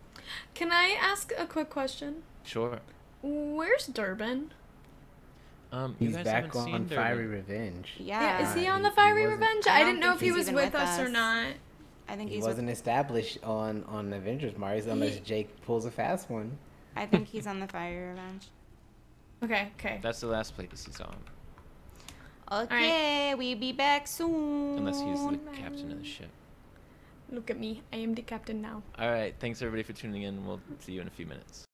Can I ask a quick question? Sure. Where's Durbin? You He's guys back haven't seen on Durbin. Fiery Revenge. Yeah. Is he Uh, on the he Fiery wasn't- Revenge? I I don't didn't know think if he he's was even with with us or us. not. I think He he's wasn't established on Avengers Mars unless Jake pulls a fast one. I think he's on the Fire Revenge. Okay. That's the last place he saw him. Okay, we'll be back soon. Unless he's the captain of the ship. Look at me. I am the captain now. All right. Thanks, everybody, for tuning in. We'll see you in a few minutes.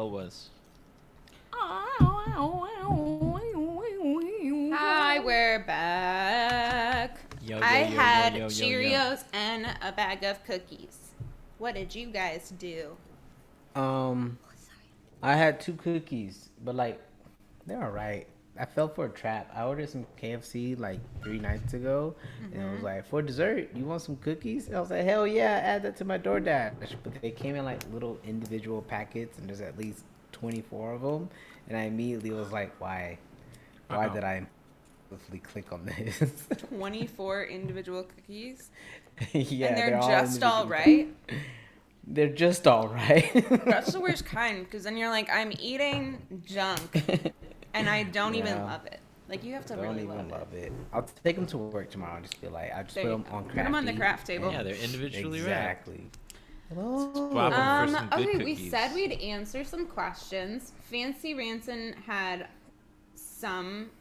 was. Hi, we're back. Yo, I yo, yo, had yo, yo, yo, Cheerios and a bag of cookies. What did you guys do? I had 2 cookies, but like they're all right. I fell for a trap. I ordered some KFC like 3 nights ago, and it was like, for dessert, you want some cookies? And I was like, hell yeah, add that to my DoorDash. But they came in like little individual packets, and there's at least 24 of them. And I immediately was like, why did I impulsively click on this? 24 individual cookies? Yeah, and they're all just all individual. right? They're just all right. That's the worst kind, because then you're like, I'm eating junk, and I don't even Yeah. love it. Like, you have to Don't really even love love it. I'll take them to work tomorrow and just be like, I'll just There put you them go. on Put crafty. 'em on the craft table. Yeah, they're individually wrapped. Exactly. Hello. Swap 'em for some good Okay, we cookies. said we'd answer some questions. Fancy Ranson had some.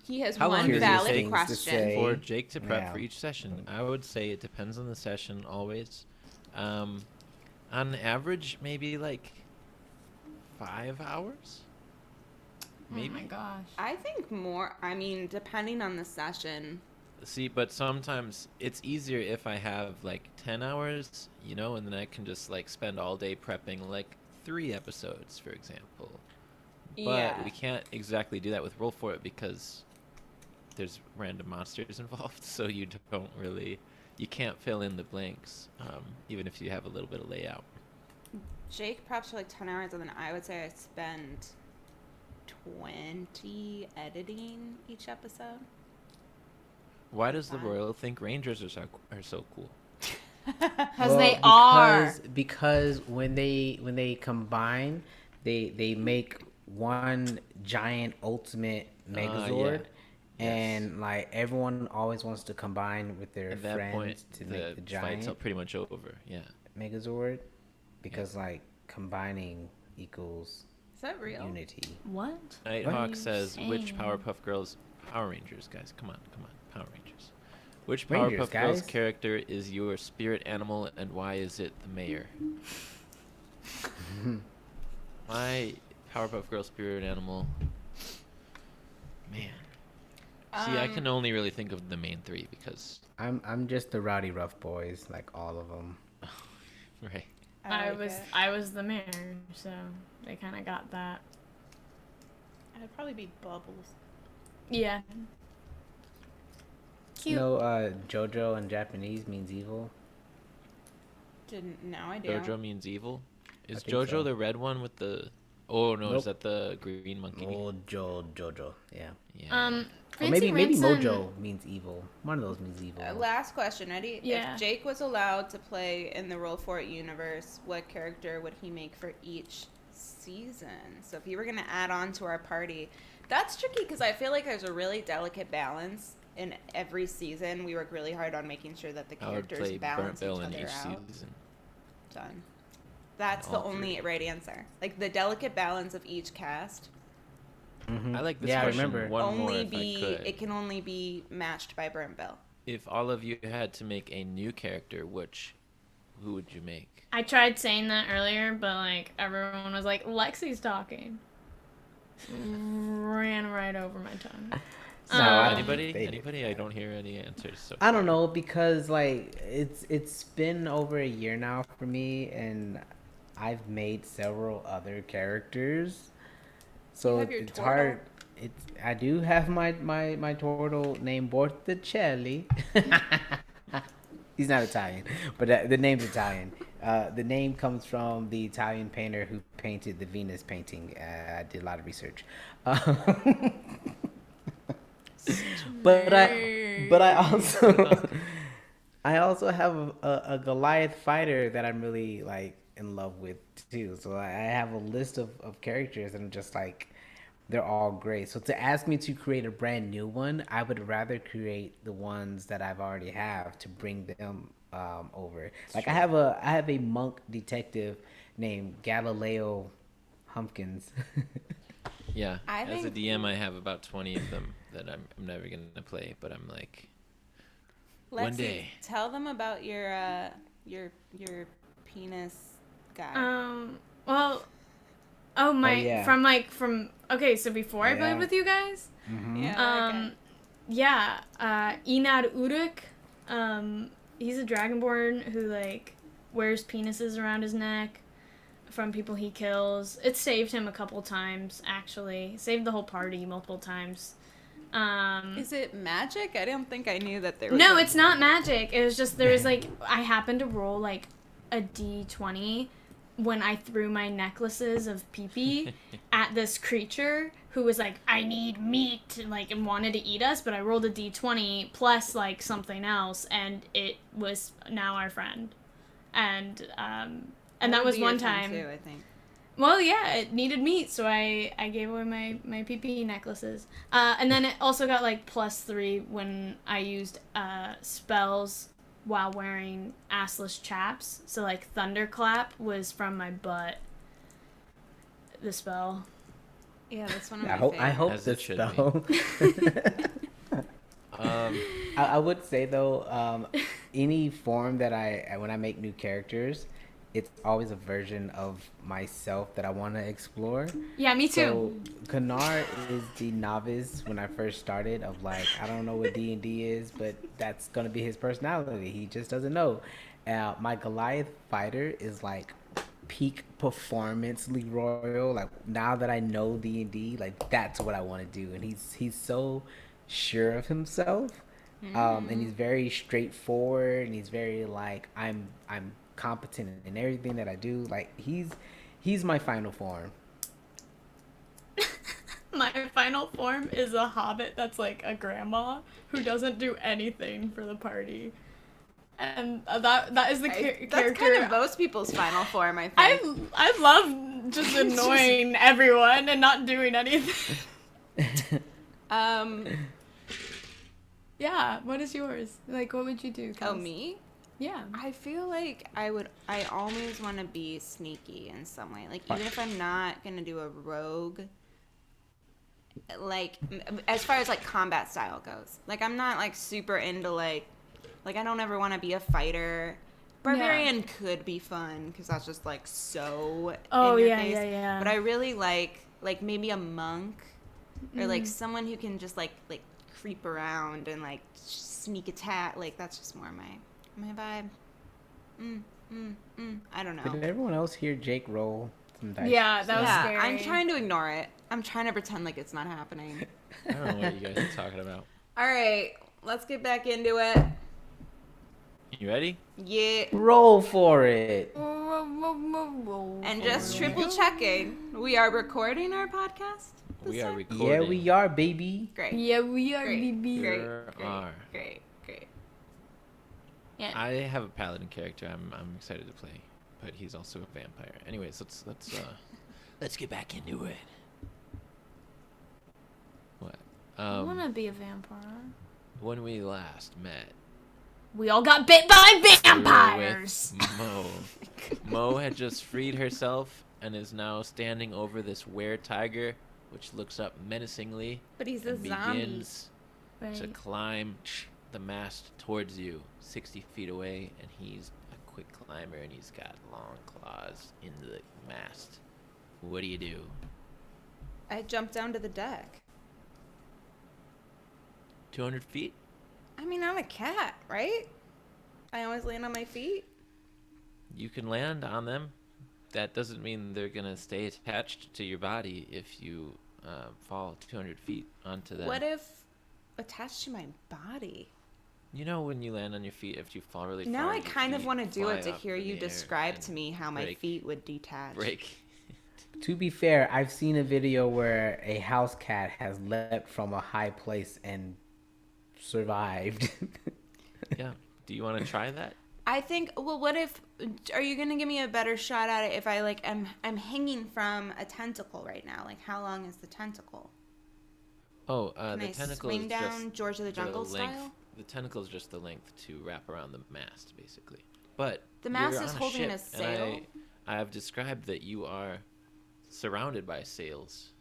He has How long one does it valid take to question. say- For Jake to prep Yeah. for each session, I would say it depends on the session always. On average, maybe like 5 hours. Oh Maybe. my gosh. I think more. I mean, depending on the session. See, but sometimes it's easier if I have like 10 hours, and then I can just like spend all day prepping like 3 episodes, for example. But Yeah. we can't exactly do that with Roll For It because there's random monsters involved, so you can't fill in the blanks, even if you have a little bit of layout. Jake preps for like 10 hours, and then I would say I spend 20 editing each episode. Why does the Fine. Royal think Rangers are so cool? Because they are. Because when they combine, they make one giant ultimate Megazord. Yes. And like everyone always wants to combine with their At that friends point, to make the fight's giant pretty much over. Yeah. Megazord, because like combining equals Is that real? unity. What? Nighthawk you says, which saying? Powerpuff Girls... Power Rangers, guys. Come on. Power Rangers. Which Rangers, Powerpuff Girls guys. character is your spirit animal, and why is it the mayor? My Powerpuff Girl spirit animal... Man. See, I can only really think of the main 3 because... I'm just the rowdy rough boys, like all of them. Right. I was the mayor, so they kind of got that. I'd probably be Bubbles. Yeah. Cute. JoJo in Japanese means evil. Didn't know. I do. Jojo means evil? Is think Jojo so. the red one with the... Oh, no, Nope. is that the green monkey? Jojo, yeah. Yeah. Or maybe Ranson- Mojo means evil. One of those means evil. Last question, Eddie. Yeah. If Jake was allowed to play in the Roll For It universe, what character would he make for each season? So if you were going to add on to our party, that's tricky because I feel like there's a really delicate balance in every season. We work really hard on making sure that the I would characters play balance Burnt each Bill in other each out. season. Done. That's the All only 3. right answer. Like the delicate balance of each cast Mhm. I like this Yeah, I question remember. one more only if be I could. it can only be matched by Burnt Bill. If all of you had to make a new character, who would you make? I tried saying that earlier, but like everyone was like, "Lexi's talking." Ran right over my tongue. No, I don't Anybody? think they Anybody? I don't hear any answers. So I don't know, because like it's been over a year now for me, and I've made several other characters, so have your it's turtle? hard. I do have my turtle named Borticelli. He's not Italian, but the name's Italian. The name comes from the Italian painter who painted the Venus painting. I did a lot of research. But I also have a Goliath fighter that I'm really like in love with too. So I have a list of characters, and I'm just like, they're all great. So to ask me to create a brand new one, I would rather create the ones that I've already have to bring them over. Like I have a monk detective named Galileo Humpkins. yeah, I as a think- DM, I have about 20 of them that I'm never gonna play, but I'm like, one Lexi, day. tell them about your penis guy. Well, my yeah. from okay, so before I played with you guys, Yeah. Inar Uruk, he's a dragonborn who like wears penises around his neck from people he kills. It saved him a couple times, actually. Saved the whole party multiple times. Is it magic? I don't think I knew that there was. No, it's not magic. It was just there was like I happened to roll like a d20 when I threw my necklaces of pee-pee at this creature who was like, I need meat, and wanted to eat us, but I rolled a d20 plus like something else, and it was now our friend. And that was one time too, I think. Well, yeah, it needed meat, so I gave away my PP necklaces. And then it also got, like, +3 when I used spells while wearing assless chaps. So, like, Thunderclap was from my butt, the spell. Yeah, that's one of my I favorites. hope As the it should spell. I would say, though, any form that when I make new characters, it's always a version of myself that I want to explore. Yeah, me too. So Kanar is the novice when I first started of like, I don't know what D&D is, but that's going to be his personality. He just doesn't know. My Goliath fighter is like peak performance Leroy. Like now that I know D&D, like that's what I want to do. And he's so sure of himself. And he's very straightforward, and he's very like, I'm competent in everything that I do. Like he's my final form. My final form is a hobbit that's like a grandma who doesn't do anything for the party. And that is the character. That's kind of most people's final form, I think. I love just annoying everyone and not doing anything. Yeah, what is yours? Like, what would you do? Oh, me? Yeah. I feel like I always want to be sneaky in some way. Like, even if I'm not going to do a rogue, like, as far as, like, combat style goes. Like, I'm not, like, super into, like, I don't ever want to be a fighter. Barbarian could be fun, because that's just, like, so in your face. Yeah. But I really like maybe a monk, or, like, someone who can just, like, creep around and, like, sneak attack. Like, that's just more my vibe. I don't know. Did everyone else hear Jake roll some dice? Yeah, that was scary. I'm trying to ignore it. I'm trying to pretend like it's not happening. I don't know what you guys are talking about. All right, let's get back into it. You ready? Yeah. Roll for it. And just triple checking, we are recording our podcast? We are recording. Yeah, we are, baby. Great. Yeah, we are, Great. baby. Great. Sure are. Great. Yeah. I have a paladin character I'm excited to play, but he's also a vampire. Anyways, let's get back into it. What? I want to be a vampire. When we last met, We all got bit by we were vampires. with Mo. Mo had just freed herself and is now standing over this were-tiger, which looks up menacingly But he's a and zombie. begins to Right. climb the mast towards you, 60 feet away, and he's a quick climber, and he's got long claws into the mast. What do you do? I jumped down to the deck. 200 feet? I mean, I'm a cat, right? I always land on my feet. You can land on them. That doesn't mean they're going to stay attached to your body if you fall 200 feet onto them. What if attached to my body? You know when you land on your feet, if you fall really far, Now I your kind of feet want to do fly it to up hear in you the air describe and to me how my break- feet would detach. break. To be fair, I've seen a video where a house cat has leapt from a high place and survived. Yeah. Do you want to try that? I think. Well, what if? Are you gonna give me a better shot at it if I like? I'm hanging from a tentacle right now. Like, how long is the tentacle? Oh, Can the I tentacle swing is down just George of the Jungle length. style? The tentacle is just the length to wrap around the mast, basically. But The mast you're is on holding a ship, and sail? I have described that you are surrounded by sails.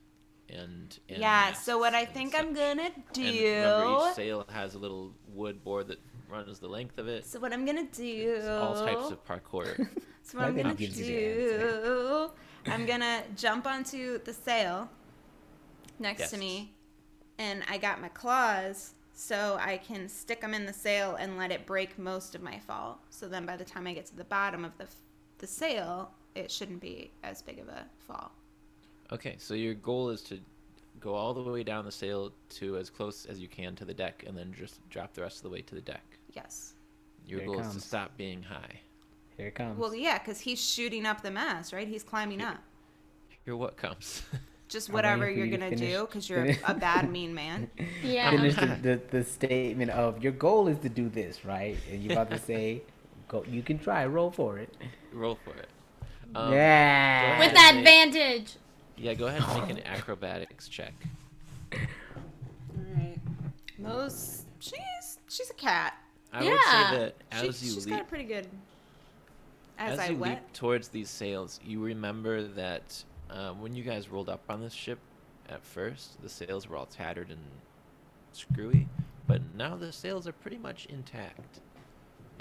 and Yeah, masts so what I and think I'm such. gonna do. And remember, each sail has a little wood board that runs the length of it. So what I'm gonna do. It's all types of parkour. So what I'm gonna gives you the answer. do. I'm gonna jump onto the sail next to Yes. me, and I got my claws, so I can stick them in the sail and let it break most of my fall. So then by the time I get to the bottom of the sail, it shouldn't be as big of a fall. Okay, so your goal is to go all the way down the sail to as close as you can to the deck, and then just drop the rest of the way to the deck. Yes. Your Here it goal is to comes. stop being high. Here it comes. Well, yeah, because he's shooting up the mast, right? He's climbing up. Here, what comes? Just I'm whatever waiting for you're you to gonna finish- do, because you're finish. a bad, mean man. Yeah. Finish the statement of your goal is to do this, right? And you're about to say, "Go, you can try, roll for it." Roll for it. Yeah. With go ahead and advantage. Yeah, go ahead and make an acrobatics check. Alright. She's a cat. I would Yeah. say that as She's you got a leap, pretty good. As I you wet. leap towards these sails, you remember that when you guys rolled up on this ship at first, the sails were all tattered and screwy, but now the sails are pretty much intact,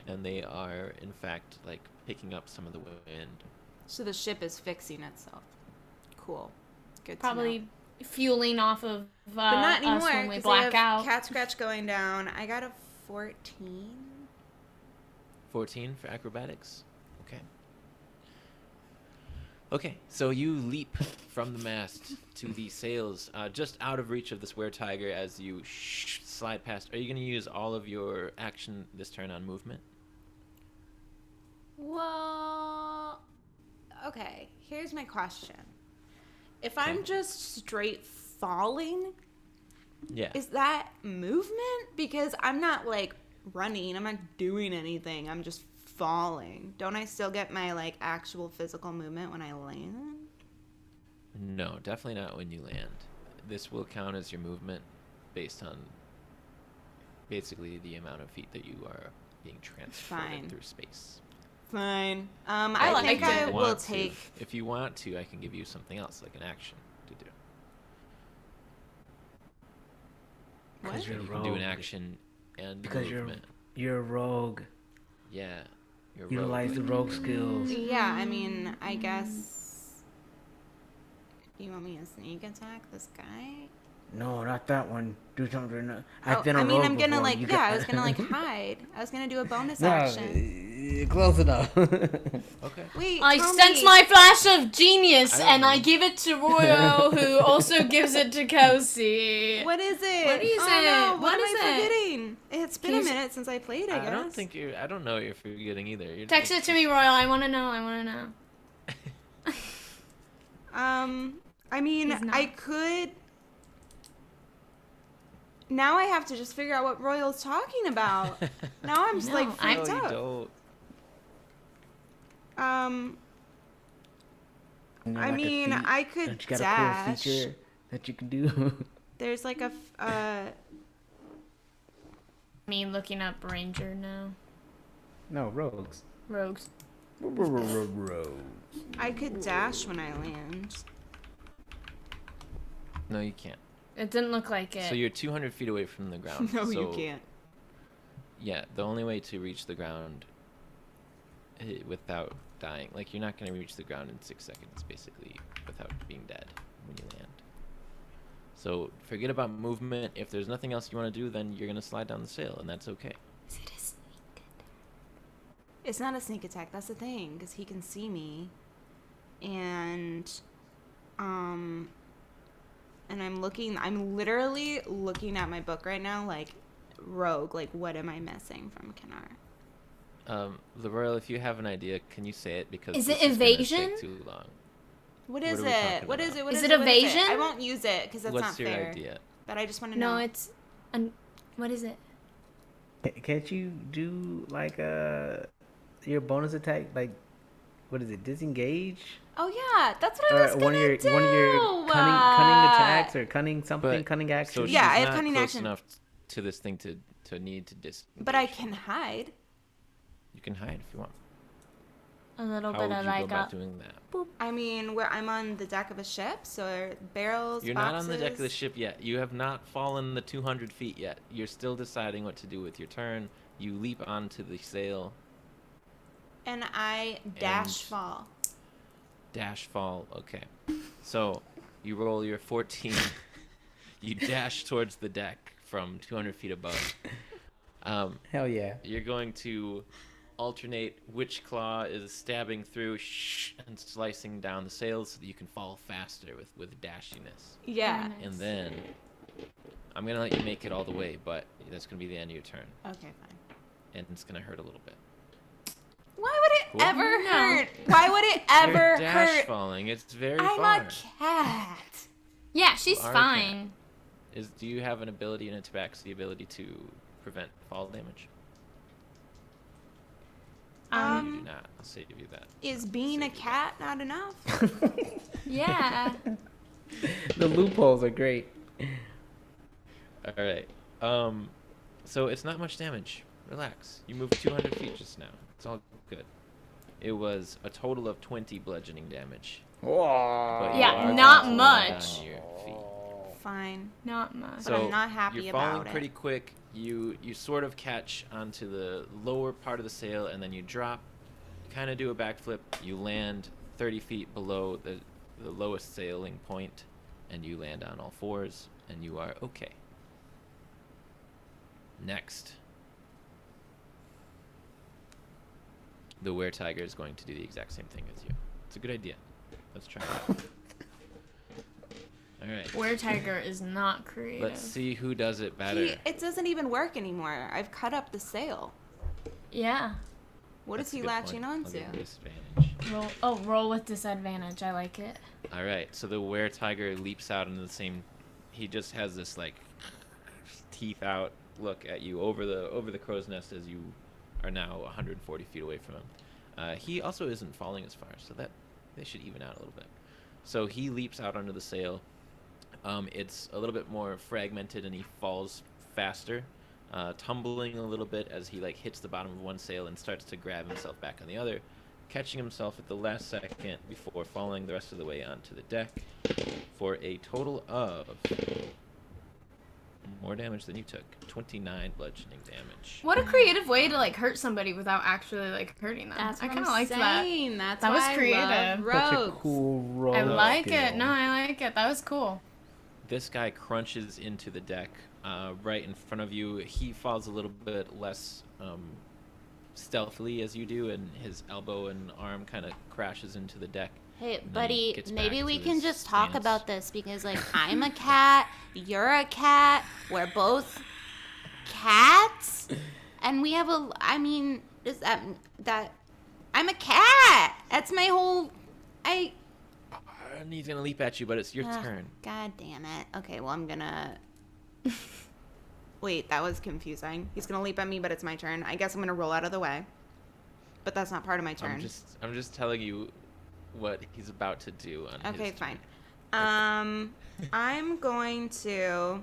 and they are in fact like picking up some of the wind. So the ship is fixing itself. Cool. Good to Probably know. fueling off of But not us anymore, when we 'cause black I have out. cat scratch going down. I got a 14. 14 for acrobatics. Okay. Okay, so you leap from the mast to the sails, just out of reach of this were-tiger as you slide past. Are you going to use all of your action this turn on movement? Well, okay. Here's my question. If I'm just straight falling, Yeah. is that movement? Because I'm not like running. I'm not doing anything. I'm just falling. Don't I still get my like actual physical movement when I land? No, definitely not when you land. This will count as your movement based on basically the amount of feet that you are being transported Fine. through space. Fine. I I like think it. I If you will want to- take. If you want to, I can give you something else, like an action to do. Because What? you're You can do an rogue. action and Because movement. you're a rogue. Yeah. You're Utilize rogue. the rogue skills. Yeah, I mean, I guess. You want me to sneak attack this guy? No, not that one. Do something. Oh, I've been a I mean, rogue I'm gonna before. like, You yeah, got- I was gonna like hide. I was gonna do a bonus No, action. close enough. Okay. Wait, I Tommy, sense my flash of genius, I don't and I know. give it to Royo, who also gives it to Kosi. What is it? What is oh, it? No, What what am is I it? forgetting? It's been a Can you- minute since I played. I guess. I don't think you're. I don't know if you're forgetting either. You're Text it to me, Royal. I want to know. I want to know. I mean, He's not. I could. Now I have to just figure out what Royal's talking about. Now I'm just No, like I- freaked No, you out. don't. I mean, I could Don't you got a dash. cool feature that you can do? There's like a. Me looking up Ranger now. No, rogues. Rogues. Rogues. I could dash when I land. No, you can't. It didn't look like it. So you're 200 feet away from the ground. No, so, you can't. Yeah, the only way to reach the ground without dying, like you're not going to reach the ground in 6 seconds, basically, without being dead when you land. So forget about movement. If there's nothing else you want to do, then you're going to slide down the sail, and that's okay. Is it a sneak attack? It's not a sneak attack. That's the thing, because he can see me, and I'm looking. I'm literally looking at my book right now, like rogue. Like, what am I missing from Kenar? The Royal, if you have an idea, can you say it? Because Is this it is gonna take evasion? too long. What is are we it? talking What is about? it? What Is is it What is evasion? I won't use it because that's What's not your fair. idea? But I just want to know. No, it's. What is it? Can't you do like your bonus attack? Like, what is it? Disengage? Oh yeah, that's what I was gonna one of your do. cunning attacks or cunning something, But- cunning action. So Yeah, I she's have not cunning close action. enough to this thing to need to disengage. But I can hide. You can hide if you want. A little How bit would of you go like about a doing that? boop. I mean, where I'm on the deck of a ship, so barrels, You're boxes. not on the deck of the ship yet. You have not fallen the 200 feet yet. You're still deciding what to do with your turn. You leap onto the sail. And I dash And- fall. Dash fall. Okay. So you roll your 14. You dash towards the deck from 200 feet above. Hell yeah. You're going to alternate which claw is stabbing through and slicing down the sails so that you can fall faster with dashiness. Yeah. Very And then I'm going to let you make it all the way, but that's going to be the end of your turn. Okay, fine. And it's going to hurt a little bit. Why would it Cool. ever No. hurt? Why would it ever You're dash hurt? falling. It's very I'm far. a cat. Yeah, she's You are a fine. Do you have an ability in Tabaxi ability to prevent fall damage? You do not. I'll save you that. Is being a Save you cat not enough? Yeah. The loopholes are great. All right. So it's not much damage. Relax. You moved 200 feet just now. It's all good. It was a total of 20 bludgeoning damage. But you Yeah, are not going to lie much. down your feet. Fine. Not much. But I'm not happy you're falling about it. pretty quick. You sort of catch onto the lower part of the sail, and then you drop. You kind of do a backflip. You land 30 feet below the lowest sailing point, and you land on all fours, and you are okay. Next. The were-tiger is going to do the exact same thing as you. It's a good idea. Let's try it. All right. Were-tiger is not creative. Let's see who does it better. It doesn't even work anymore. I've cut up the sail. Yeah. What That's is a he good latching point. I'll onto? give you disadvantage. Roll with disadvantage. I like it. All right, so the were-tiger leaps out into the same. He just has this like teeth out look at you over the crow's nest as you are now 140 feet away from him. He also isn't falling as far, so that they should even out a little bit. So he leaps out onto the sail. It's a little bit more fragmented, and he falls faster, tumbling a little bit as he like hits the bottom of one sail and starts to grab himself back on the other, catching himself at the last second before falling the rest of the way onto the deck for a total of more damage than you took. 29 bludgeoning damage. What a creative way to like hurt somebody without actually like hurting them. That's I what kind I'm of liked that. saying. That's That why was I creative. love Such a rogues. cool roll. I like skill. it. No, I like it. That was cool. This guy crunches into the deck right in front of you. He falls a little bit less stealthily as you do, and his elbow and arm kind of crashes into the deck. Hey, then buddy, gets maybe back we to can his just talk stance. about this because, like, I'm a cat, you're a cat, we're both cats, and we have a. I mean, is that I'm a cat. That's my whole. And he's gonna leap at you, but it's your Ugh, turn. God damn it. Okay, well, I'm gonna. Wait, that was confusing. He's gonna leap at me, but it's my turn. I guess I'm gonna roll out of the way. But that's not part of my turn. I'm just telling you what he's about to do on Okay, his fine. turn. I'm going to.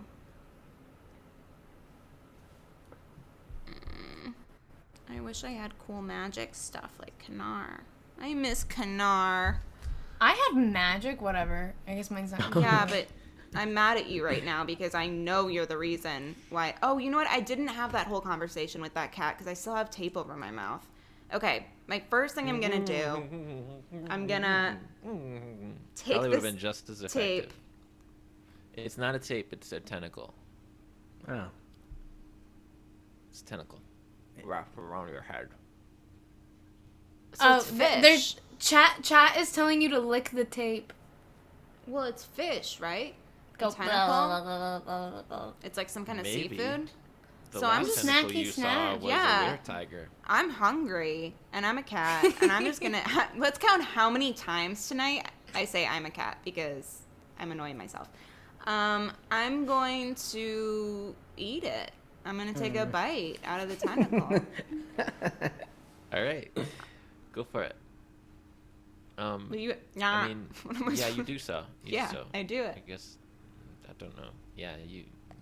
I wish I had cool magic stuff like Kanar. I miss Kanar. I have magic, whatever. I guess mine's not. Yeah, but I'm mad at you right now because I know you're the reason why. Oh, you know what? I didn't have that whole conversation with that cat because I still have tape over my mouth. Okay, my first thing I'm gonna do, I'm gonna take Probably would have this been just as effective. tape. It's not a tape, it's a tentacle. Oh. It's a tentacle. Wrapped around your head. So it's fish. There's chat is telling you to lick the tape. Well, it's fish, right? Go A tentacle. It's like some kind of Maybe. seafood. The So last I'm just tentacle snacky you snack. saw was Yeah. a were-tiger. I'm hungry and I'm a cat and I'm just gonna let's count how many times tonight I say I'm a cat because I'm annoying myself. I'm going to eat it. I'm gonna take a bite out of the tentacle. All right, go for it. Will you? I mean, What am I yeah, you supposed- do so. You Yeah, do so. I do it. I guess I don't know. Yeah,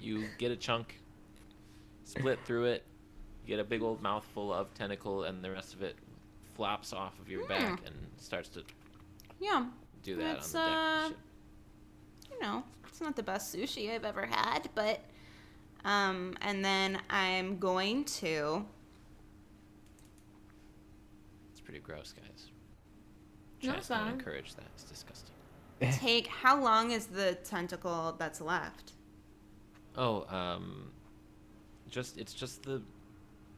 you get a chunk, split through it, get a big old mouthful of tentacle, and the rest of it flops off of your back and starts to Yeah. do that That's, on the deck. And shit. You know, it's not the best sushi I've ever had, but and then I'm going to It's pretty gross, guys. No, Chat, it's don't not. encourage that. It's disgusting. take. How long is the tentacle that's left? Oh, it's just the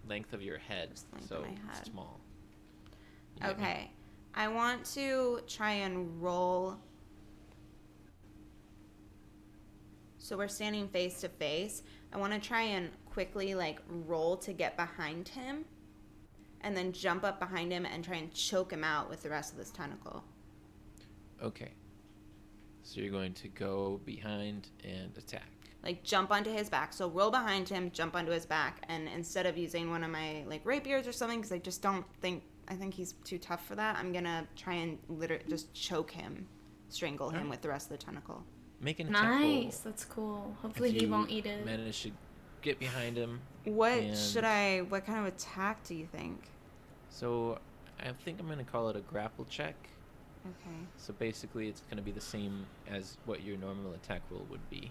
length of your head, Just the length so of my head. it's small. You get me? Okay, I want to try and roll. So we're standing face to face. I want to try and quickly like roll to get behind him, and then jump up behind him and try and choke him out with the rest of this tentacle. Okay. So you're going to go behind and attack. Like jump onto his back. So roll behind him, jump onto his back, and instead of using one of my like rapiers or something, because I think he's too tough for that, I'm gonna try and literally just choke him, strangle him Alright. with the rest of the tentacle. Make an attack roll. Nice. That's cool. Hopefully If he you won't eat it. Manage to get behind him. What And- what kind of attack do you think? So I think I'm going to call it a grapple check. Okay. So basically it's going to be the same as what your normal attack roll would be.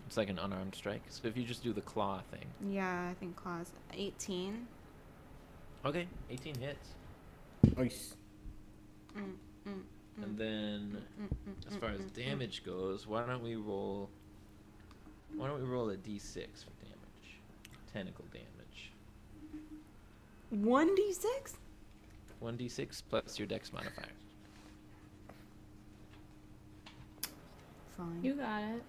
It's like an unarmed strike. So if you just do the claw thing. Yeah, I think claws. 18. Okay, 18 hits. Nice. And then as far as damage goes, why don't we roll a d6 for damage. Tentacle damage. 1d6? 1d6 plus your dex modifier. Fine. You got it.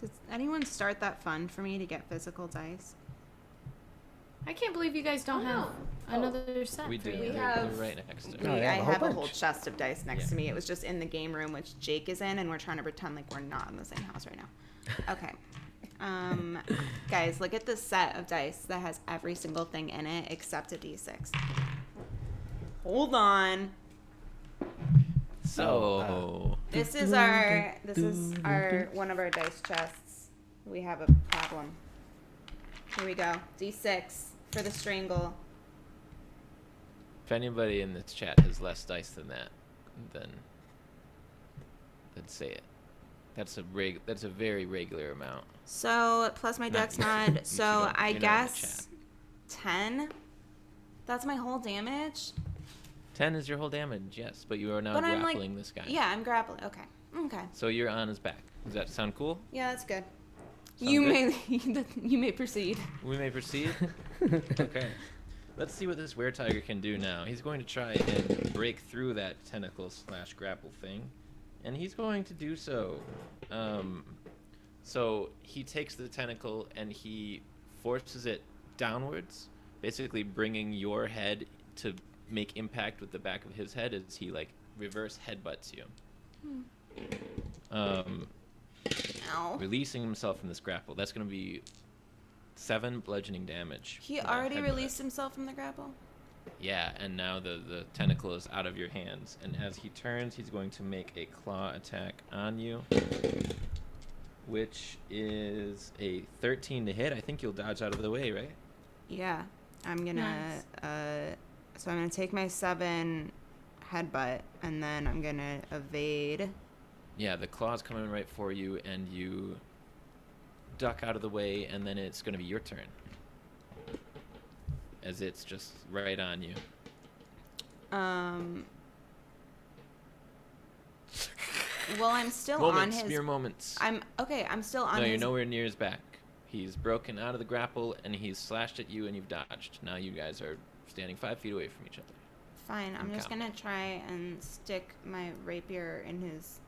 Does anyone start that fund for me to get physical dice? I can't believe you guys don't have another set. We for do. you. They're right next to it. Oh, I yeah, a whole have a whole bunch. chest of dice next Yeah. to me. It was just in the game room, which Jake is in, and we're trying to pretend like we're not in the same house right now. Okay. Guys, look at this set of dice that has every single thing in it except a d6. Hold on. So, This is our one of our dice chests. We have a problem. Here we go. D6 for the strangle. if anybody in this chat has less dice than that, then say it. That's a very regular amount. So plus my dex mod. So don't- I you're not in the guess 10. That's my whole damage. 10 is your whole damage, yes, but you are now But I'm like, grappling this guy. yeah, I'm grappling. Okay. Okay. So you're on his back. Does that sound cool? Yeah, that's good. Sound You good? you may proceed. We may proceed. Okay. Let's see what this weretiger can do now. He's going to try and break through that tentacle/grapple thing, and he's going to do so. So he takes the tentacle and he forces it downwards, basically bringing your head to make impact with the back of his head as he like reverse headbutts you. Ow. Releasing himself from this grapple. That's going to be 7 bludgeoning damage. He for that already headbutt. released himself from the grapple? Yeah, and now the tentacle is out of your hands. And as he turns, he's going to make a claw attack on you, which is a 13 to hit. I think you'll dodge out of the way, right? Yeah. I'm gonna so I'm gonna take my 7 headbutt and then I'm gonna evade. Yeah, the claw's coming right for you, and you duck out of the way, and then it's going to be your turn. As it's just right on you. Well, I'm still Moments, on his. mere moments. I'm still on No, his. you're nowhere near his back. He's broken out of the grapple, and he's slashed at you, and you've dodged. Now you guys are standing 5 feet away from each other. Fine. I'm just combat. gonna try and stick my rapier in his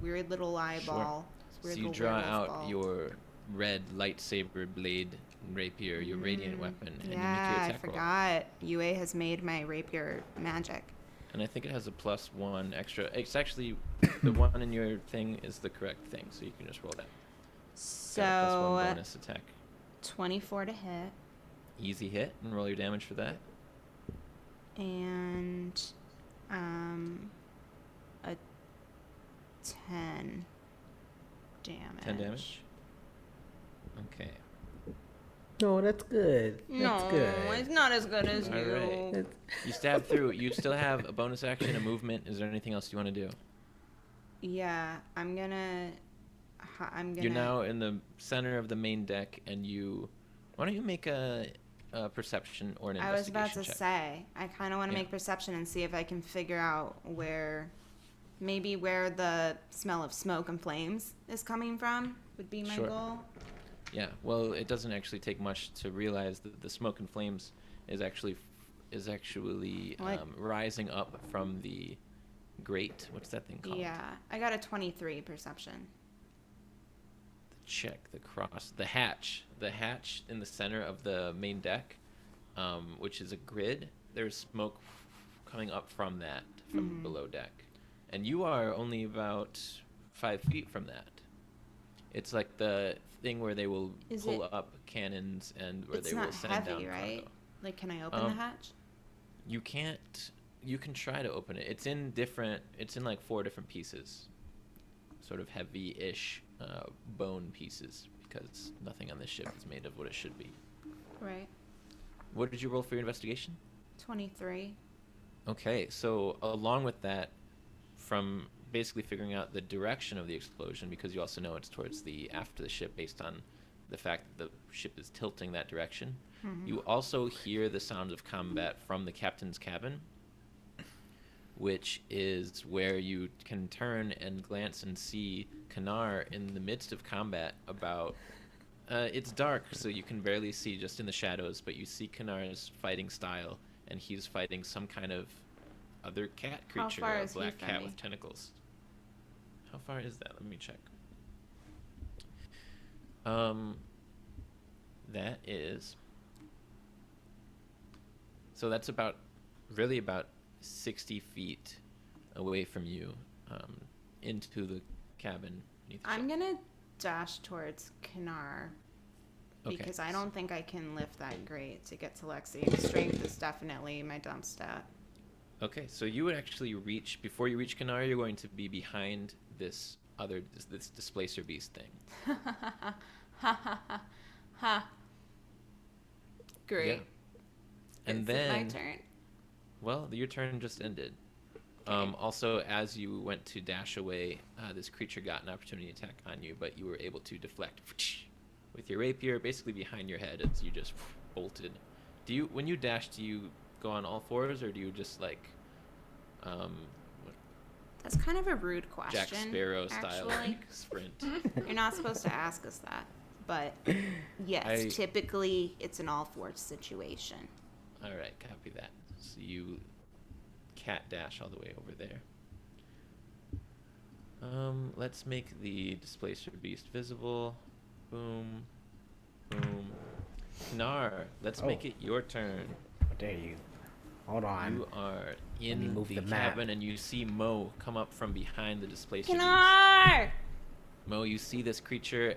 weird little eyeball. His weird So you little draw werewolf out ball. your red lightsaber blade rapier, your radiant weapon, and you make your Yeah, I attack roll. forgot. UA has made my rapier magic. And I think it has a +1 extra. It's actually the one in your thing is the correct thing, so you can just roll that. Got a +1 So bonus attack. 24 to hit Easy hit, and roll your damage for that. and a 10 damage. 10 damage. Okay. No, that's good. That's No, good. it's not as good as All you. right. That's- You stab through. You still have a bonus action, a movement. Is there anything else you want to do? Yeah, I'm gonna. You're now in the center of the main deck, and you. Why don't you make a perception or an I was investigation about to check? say, I kind of want to Yeah. make perception and see if I can figure out where the smell of smoke and flames is coming from. Would be my Sure. goal. Yeah. Well, it doesn't actually take much to realize that the smoke and flames is actually What? rising up from the grate. What's that thing called? Yeah, I got a 23 perception. Check the hatch in the center of the main deck, which is a grid. There's smoke coming up from that, from below deck, and you are only about 5 feet from that. It's like the thing where they will Is pull it- up cannons and where It's they will not send heavy, down right? cargo. Like, can I open the hatch? You can't. You can try to open it. It's in like 4 different pieces, sort of heavy-ish bone pieces, because nothing on this ship is made of what it should be. Right. What did you roll for your investigation? 23. Okay, so along with that, from basically figuring out the direction of the explosion, because you also know it's towards the aft of the ship based on the fact that the ship is tilting that direction, you also hear the sound of combat from the captain's cabin, which is where you can turn and glance and see Kanar in the midst of combat about... it's dark, so you can barely see just in the shadows, but you see Kanar's fighting style, and he's fighting some kind of other cat How creature, far a is he black from cat me? with tentacles. How far is that? Let me check. That is... So that's about 60 feet away from you, into the cabin beneath the I'm ship. gonna dash towards Kanar Okay. because I don't think I can lift that grate to get to Lexi. And strength is definitely my dump stat. Okay, so you would actually reach, before you reach Kanar, you're going to be behind this displacer beast thing. Ha. Great. Yeah. And Is then, it my turn? well, your turn just ended. Okay. Also, as you went to dash away, this creature got an opportunity attack on you, but you were able to deflect with your rapier, basically behind your head as you just bolted. When you dash, do you go on all fours, or do you just like, That's kind of a rude question. Jack Sparrow style actually. like sprint? You're not supposed to ask us that. But yes, typically it's an all fours situation. All right, copy that. So you cat dash all the way over there. Let's make the displacer beast visible. Boom, boom. Nar, let's make it your turn. There you. Hold on. You are me in move the the map. cabin, and you see Mo come up from behind the displacer beast. Kanar! Mo, you see this creature,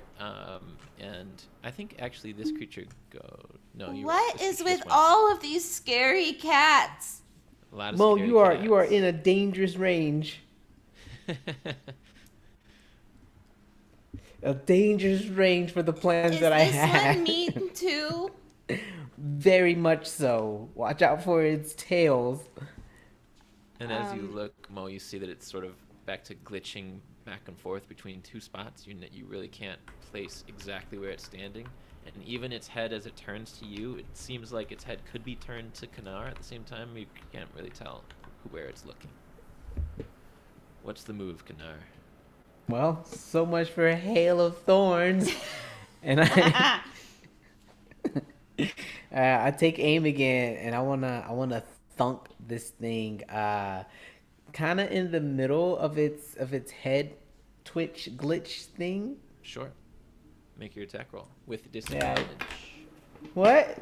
and I think actually this creature No, you. What this is creature with just went. all of these scary cats? A lot of Mo, scary you are cats. in a dangerous range. A dangerous range for the plans Is that I this have. one mean too? Very much so. Watch out for its tails. And as you look, Mo, you see that it's sort of back to glitching back and forth between 2 spots. You really can't place exactly where it's standing. And even its head, as it turns to you, it seems like its head could be turned to Kanar at the same time. You can't really tell where it's looking. What's the move, Kanar? Well, so much for a hail of thorns. And I take aim again, and I wanna thunk this thing, kind of in the middle of its head twitch glitch thing. Sure. Make your attack roll with disadvantage. What?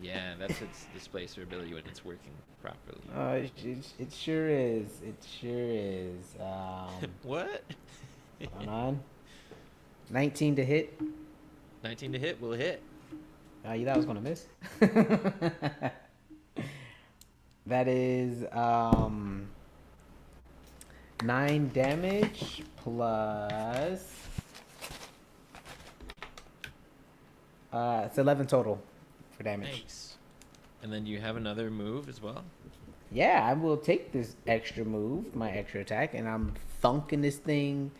Yeah, that's its displacer ability when it's working properly. It sure is. It sure is. What? Hold on. 19 to hit. 19 to hit will hit. You thought I was gonna miss? That is 9 damage plus It's 11 total for damage. Nice. And then you have another move as well? Yeah, I will take this extra move, my extra attack, and I'm thunking this thing.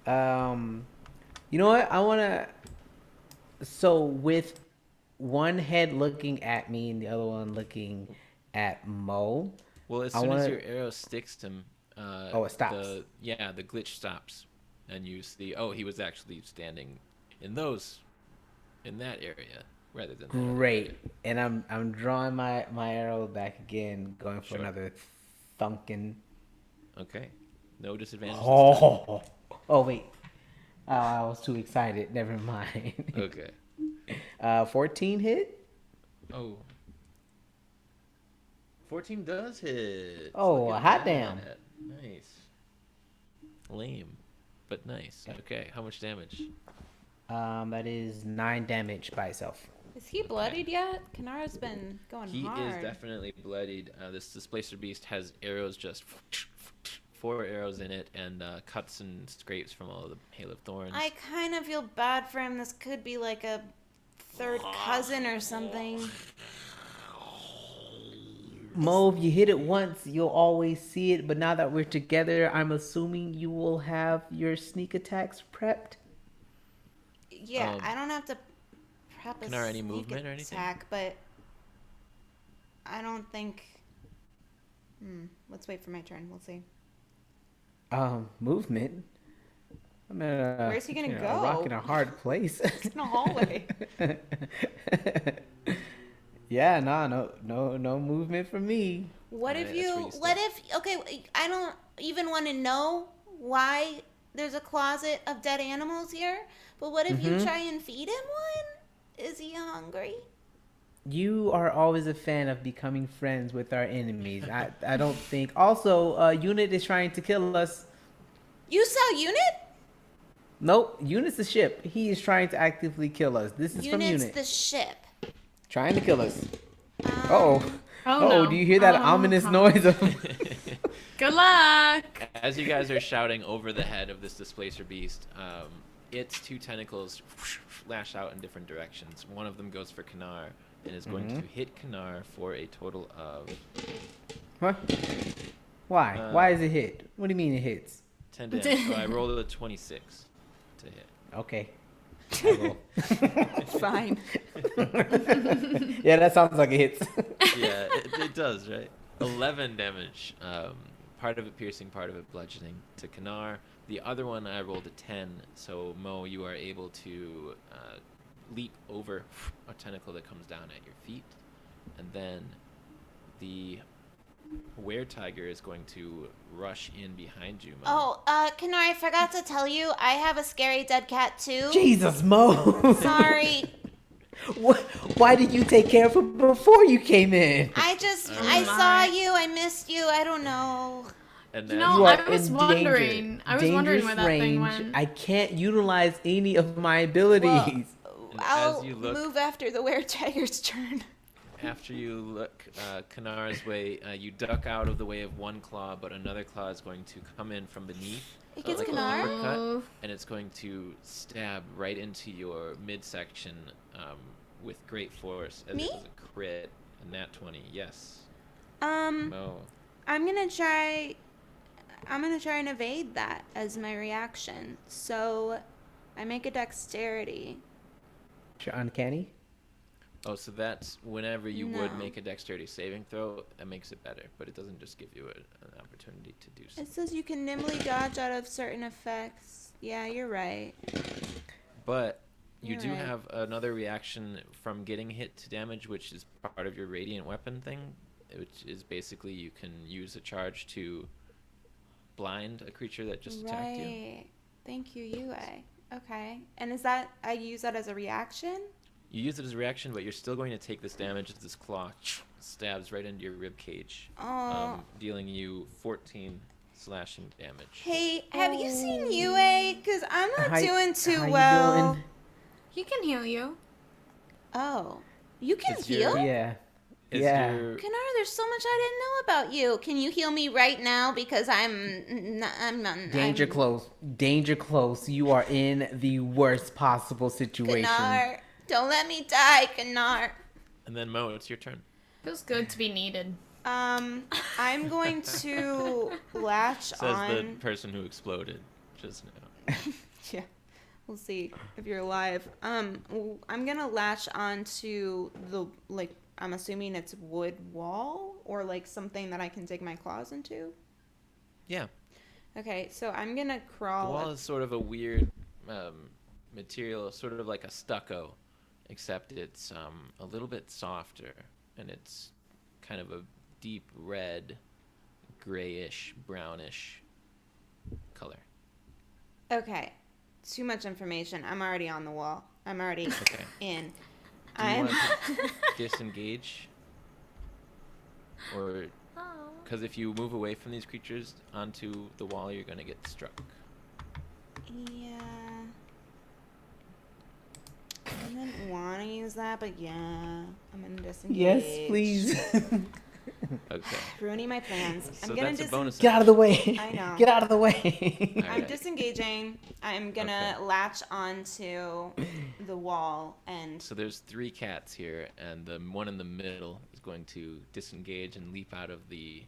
You know what? I want to... So with one head looking at me and the other one looking at Mo... Well, as soon as your arrow sticks to him... it stops. The glitch stops. And you see, he was actually standing in that area rather than Great. And I'm drawing my arrow back again, going for Sure. another thunking. Okay. No disadvantage. Oh wait. I was too excited. Never mind. Okay. 14 hit. Oh. 14 does hit. Oh, Look at hot that. damn. Nice. Lame, but nice. Okay, how much damage? That is 9 damage by itself. Is he bloodied yet? Kanara's been going He hard. is definitely bloodied. This displacer beast has arrows, just 4 arrows in it, and cuts and scrapes from all of the hail of thorns. I kind of feel bad for him. This could be like a third cousin or something. Mo, if you hit it once, you'll always see it. But now that we're together, I'm assuming you will have your sneak attacks prepped. Yeah, I don't have to prep a Kanara, any sneak movement or anything? attack, but I don't think... let's wait for my turn. We'll see. Movement. I'm in a, Where's he gonna you know, go? A rock in a hard place. In a hallway. Yeah, no movement for me. What Right, if that's where you... you What if... Okay, I don't even want to know why there's a closet of dead animals here, but what if you try and feed him one? Is he hungry? You are always a fan of becoming friends with our enemies. I don't think. Also, Unit is trying to kill us. You saw Unit? Nope, Unit's the ship. He is trying to actively kill us. This is from Unit's Unit. the ship. Trying to kill us. Oh no. do you hear that ominous noise of... Good luck. As you guys are shouting over the head of this displacer beast, its 2 tentacles lash out in different directions. One of them goes for Kanar and is going to hit Kanar for a total of... What? Why? Why is it hit? What do you mean it hits? 10 damage. So I rolled a 26 to hit. Okay. I will. It's fine. Yeah, that sounds like it hits. Yeah, it does, right? 11 damage. Part of it piercing, part of it bludgeoning to Kanar. The other one I rolled a 10, so Mo, you are able to leap over a tentacle that comes down at your feet, and then the were-tiger is going to rush in behind you, Mo. Oh, Kanari, I forgot to tell you, I have a scary dead cat too. Jesus, Mo. Sorry. Why did you take care of it before you came in? I saw you, I missed you, I don't know. And You then know, You are I was in wondering. I was wondering dangerous where that thing range. went. I can't utilize any of my abilities. And I'll as you look- move after the were-tiger's turn. after you look Kanar's way, you duck out of the way of one claw, but another claw is going to come in from beneath. It gets like an Kanar? uppercut, and it's going to stab right into your midsection with great force as Me? it was a crit. A nat 20, yes. I'm gonna try and evade that as my reaction. So I make a dexterity. You're uncanny. Oh, so that's whenever you would No. make a dexterity saving throw, that makes it better, but it doesn't just give you an opportunity to do so. It says you can nimbly dodge out of certain effects. Yeah, you're right. But you You're do right. have another reaction from getting hit to damage, which is part of your radiant weapon thing, which is basically you can use a charge to blind a creature that just attacked you. Right. Thank you, UA. Okay. And is that I use that as a reaction? You use it as a reaction, but you're still going to take this damage as this claw stabs right into your rib cage, Oh. dealing you 14 slashing damage. Hey, have you seen UA? Because I'm not How- doing too how you well. doing? He can heal you. Oh. You can Is heal? your- Yeah. Is Yeah. your- Kanar, there's so much I didn't know about you. Can you heal me right now? Because Danger close. Danger close. You are in the worst possible situation. Kanar, Don't let me die, Kanar. And then Mo, it's your turn. Feels good to be needed. I'm going to latch Says on. the person who exploded just now. Yeah, we'll see if you're alive. I'm gonna latch onto the I'm assuming it's wood wall or like something that I can dig my claws into. Yeah. Okay, so I'm gonna The crawl. wall is sort of a weird material, sort of like a stucco, except it's a little bit softer, and it's kind of a deep red, grayish, brownish color. Okay, too much information. I'm already on the wall. I'm already Okay. in. Do you I'm. want to disengage? Or, because if you move away from these creatures onto the wall, you're going to get struck. Yeah. I didn't want to use that, but yeah, I'm gonna disengage. Yes, please. Okay. Ruining my plans. So I'm gonna that's a bonus Get out of the way. I know. Get out of the way. All I'm right. disengaging. I'm gonna Okay. latch onto the wall and. So there's 3 cats here, and the one in the middle is going to disengage and leap out of the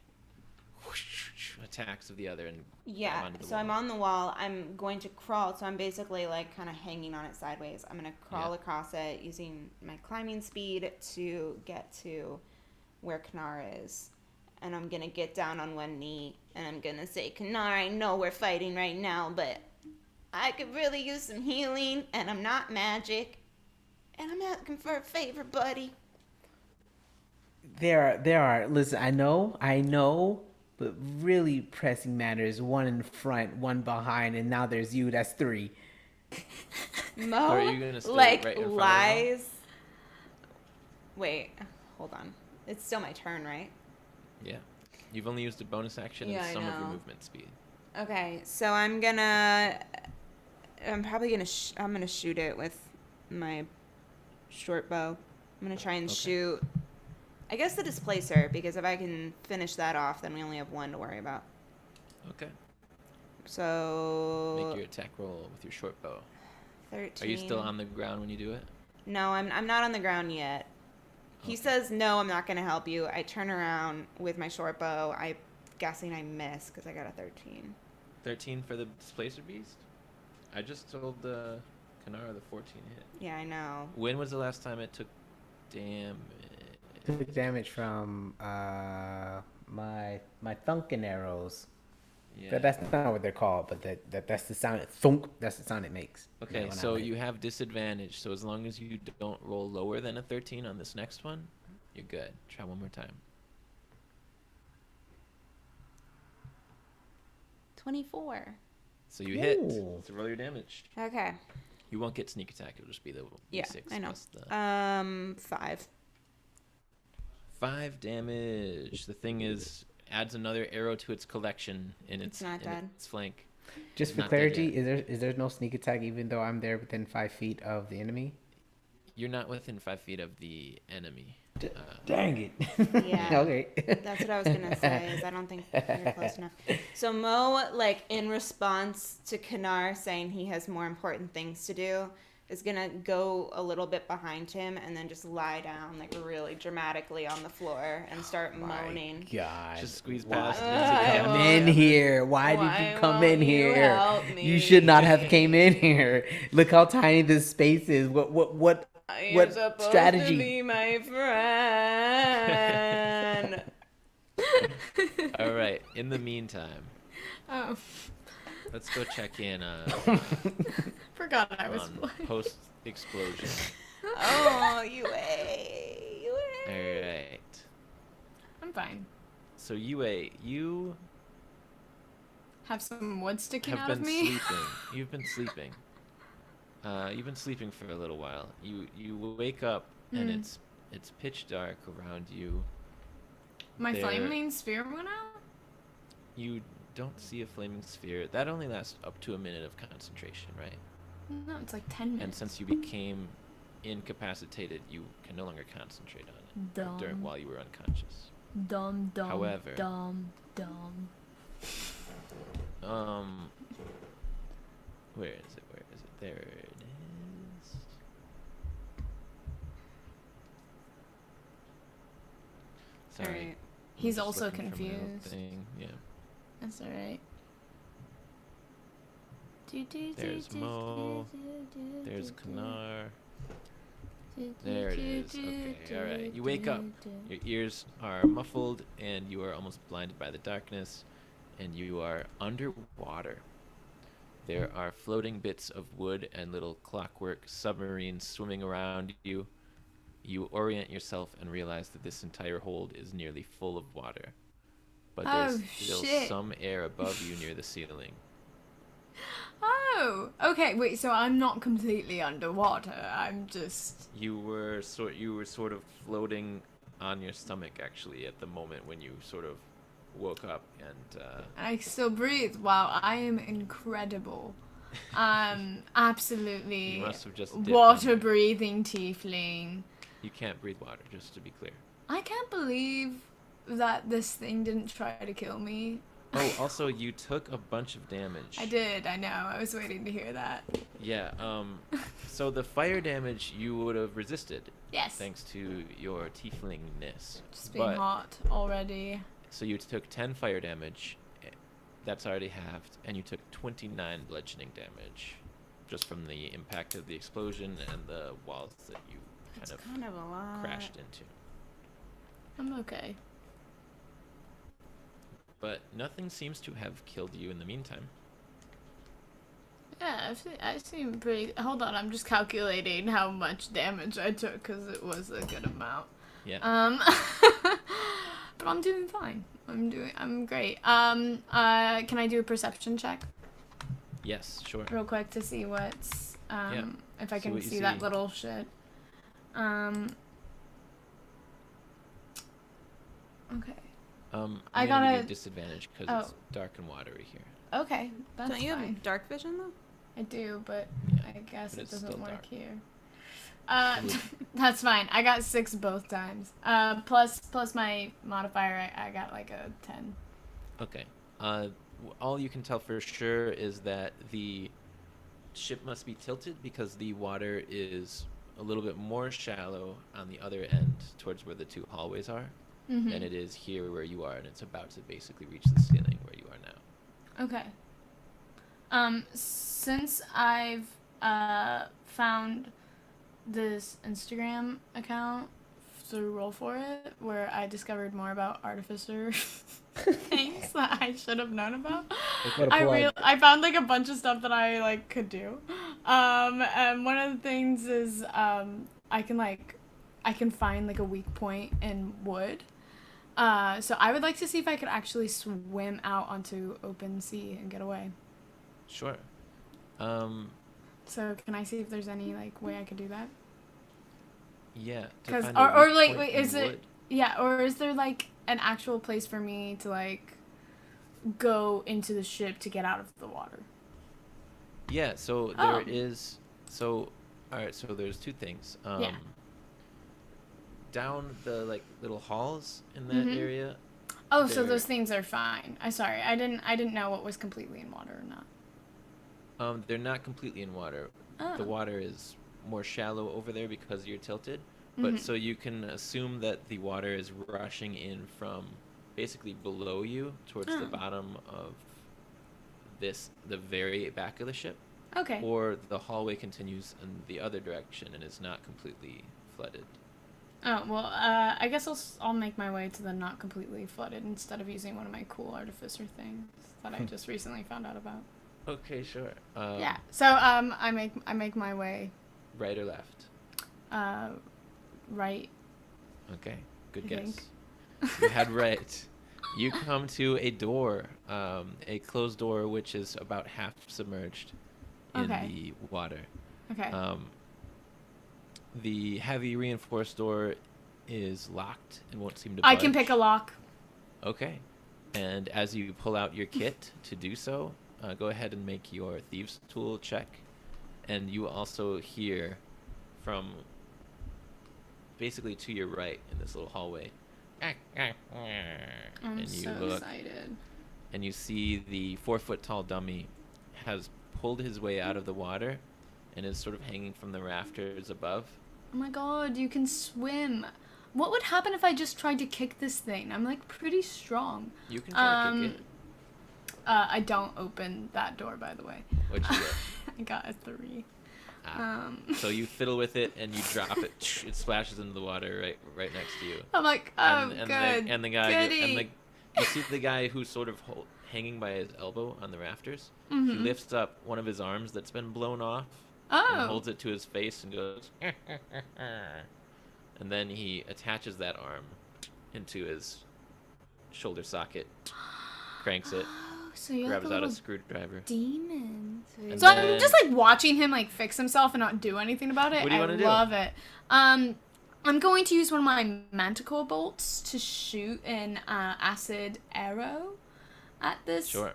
attacks of the other and Yeah, grab onto the so I'm wall. on the wall. I'm going to crawl. So I'm basically like kind of hanging on it sideways. I'm going to crawl Yeah. across it using my climbing speed to get to where Kanar is. And I'm going to get down on one knee and I'm going to say, Kanar, I know we're fighting right now, but I could really use some healing and I'm not magic. And I'm asking for a favor, buddy. There are. Listen, I know, but really pressing matters. One in front, one behind, and now there's you. That's 3. Mo, Or are you gonna stay like, right in front of lies. Wait, hold on. It's still my turn, right? Yeah. You've only used a bonus action Yeah, and I some of your know. movement speed. Okay, so I'm probably gonna I'm gonna shoot it with my short bow. I'm gonna try and Okay. shoot. I guess the displacer, because if I can finish that off, then we only have 1 to worry about. Okay. So Make your attack roll with your short bow. 13. Are you still on the ground when you do it? No, I'm not on the ground yet. He Okay. says, no, I'm not going to help you. I turn around with my short bow. I'm guessing I miss because I got a 13. 13 for the displacer beast? I just told Kanara the 14 hit. Yeah, I know. When was the last time it took damage? Took damage from my thunking arrows. Yeah. But that's not what they're called. But that's the sound. Thunk. That's the sound it makes. Okay, when I so hit. you have disadvantage. So as long as you don't roll lower than a 13 on this next one, you're good. Try one more time. 24. So you hit. Ooh. So roll your damage. Okay. You won't get sneak attack. It'll just be the Yeah, D6 I know. plus the 5. 5 damage. The thing is, adds another arrow to its collection in its, not dead. its flank. Just for Not dead clarity, yet. is there no sneak attack even though I'm there within 5 feet of the enemy? You're not within 5 feet of the enemy. Dang it. Yeah. Okay. That's what I was going to say, is I don't think you're close enough. So Mo, like, in response to Kanar saying he has more important things to do, is going to go a little bit behind him and then just lie down, like, really dramatically on the floor and start moaning. God. Just squeeze Why past. did it. you come won't- in here? Why Why did you come won't in you here? help You should not have me? came in here. Look how tiny this space is. What You're supposed strategy? to be my friend. All right. In the meantime, Oh, let's go check in forgot I was on playing. post explosion. Oh, you All right. I'm fine. So Yue, you Have some wood sticking have out of been me. sleeping. You've been sleeping. You've been sleeping for a little while. You wake up and it's pitch dark around you. My There- flaming sphere went out? You don't see a flaming sphere. That only lasts up to a minute of concentration, right? No, it's like 10 minutes. And since you became incapacitated, you can no longer concentrate on it Dumb. while you were unconscious. Dumb. However- Dumb. Where is it? There it is. Sorry. Alright. He's Just also looking for my own confused. thing. Yeah. That's alright. There's Mo. There's Kanar. There it is. Okay, alright. You wake up. Your ears are muffled and you are almost blinded by the darkness, and you are underwater. There are floating bits of wood and little clockwork submarines swimming around you. You orient yourself and realize that this entire hold is nearly full of water. But there's Oh, still shit. some air above you near the ceiling. Oh, okay. Wait, so I'm not completely underwater. I'm just. You were sort of floating on your stomach actually at the moment when you sort of woke up, and I still breathe. Wow, I am incredible. Absolutely. you must have just dipped water under. breathing tiefling. You can't breathe water, just to be clear. I can't believe that this thing didn't try to kill me. Oh, also you took a bunch of damage. I did. I know. I was waiting to hear that. Yeah. So the fire damage you would have resisted, Yes. thanks to your tieflingness. Just being But hot already. so you took 10 fire damage. That's already halved, and you took 29 bludgeoning damage, just from the impact of the explosion and the walls that you That's kind of kind of a lot. crashed into. I'm okay. But nothing seems to have killed you in the meantime. Yeah, I seem pretty. Hold on, I'm just calculating how much damage I took because it was a good amount. Yeah. But I'm doing fine. I'm great. Can I do a perception check Yes, sure. real quick to see what's if I See can what you see that see. little shit. Okay. I'm I gonna give you gotta- a disadvantage because oh. it's dark and watery here. Okay, that's Don't you fine. have dark vision though? I do, but Yeah, I guess but it it's doesn't still work dark. here. Would- That's fine. I got 6 both times. Plus my modifier, I got like a 10. Okay. All you can tell for sure is that the ship must be tilted because the water is a little bit more shallow on the other end towards where the two hallways are Mm-hmm. than it is here where you are, and it's about to basically reach the ceiling where you are now. Okay. Since I've found this Instagram account through Roll For It, where I discovered more about artificer things that I should have known about. What a plug. I found like a bunch of stuff that I like could do. And one of the things is I can find like a weak point in wood. So I would like to see if I could actually swim out onto open sea and get away. Sure. So can I see if there's any like way I could do that? Yeah. to Because find a or weak like point wait, in is it wood. yeah, or is there like an actual place for me to like go into the ship to get out of the water? Yeah, so Oh. there is. So, alright, so there's two things. Yeah. Down the like little halls in that Mhm. area. Oh, so There- those things are fine. I'm sorry. I didn't know what was completely in water or not. They're not completely in water. Oh. The water is more shallow over there because you're tilted. But Mhm. so you can assume that the water is rushing in from basically below you towards the Oh. bottom of the very back of the ship. Okay. Or the hallway continues in the other direction and is not completely flooded. Oh, well, I guess I'll make my way to the not completely flooded instead of using one of my cool artificer things that I just recently found out about. Okay, sure. Yeah. So I make my way Right or left? right. Okay, good I guess. think. You had right. You come to a door, a closed door which is about half submerged in Okay. the water. Okay. The heavy reinforced door is locked and won't seem to I can budge. pick a lock. Okay. And as you pull out your kit to do so, go ahead and make your thieves tool check. And you also hear from basically to your right in this little hallway. I'm And you so look excited. and you see the 4-foot tall dummy has pulled his way out of the water and is sort of hanging from the rafters above. Oh my god, you can swim. what would happen if I just tried to kick this thing? I'm like pretty strong. You can try to kick it. I don't open that door, by the way. What'd you get? I got a 3. So you fiddle with it and you drop it. It splashes into the water right next to you. I'm like, oh, good. And the guy, goody. you see the guy who's sort of hanging by his elbow on the rafters. He Mm-hmm. lifts up one of his arms that's been blown off Oh. and holds it to his face and goes, and then he attaches that arm into his shoulder socket, cranks it, So you're grabs like a out a little screendriver. demon. And So I'm then- just like watching him like fix himself and not do anything about it. What do you wanna do? I love it. I'm going to use one of my manticore bolts to shoot an acid arrow at this Sure.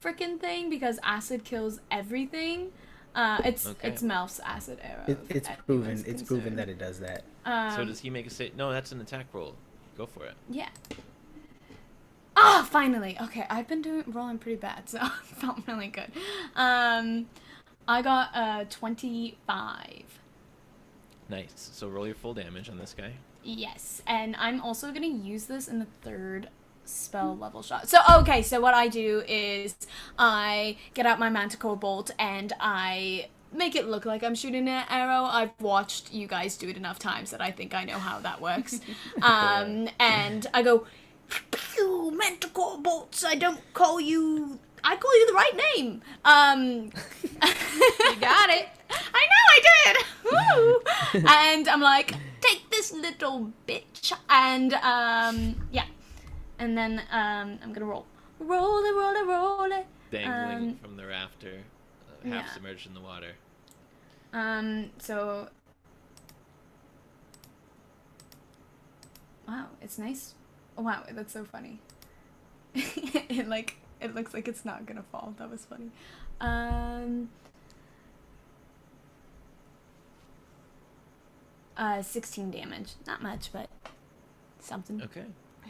frickin' thing because acid kills everything. It's Melf's acid arrow. It's if proven. anyone's It's proven concerned. that it does that. So does he make a save? No, that's an attack roll. Go for it. Yeah. Ah, finally. Okay, I've been rolling pretty bad, so it felt really good. I got 25. Nice. So roll your full damage on this guy. Yes, and I'm also gonna use this in the 3rd spell level shot. So okay, so what I do is I get out my manticore bolt and I make it look like I'm shooting an arrow. I've watched you guys do it enough times that I think I know how that works. And I go, pew, manticore bolts. I call you the right name. You got it. I know I did. Woo! And I'm like, take this little bitch, and yeah, and then I'm gonna roll it. Dangling from the rafter, half yeah. submerged in the water. So, wow, it's nice. Oh, wow, that's so funny. It looks like it's not gonna fall. That was funny. 16 damage. Not much, but something. Okay.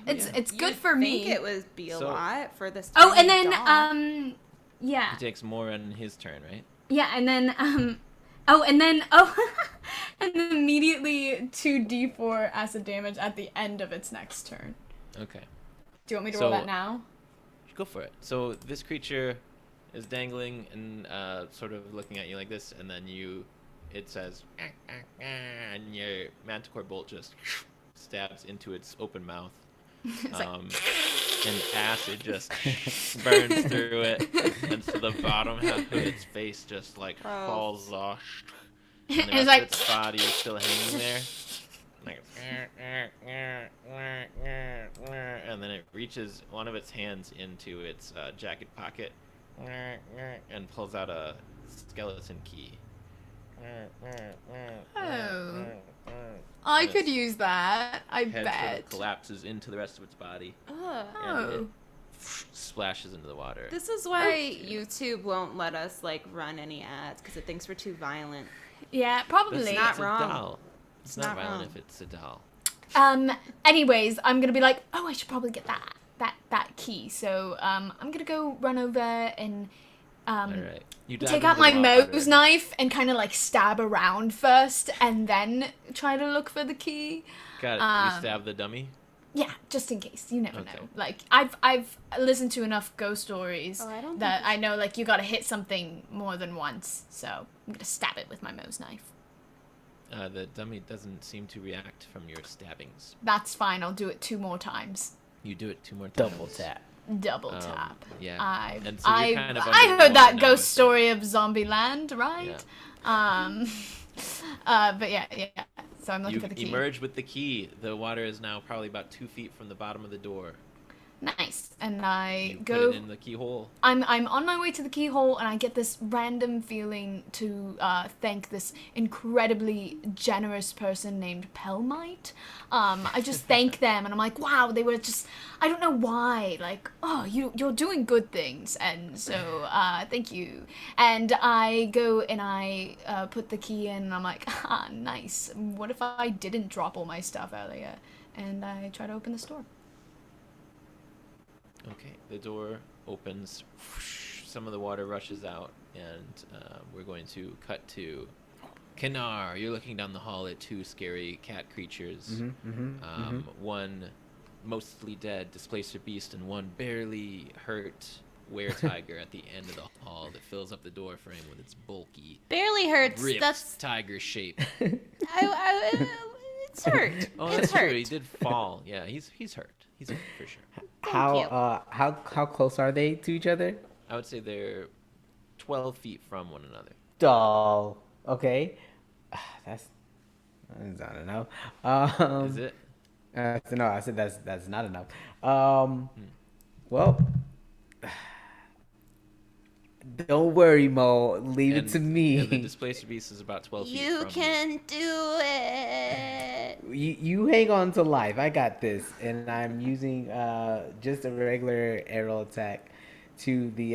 It's good You'd for me. think it would be a So- lot for this. Oh, and tiny then doll. yeah, He takes more on his turn, right? yeah, and then and then immediately 2d4 acid damage at the end of its next turn. Okay. Do you want me to roll So- that now? Go for it. So this creature is dangling and sort of looking at you like this, and then it says, and your manticore bolt just stabs into its open mouth. It's like, And acid just burns through it, and so the bottom half of its face just like Gross. falls off, and the It's rest like- of its body is still hanging there. Like, and then it reaches one of its hands into its jacket pocket and pulls out a skeleton key. Oh. I could use that. I Head sort bet. of collapses into the rest of its body Ugh. and Oh. it splashes into the water. This is why YouTube won't let us like run any ads because it thinks we're too violent. Yeah, That's probably. not it's a wrong. doll. It's not not violent wrong. if it's a doll. Anyways, I'm gonna be like, oh, I should probably get that key. So, I'm gonna go run over and, All right. You dive take into out the my water. Moe's knife and kind of like stab around first and then try to look for the key. Got it. You stab the dummy. Yeah, just in case. You never Okay. know. Like, I've listened to enough ghost stories Oh, I don't that think I know, like, you gotta hit something more than once. So, I'm gonna stab it with my Moe's knife. The dummy doesn't seem to react from your stabbings. That's fine. I'll do it 2 more times. You do it 2 more times. Double tap. Double tap. Yeah. And so you're I kind of I underwater heard that now ghost with it. story of Zombieland, right? But yeah. So I'm looking You for the key. emerge with the key. The water is now probably about 2 feet from the bottom of the door. Nice. And I You go. put it in the keyhole. I'm on my way to the keyhole, and I get this random feeling to thank this incredibly generous person named Pelmite. I just thank them, and I'm like, wow, they were just, I don't know why, like, oh, you're doing good things, and so thank you. And I go and I put the key in, and I'm like, ah, nice. What if I didn't drop all my stuff earlier? And I try to open this door. Okay, the door opens. Whoosh, some of the water rushes out, and we're going to cut to Kinar, you're looking down the hall at two scary cat creatures. One mostly dead, displacer beast, and one barely hurt were-tiger at the end of the hall that fills up the door frame with its bulky, Barely hurts. ripped That's tiger shape. it's hurt. Oh, it's that's hurt. true. He did fall. Yeah, he's hurt. He's hurt for sure. How close are they to each other? I would say they're 12 feet from one another. Oh, okay. That's not enough. Is it? No, I said that's not enough. Well, don't worry, Mo. Leave it to me. And the displacer beast is about 12 feet You from can do it. You hang on to life. I got this, and I'm using just a regular arrow attack to the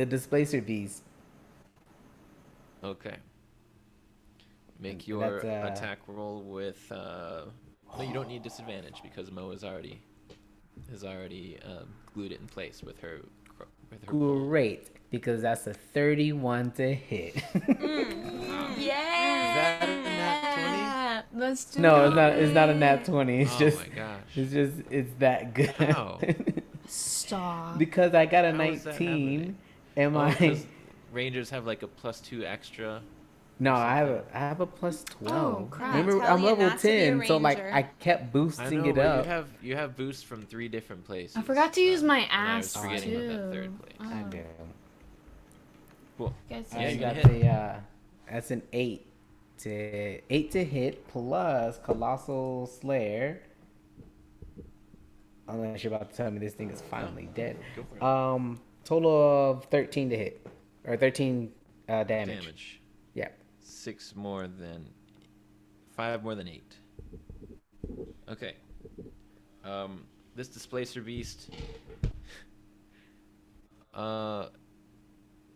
displacer beast. Okay. Make And your that's, attack roll with. No, you don't need disadvantage because Mo has already glued it in place with her. Bow. Great, because that's a 31 to hit. Yeah. Is that a nat Let's do No, it. it's not a nat 20. It's 20? just Oh my gosh. it's that good. How? Stop. Because I got a How is that 19. Am Oh, I? because Rangers have like a +2 extra. No, I have a plus 12. Oh, crap. Remember, Tell I'm you level not to be a 10, so like ranger. I kept I boosting know, it but up. you have boosts from 3 different places. I forgot to use my and I was ass forgetting too. about that third place. I Oh, do. Cool. guys, Yeah, I you got hit. the that's an 8 to hit plus colossal slayer. Unless you're about to tell me this thing is finally dead. Go for it. Total of 13 to hit, or 13 damage. Damage. Yeah. 5 more than 8. Okay. This displacer beast.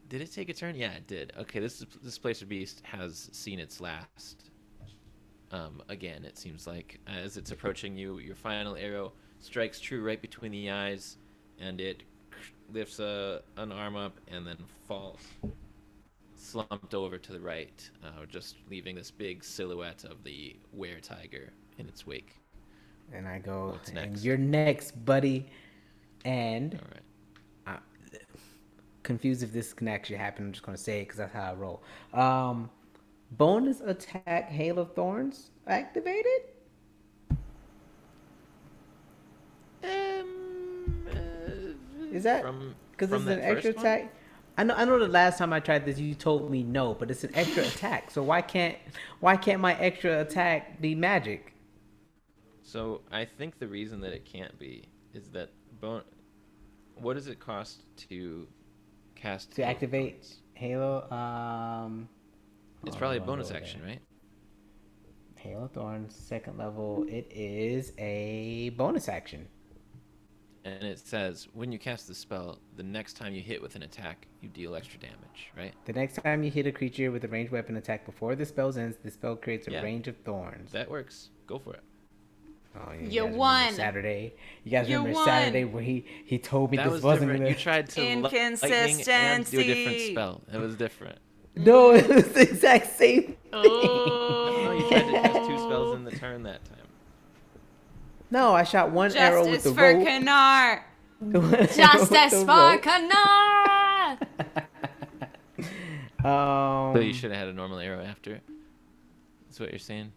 Did it take a turn? Yeah, it did. Okay, this displacer beast has seen its last. Again, it seems like as it's approaching you, your final arrow strikes true right between the eyes, and it lifts an arm up and then falls, slumped over to the right, just leaving this big silhouette of the were-tiger in its wake. And I go, What's and next? you're next, buddy. And All right. confused if this can actually happen. I'm just going to say it because that's how I roll. Bonus attack, Hail of Thorns activated? Is that because it's an extra attack? I know the last time I tried this you told me no, but it's an extra attack. So why can't my extra attack be magic? So I think the reason that it can't be is that what does it cost to cast To Hail of activate Thorns? Halo, It's hold probably a on, bonus go action, there. right? Hail of Thorns, second level. It is a bonus action. And it says when you cast the spell, the next time you hit with an attack, you deal extra damage, right? The next time you hit a creature with a ranged weapon attack before the spell ends, the spell creates a Yeah. range of thorns. That works. Go for it. Oh, yeah, You guys remember won. Saturday. You guys You remember won. Saturday where he told me That this was wasn't different. gonna. You tried to lightning and do a different Inconsistency. spell. It was different. No, it was the exact same thing. No, you tried to cast 2 spells in the turn that time. No, I shot one arrow with Justice the for rope. Kanar. Justice for Kanar! So you should have had a normal arrow after it. That's what you're saying?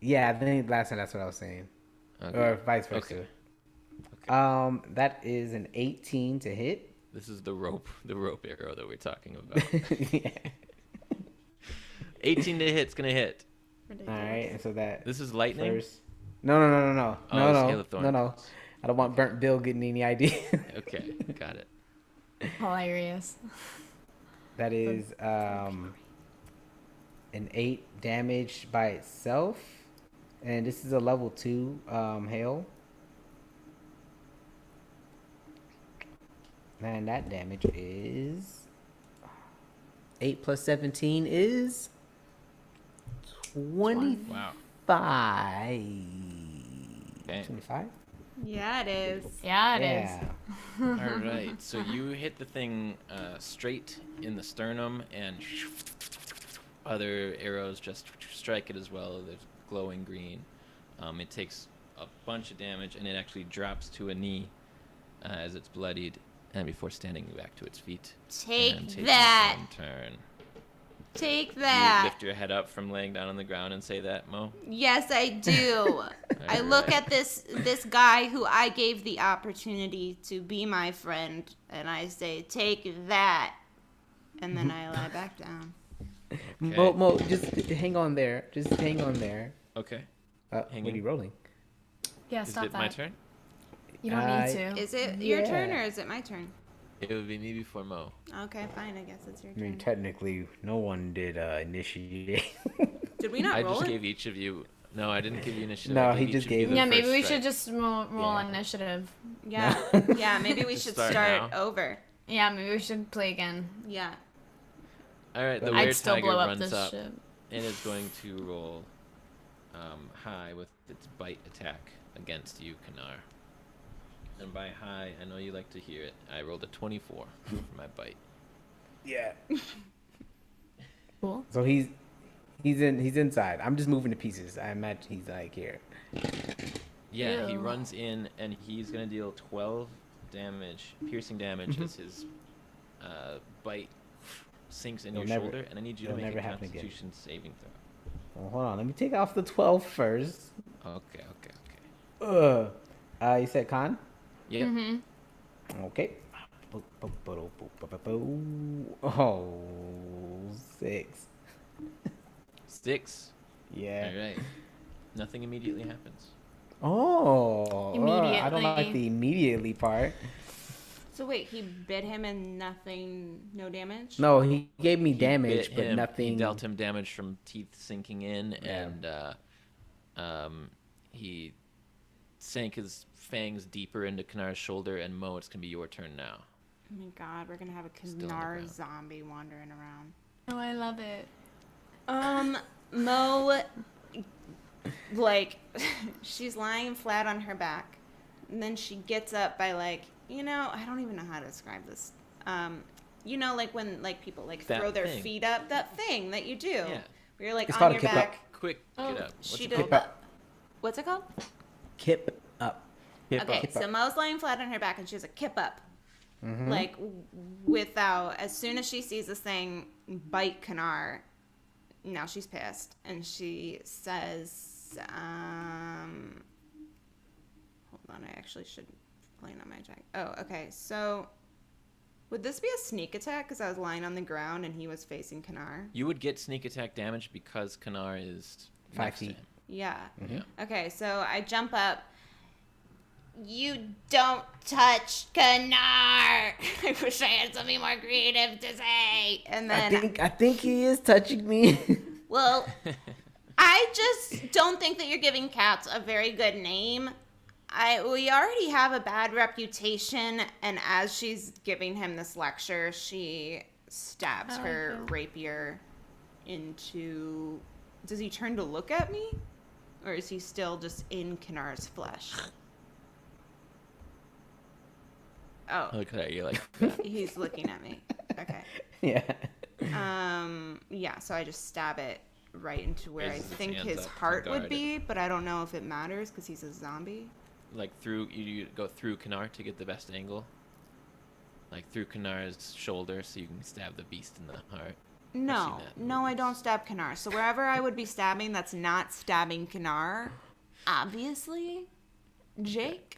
Yeah, I think last time that's what I was saying, Okay. or vice versa. Okay. That is an 18 to hit. This is the rope arrow that we're talking about. Yeah. 18 to hit's gonna hit. All right, and so that This is lightning. first. No. Oh, it's Hail of Thorns. No. I don't want Burnt Bill getting any idea. Okay, got it. Hilarious. That is an 8 damage by itself, and this is a level 2 hail. And that damage is 8 plus 17 is 25. Wow. Okay. 25? Yeah, it is. Yeah, it is. Yeah. All right, so you hit the thing straight in the sternum, and other arrows just strike it as well. There's glowing green. It takes a bunch of damage, and it actually drops to a knee as it's bloodied, and before standing back to its feet. Take and taking that. its own turn. Take You that. lift your head up from laying down on the ground and say that, Mo? Yes, I do. I look Alright. at this guy who I gave the opportunity to be my friend, and I say, "Take that," and then I lie back down. Mo, Okay. Mo, just hang on there. Just hang on there. Okay. What are Hanging. you rolling? Yeah, Is stop it that. my turn? You don't need to. Is it your turn Yeah. or is it my turn? It would be me before Mo. Okay, fine. I guess it's your I mean, turn. technically, no one did initiate. Did we not I roll just it? gave each of you. No, I didn't give you initiative. No, I he gave just each of you gave the it. Yeah, maybe first we strike. should just roll Yeah. initiative. Yeah. Yeah, maybe we Just should start start now. over. Yeah, maybe we should play again. Yeah. All right, the I'd weird I'd still tiger blow up runs this up ship. and is going to roll high with its bite attack against you, Kanar. And by high, I know you like to hear it. I rolled a 24 for my bite. Yeah. Cool. So he's inside. I'm just moving the pieces. I imagine he's like here. Yeah, he Ew. runs in and he's going to deal 12 damage, piercing damage, as his bite sinks in It'll your never- shoulder. And I need you to it'll make a never happen again. Constitution saving throw. Well, hold on. Let me take off the 12 first. Okay. You said con? Yep. Mm-hmm. Okay. Oh, 6. 6. Yeah. All right. Nothing immediately happens. Oh. I don't like Immediately. the immediately part. So wait, he bit him and nothing, no damage? No, he gave me damage, Bit but him, nothing. He dealt him damage from teeth sinking in, Yeah. and he sank his fangs deeper into Kanar's shoulder. And Mo, it's gonna be your turn now. Oh my god, we're gonna have a Still on the Knar ground. zombie wandering around. Oh, I love it. Mo, like, she's lying flat on her back, and then she gets up by, like, I don't even know how to describe this. Like when, like, people, like, That throw their thing. feet up, that thing that you do. Yeah. Where you're, like, It's on called a your kip up. back. Quick, Oh, get up. What's She it did called? Kip up. What's it called? Kip up. Okay, Kip so up. Mo's lying flat on her back, and she has a kip up. Mhm. Like, without, as soon as she sees this thing bite Kanar, now she's pissed. And she says, hold on, I actually should plan on my attack. Oh, okay, so would this be a sneak attack? Because I was lying on the ground and he was facing Kanar. You would get sneak attack damage because Kanar is 5 next to feet. him. Yeah. Yeah. Okay, so I jump up. You don't touch Kanar. I wish I had something more creative to say. And I then think he is touching me. Well, I just don't think that you're giving cats a very good name. we already have a bad reputation, and as she's giving him this lecture, she stabs I like her that. rapier into. Does he turn to look at me, or is he still just in Kanar's flesh? Oh, Look at you like he's looking at me. Okay. Yeah. Yeah. So I just stab it right into where I Raises its think hands his up to heart would guard be, but I don't know if it matters because he's a zombie. through. You go through Kanar to get the best angle. Like through Kanar's shoulder, so you can stab the beast in the heart. No, that no, I don't stab Kanar. So wherever I would be stabbing, that's not stabbing Kanar. Obviously, Jake.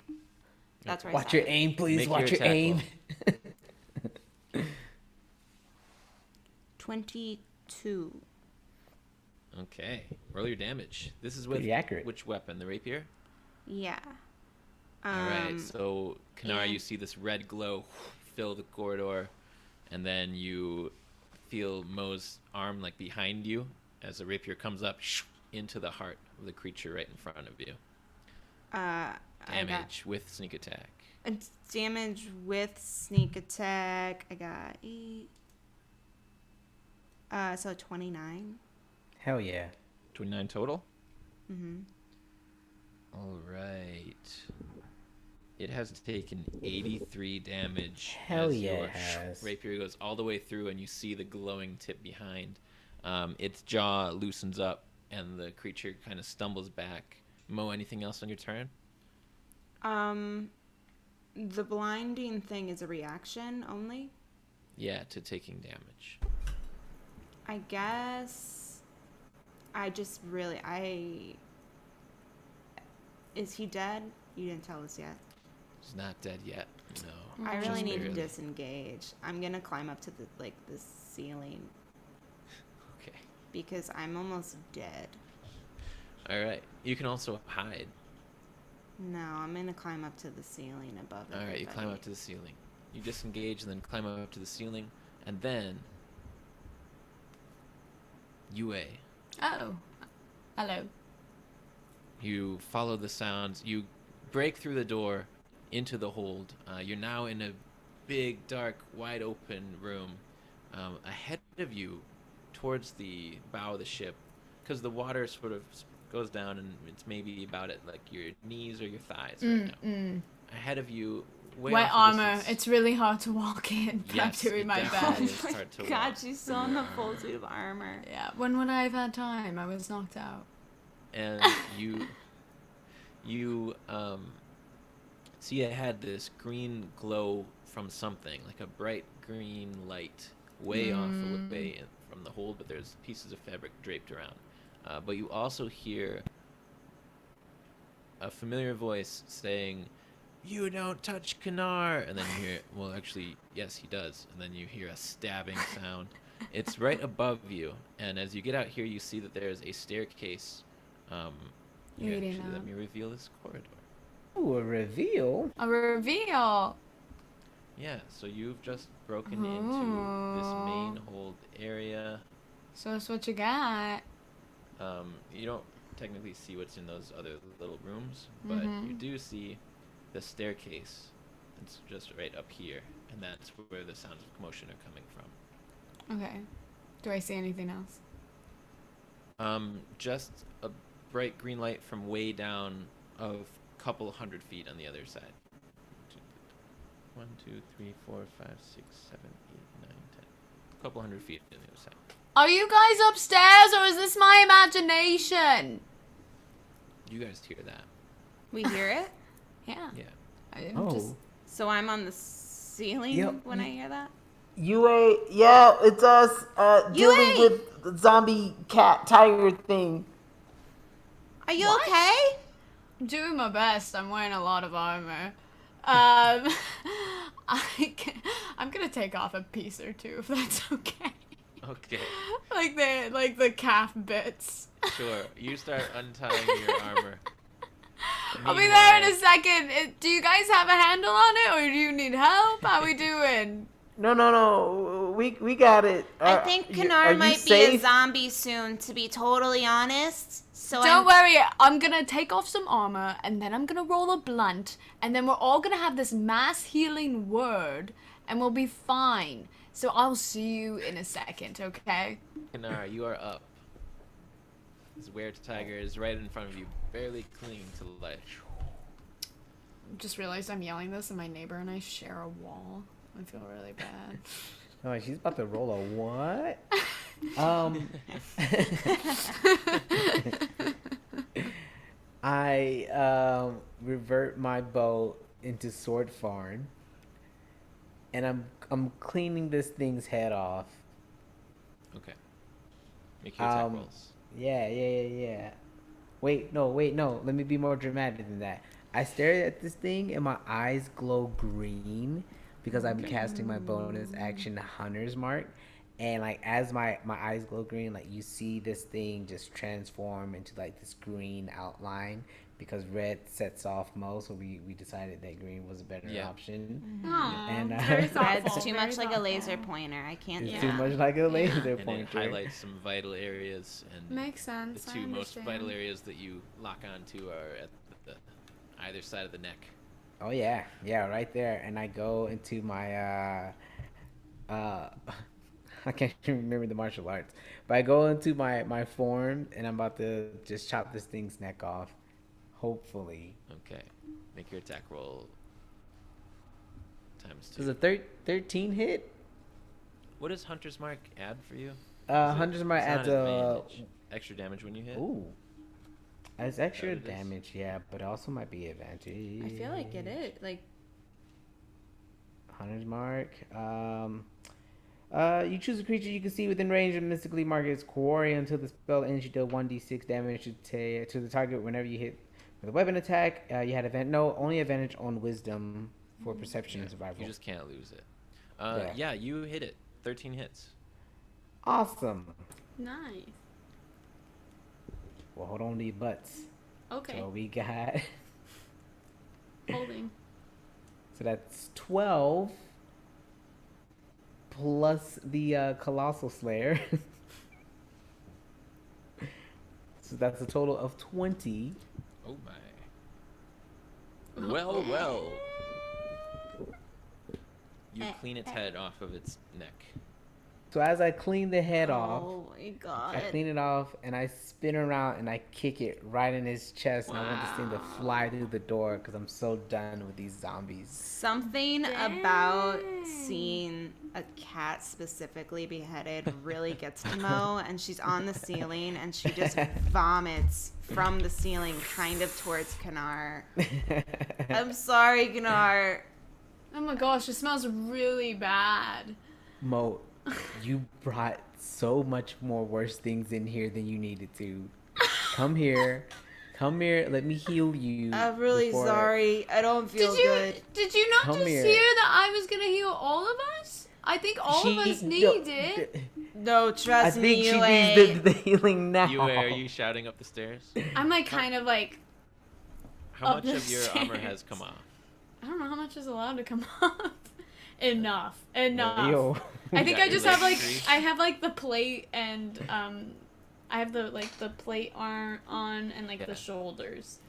That's where I Watch stab your it. aim, please. Make Watch your your attack aim. 22. Okay, roll your damage. This is with Pretty accurate. which weapon? The rapier. Yeah. All right. So Kanar, and- you see this red glow fill the corridor, and then you feel Mo's arm like behind you as the rapier comes up into the heart of the creature right in front of you. I got Damage with sneak attack. damage with sneak attack. I got 8. So 29. Hell yeah. 29 total. Mm-hmm. All right. It has taken 83 damage. Hell as yeah, your it has. rapier goes all the way through, and you see the glowing tip behind. Its jaw loosens up, and the creature kind of stumbles back. Mo, anything else on your turn? The blinding thing is a reaction only. Yeah, to taking damage. I guess I just really is he dead? You didn't tell us yet. He's not dead yet. No. I really just need to barely. disengage. I'm gonna climb up to the ceiling Okay. because I'm almost dead. All right. You can also hide. No, I'm gonna climb up to the ceiling above. All right. You climb up to the ceiling. You disengage and then climb up to the ceiling, and then Yue. Oh. Hello. You follow the sounds. You break through the door into the hold. You're now in a big, dark, wide open room. Ahead of you, towards the bow of the ship, because the water sort of goes down and it's maybe about at like your knees or your thighs right now. Ahead of you, way White off in the armor. distance- It's really hard to walk in. I'm Yes, doing it my definitely best. is hard to God, walk she's still through in the your full armor. suit of armor. Yeah. When would I have had time? I was knocked out. And you see ahead this green glow from something, like a bright green light way off away from the hold, but there's pieces of fabric draped around. But you also hear a familiar voice saying, "You don't touch Kanar," and then you hear, well, actually, yes, he does, and then you hear a stabbing sound. It's right above you, and as you get out here, you see that there's a staircase. Here, Leading actually, let up. me reveal this corridor. Ooh, a reveal. A reveal. Yeah, so you've just broken into this main hold area. So that's what you got. You don't technically see what's in those other little rooms, but you do see the staircase. It's just right up here, and that's where the sounds of commotion are coming from. Okay. Do I see anything else? Just a bright green light from way down of a couple 100 feet on the other side. 1, 2, 3, 4, 5, 6, 7, 8, 9, 10. A couple 100 feet on the other side. Are you guys upstairs or is this my imagination? You guys hear that? We hear it. Yeah. Yeah. I'm just So I'm on the ceiling Yep. when I hear that. Yeah, it's us dealing UA! with the zombie cat tiger thing. Are you okay? doing my best. I'm wearing a lot of armor. I'm gonna take off a piece or two if that's okay. Okay. like the calf bits. Sure. You start untying your armor. I'll be there in a Meanwhile- second. Do you guys have a handle on it, or do you need help? How we doing? No, we got it. I think are Kanar you might be safe? a zombie soon, to be totally honest. So Don't worry, I'm gonna take off some armor, and then I'm gonna roll a blunt, and then we're all gonna have this mass healing word, and we'll be fine. So I'll see you in a second, okay? Kanar, you are up. This weird tiger is right in front of you, barely clinging to life. Just realized I'm yelling this, and my neighbor and I share a wall. I feel really bad. Oh, she's about to roll a what? I revert my bow into sword form, and I'm cleaning this thing's head off. Okay. Make your attack Um, rolls. Yeah. Wait, no. Let me be more dramatic than that. I stare at this thing, and my eyes glow green because I'm casting my bonus action Hunter's Mark. And like as my eyes glow green, like you see this thing just transform into like this green outline because red sets off Mo, so we decided that green was a better Yeah. option. Aw, And, very thoughtful, That's too very much like a thoughtful. laser pointer. I can't It's do too that. much like a laser And it pointer. highlights some vital areas, and Makes the sense. I two most understand. vital areas that you lock onto are at the either side of the neck. Oh yeah, right there. And I go into my I can't even remember the martial arts, but I go into my form, and I'm about to just chop this thing's neck off. Hopefully, Okay. Make your attack roll. times Does 2. a 13 hit? What does Hunter's Mark add for you? Hunter's Mark it's not adds advantage. Extra damage when you hit. Ooh. As extra what it is? damage, yeah, but it also might be advantage. I feel like it is. Like, Hunter's Mark. You choose a creature you can see within range of mystically marked as quarry until the spell ends. You deal 1d6 damage to the target whenever you hit with a weapon attack. You had only advantage on wisdom for perception and survival. You just can't lose it. Yeah. Yeah, you hit it. 13 hits. Awesome. Nice. Well, hold on to your butts. Okay. So we got. Holding. So that's 12 plus the Colossal Slayer. So that's a total of 20. Oh my. Well. You clean its head off of its neck. So as I clean the head off, oh my god. I clean it off and I spin around and I kick it right in his chest. And I want this thing to fly through the door because I'm so done with these zombies. Something about seeing a cat specifically beheaded really gets to Mo, and she's on the ceiling and she just vomits from the ceiling kind of towards Kanar. I'm sorry, Kanar. Oh my gosh, it smells really bad. Mo, you brought so much more worse things in here than you needed to. Come here. Let me heal you. I'm really sorry. I don't feel good. Did you not Come just here. hear that I was gonna heal all of us? I think all of us need it. No, I trust think me, she Yue. needs the healing now. Yue, are you shouting up the stairs? I'm like kind of like, How Up much the of your armor stairs. has come off? I don't know how much is allowed to come off. Enough. Yo. I think got I just your have like legs free? I have like the plate and I have the plate arm on and like Yeah. the shoulders.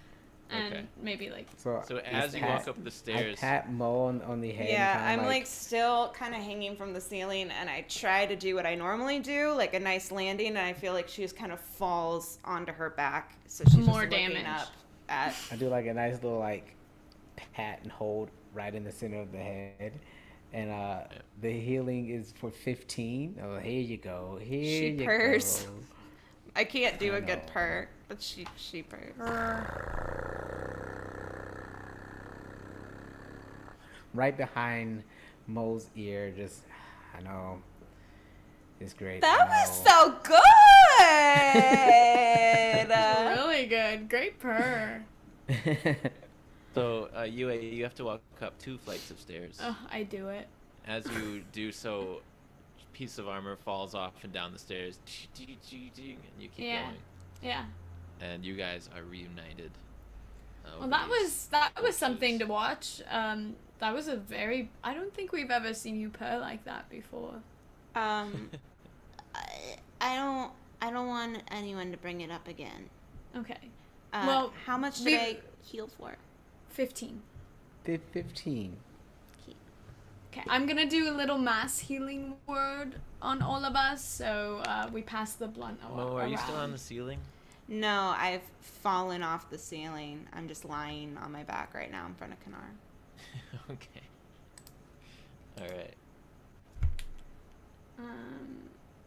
And Okay. maybe like So as you walk up the I stairs, pat Mo on the head. Yeah, and I'm kinda like still kind of hanging from the ceiling, and I try to do what I normally do, like a nice landing, and I feel like she just kind of falls onto her back, so she's More just looking damage. up at. I do like a nice little like pat and hold right in the center of the head. And the healing is for 15. Oh, here you go. Here She you purrs. go. I can't do I a good know. purr, but she purrs. Right behind Mo's ear, just I know. It's great. That I was know. so good. really good. Great purr. so you have to walk up 2 flights of stairs. Oh, I do it. As you do so, a piece of armor falls off and down the stairs, and you keep Yeah. going. Yeah. And you guys are reunited. Well, that was something to watch. That was I don't think we've ever seen you purr like that before. I don't want anyone to bring it up again. Okay. Well, how much should we- I heal for? 15. 15. Okay, I'm gonna do a little mass healing word on all of us, so we pass the blunt Mo, are you still on around. the ceiling? No, I've fallen off the ceiling. I'm just lying on my back right now in front of Kanar. Okay. All right.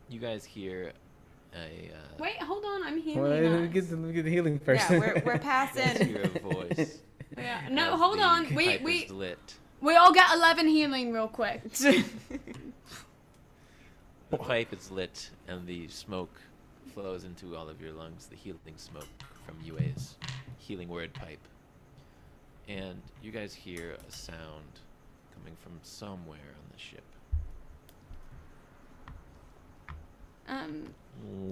You guys hear a. Wait, hold on, I'm healing Well, let me us. get the healing first. Yeah, we're You guys passing. hear a voice. Yeah, no, as hold the on. pipe We is lit. all get 11 healing real quick. The pipe is lit, and the smoke flows into all of your lungs. The healing smoke from Yue's healing word pipe. And you guys hear a sound coming from somewhere on the ship.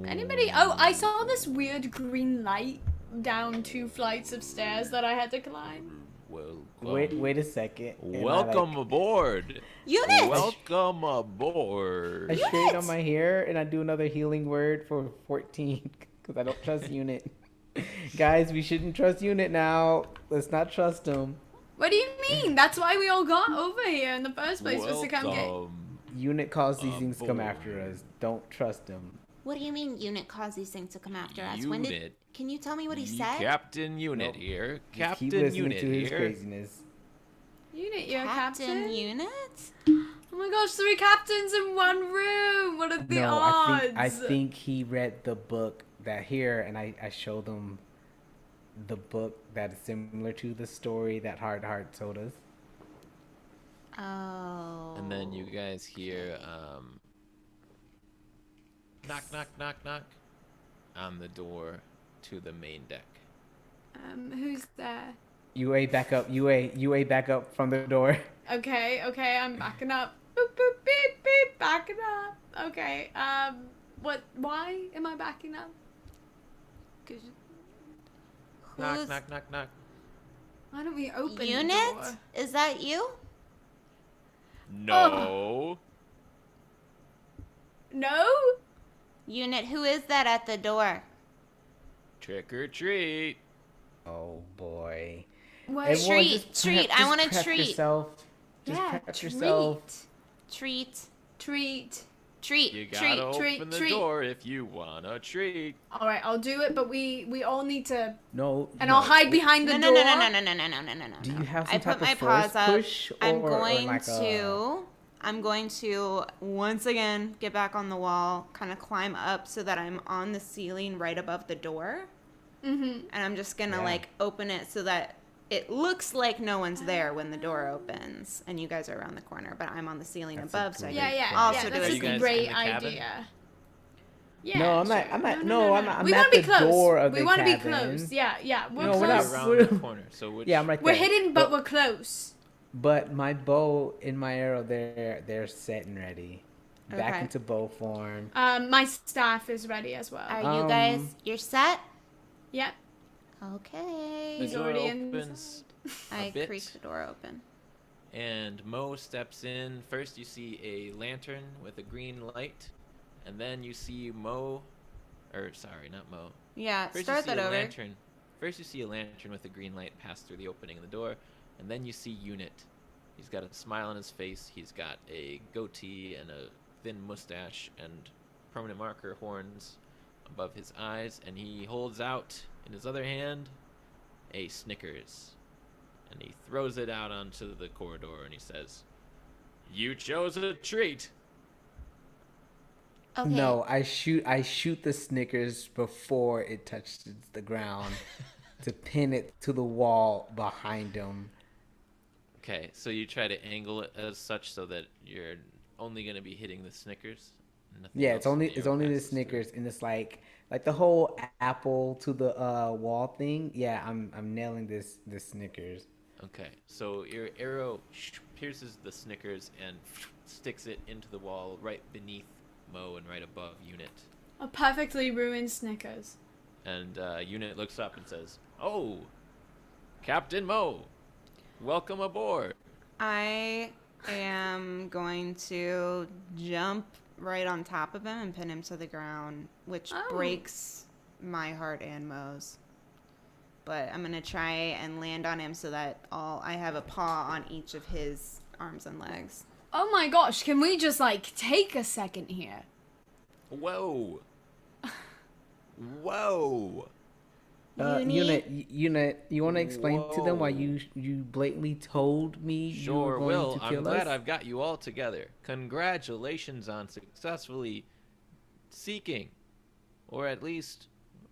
Anybody? Oh, I saw this weird green light down 2 flights of stairs that I had to climb. Welcome. Wait a second. And I, Welcome like, aboard. Unit! Welcome aboard. I straight on my hair and I do another healing word for 14 because I don't trust Unit. Guys, we shouldn't trust Unit now. Let's not trust him. What do you mean? That's why we all got over here in the first place, was to come get. Welcome. Unit caused these things to come Aboard. after us. Don't trust him. What do you mean unit caused these things to come after us? Unit. Can you tell me what he said? Captain Unit Nope. here. Just keep Captain listening Unit to his here. craziness. Unit, you're a captain? Unit? Oh my gosh, 3 captains in one room. What are the No, odds? I think he read the book that here, and I showed him the book that is similar to the story that Hard Heart told us. Oh. And then you guys hear knock, knock, knock, knock on the door to the main deck. Who's there? UA back up. UA back up from the door. Okay, I'm backing up. Boop, boop, beep, beep, backing up. Okay, why am I backing up? Knock, knock, knock, knock. Why don't we open the Unit? door? Is that you? No. No? Unit, who is that at the door? Trick or treat. Oh boy. What? Everyone Treat. I want a prep treat. Yourself. Just Yeah, prep yourself. Treat. You gotta open the door if you want a treat. All right, I'll do it, but we all need to. No. And no. I'll hide behind the No. door. No. Do you have some I type put my of force paws up. push, I'm or going like I'm going to once again get back on the wall, kind of climb up so that I'm on the ceiling right above the door. Mm-hmm. And I'm just gonna Yeah. like open it so that it looks like no one's there when the door opens and you guys are around the corner, but I'm on the ceiling That's a above, so I great can Yeah, also yeah, do that's Are a you guys great in the cabin? idea. Yeah, No, I'm sure. not. I'm not. No, No, I'm not. I'm we at want to the be close. door of we the want to be cabin. close. Yeah, we're No, close. we're not- Around the corner. So which? Yeah, I'm right We're there. hidden, but we're close. But my bow and my arrow, they're set and ready. Back Okay. into bow form. My staff is ready as well. Are you guys? You're set? Yep. Okay. The He's door already opens I bit. creak the door open. and Mo steps in. First, you see a lantern with a green light, and then you see Mo, or sorry, not Mo. Yeah, First start you see that a over. lantern. First, you see a lantern with a green light pass through the opening in the door, and then you see Unit. He's got a smile on his face. He's got a goatee and a thin mustache and permanent marker horns above his eyes, and he holds out in his other hand a Snickers, and he throws it out onto the corridor, and he says, "You chose a treat." Okay. No, I shoot the Snickers before it touches the ground to pin it to the wall behind him. Okay, so you try to angle it as such so that you're only going to be hitting the Snickers. Nothing Yeah, else it's only in the it's air only the passes through. Snickers, and it's like the whole apple to the wall thing. Yeah, I'm nailing this Snickers. Okay, so your arrow pierces the Snickers and sticks it into the wall right beneath Mo and right above Unit. A perfectly ruined Snickers. And Unit looks up and says, "Oh, Captain Mo, welcome aboard." I am going to jump right on top of him and pin him to the ground, which Oh. breaks my heart and Mo's. But I'm gonna try and land on him so that I have a paw on each of his arms and legs. Oh my gosh, can we just take a second here? Whoa. Whoa. Unit, you want to explain to them why Whoa. you blatantly told me you were Sure going will. to I'm kill glad us? I've got you all together. Congratulations on successfully seeking, or at least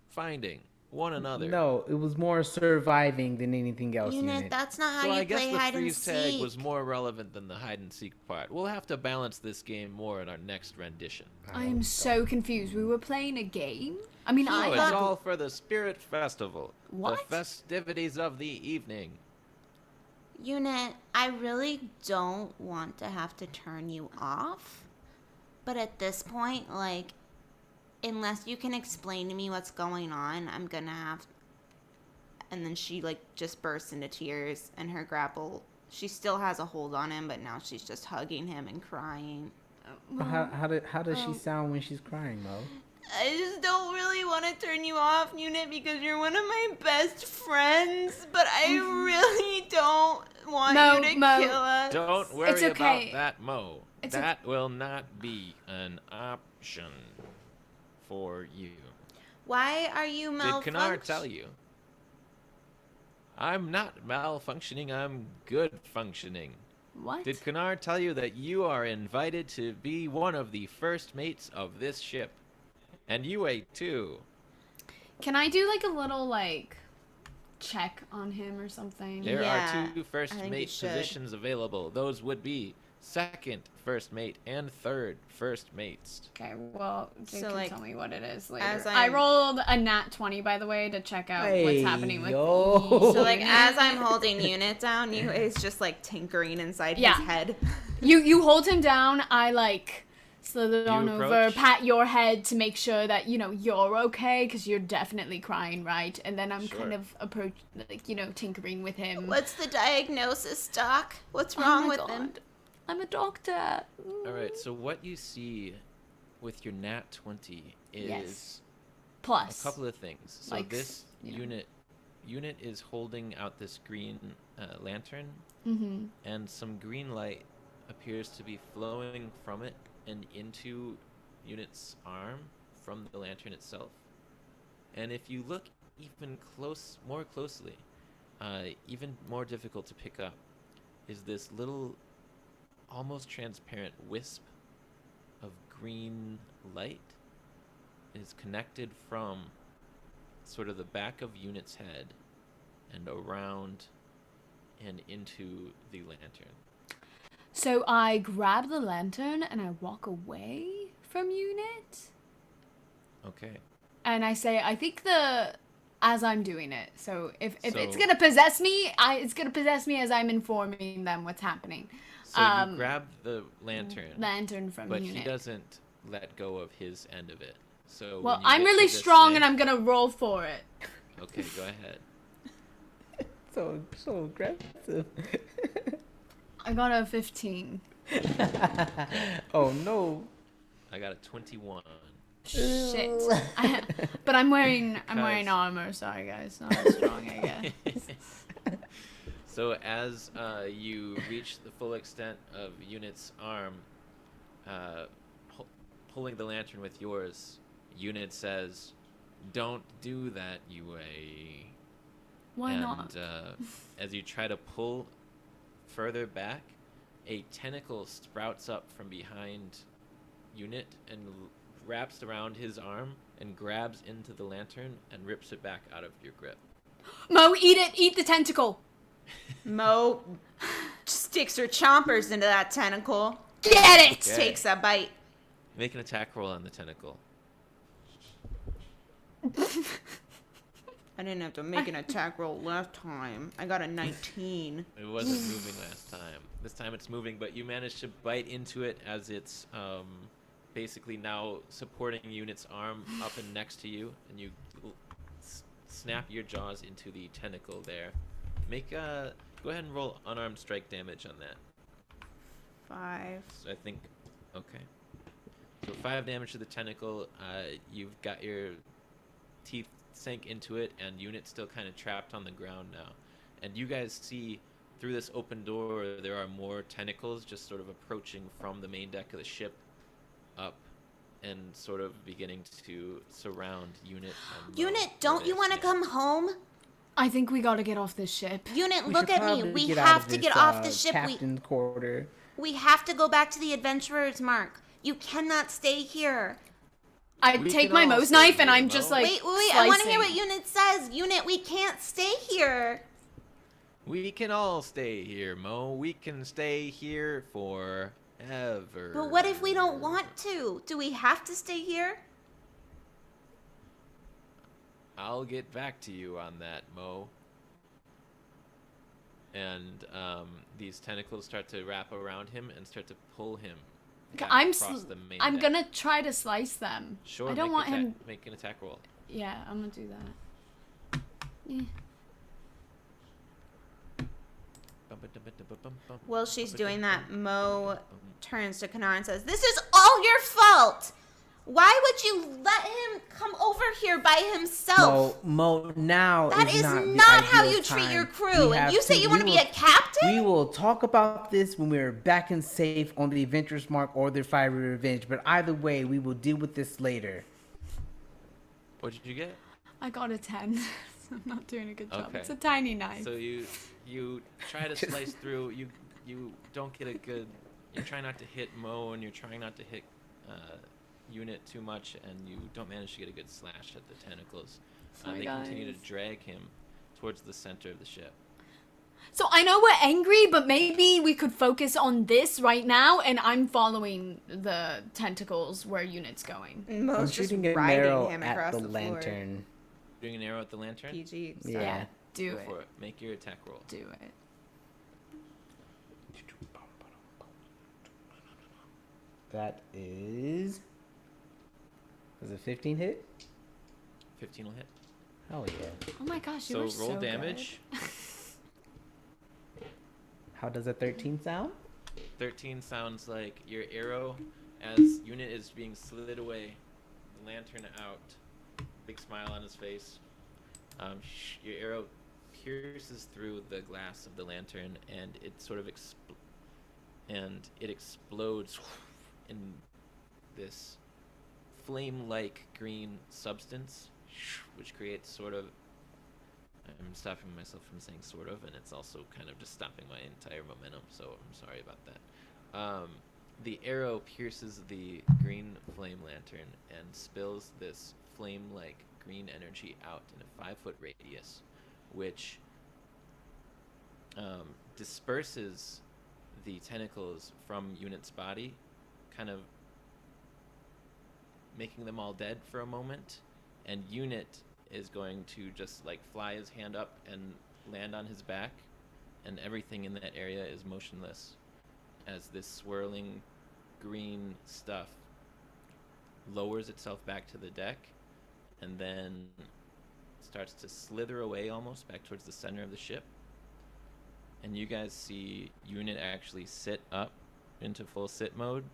finding, one another. No, it was more surviving than anything else. Unit, that's not how So you I guess play the hide and freeze tag seek. was more relevant than the hide and seek part. We'll have to balance this game more in our next rendition. I am so confused. We were playing a game? I mean, Oh, I it's thought... all for the Spirit Festival. What? The festivities of the evening. Unit, I really don't want to have to turn you off. But at this point, unless you can explain to me what's going on, I'm gonna have... And then she, just bursts into tears, and her grapple... She still has a hold on him, but now she's just hugging him and crying. How does she sound when she's crying, Mo? I just don't really want to turn you off, Unit, because you're one of my best friends, but I really don't want Mo, you to Mo. kill us. Don't worry It's okay. about that, Mo. It's That will not be an option for you. Why are you Did malfunctioning? Kanar tell you? I'm not malfunctioning, I'm good functioning. What? Did Kanar tell you that you are invited to be one of the first mates of this ship? And you ate too. Can I do like a little like check on him or something? There Yeah, are two first I think you mate should. positions available. Those would be second first mate and third first mates. Okay, well, Jake So, can like, tell me what it is later. as I I'm- rolled a nat 20, by the way, to check out what's happening with yo. So like as I'm holding Unit down, you is just like tinkering inside Yeah. his head. You hold him down. I like slither on over, approach? pat your head to make sure that you're okay, because you're definitely crying, right? And then I'm Sure. kind of tinkering with him. What's the diagnosis, Doc? What's Oh wrong my with God. him? I'm a doctor. All right, so what you see with your nat 20 is Yes. a Plus. couple of things. So like, this you know. unit is holding out this green lantern, Mm-hmm. and some green light appears to be flowing from it and into Unit's arm from the lantern itself. And if you look even more closely, even more difficult to pick up, is this little, almost transparent wisp of green light. Is connected from sort of the back of Unit's head and around and into the lantern. So I grab the lantern and I walk away from Unit. Okay. And I say, I think as I'm doing it. So if it's So- gonna possess me, it's gonna possess me as I'm informing them what's happening. So you grab the Lantern from but Unit. he doesn't let go of his end of it. So Well, when you I'm get to really this strong and lamp- I'm gonna roll for it. Okay, go ahead. So aggressive. I got a 15. Oh no. I got a 21. Shit. But I'm wearing Guys. armor. Sorry, guys. Not as strong, I guess. So as you reach the full extent of Unit's arm, pulling the lantern with yours, Unit says, "Don't do that, UA." Why and, not? As you try to pull further back, a tentacle sprouts up from behind Unit and wraps around his arm and grabs into the lantern and rips it back out of your grip. Mo, eat it. Eat the tentacle. Mo sticks her chompers into that tentacle. Get it. Okay. Takes a bite. Make an attack roll on the tentacle. I didn't have to make an attack roll last time. I got a 19. It wasn't moving last time. This time it's moving, but you managed to bite into it as it's basically now supporting Unit's arm up and next to you, and you snap your jaws into the tentacle there. Go ahead and roll unarmed strike damage on that. 5. So I think, okay. So 5 damage to the tentacle. You've got your teeth sank into it, and Unit's still kind of trapped on the ground now. And you guys see through this open door there are more tentacles just sort of approaching from the main deck of the ship up and sort of beginning to surround Unit. and Mo, Unit, where don't they you want to stand. come home? I think we gotta get off this ship. Unit, We look should at me. probably We get out have of to this, get off the ship. Captain's quarter. We have to go back to the adventurer's mark. You cannot stay here. I We take can my all Moe's stay knife and here, I'm Mo. just like Wait, I want to hear what slicing. Unit says. Unit, we can't stay here. We can all stay here, Mo. We can stay here forever. But what if we don't want to? Do we have to stay here? I'll get back to you on that, Mo. And these tentacles start to wrap around him and start to pull him back across the main I'm deck. gonna try to slice them. Sure, I don't make want attack- him. Make an attack roll. Yeah, I'm gonna do that. Yeah. While she's doing that, Mo turns to Kanar and says, This is all your fault. Why would you let him come over here by himself? Mo, now That is not, the not how ideal you treat time. your crew. We And have you say you want to we be a will- captain? We will talk about this when we're back and safe on the Adventurous Mark or the Fiery Revenge. But either way, we will deal with this later. What did you get? I got a 10. I'm not doing a good job. Okay. It's a tiny knife. So you try to slice through. You don't get a good. You're trying not to hit Mo, and you're trying not to hit Unit too much, and you don't manage to get a good slash at the tentacles. Sorry, They continue to guys. drag him towards the center of the ship. So I know we're angry, but maybe we could focus on this right now, and I'm following the tentacles where Unit's going. I'm Mo's just shooting an riding arrow him at across the the floor. lantern. Doing an arrow at the lantern. PG. Yeah. Do Go it. for it. Make your attack roll. Do it. That is a 15 hit? 15 will hit. Oh yeah. Oh my gosh, you So were so roll good. damage. How does a 13 sound? 13 sounds like your arrow, as Unit is being slid away, the lantern out, big smile on his face. Your arrow pierces through the glass of the lantern, and it sort of explodes in this flame-like green substance, which creates sort of. I'm stopping myself from saying sort of, and it's also kind of just stopping my entire momentum, so I'm sorry about that. The arrow pierces the green flame lantern and spills this flame-like green energy out in a 5-foot radius, which disperses the tentacles from Unit's body, kind of making them all dead for a moment, and Unit is going to just like fly his hand up and land on his back, and everything in that area is motionless as this swirling green stuff lowers itself back to the deck and then starts to slither away almost back towards the center of the ship. And you guys see Unit actually sit up into full sit mode,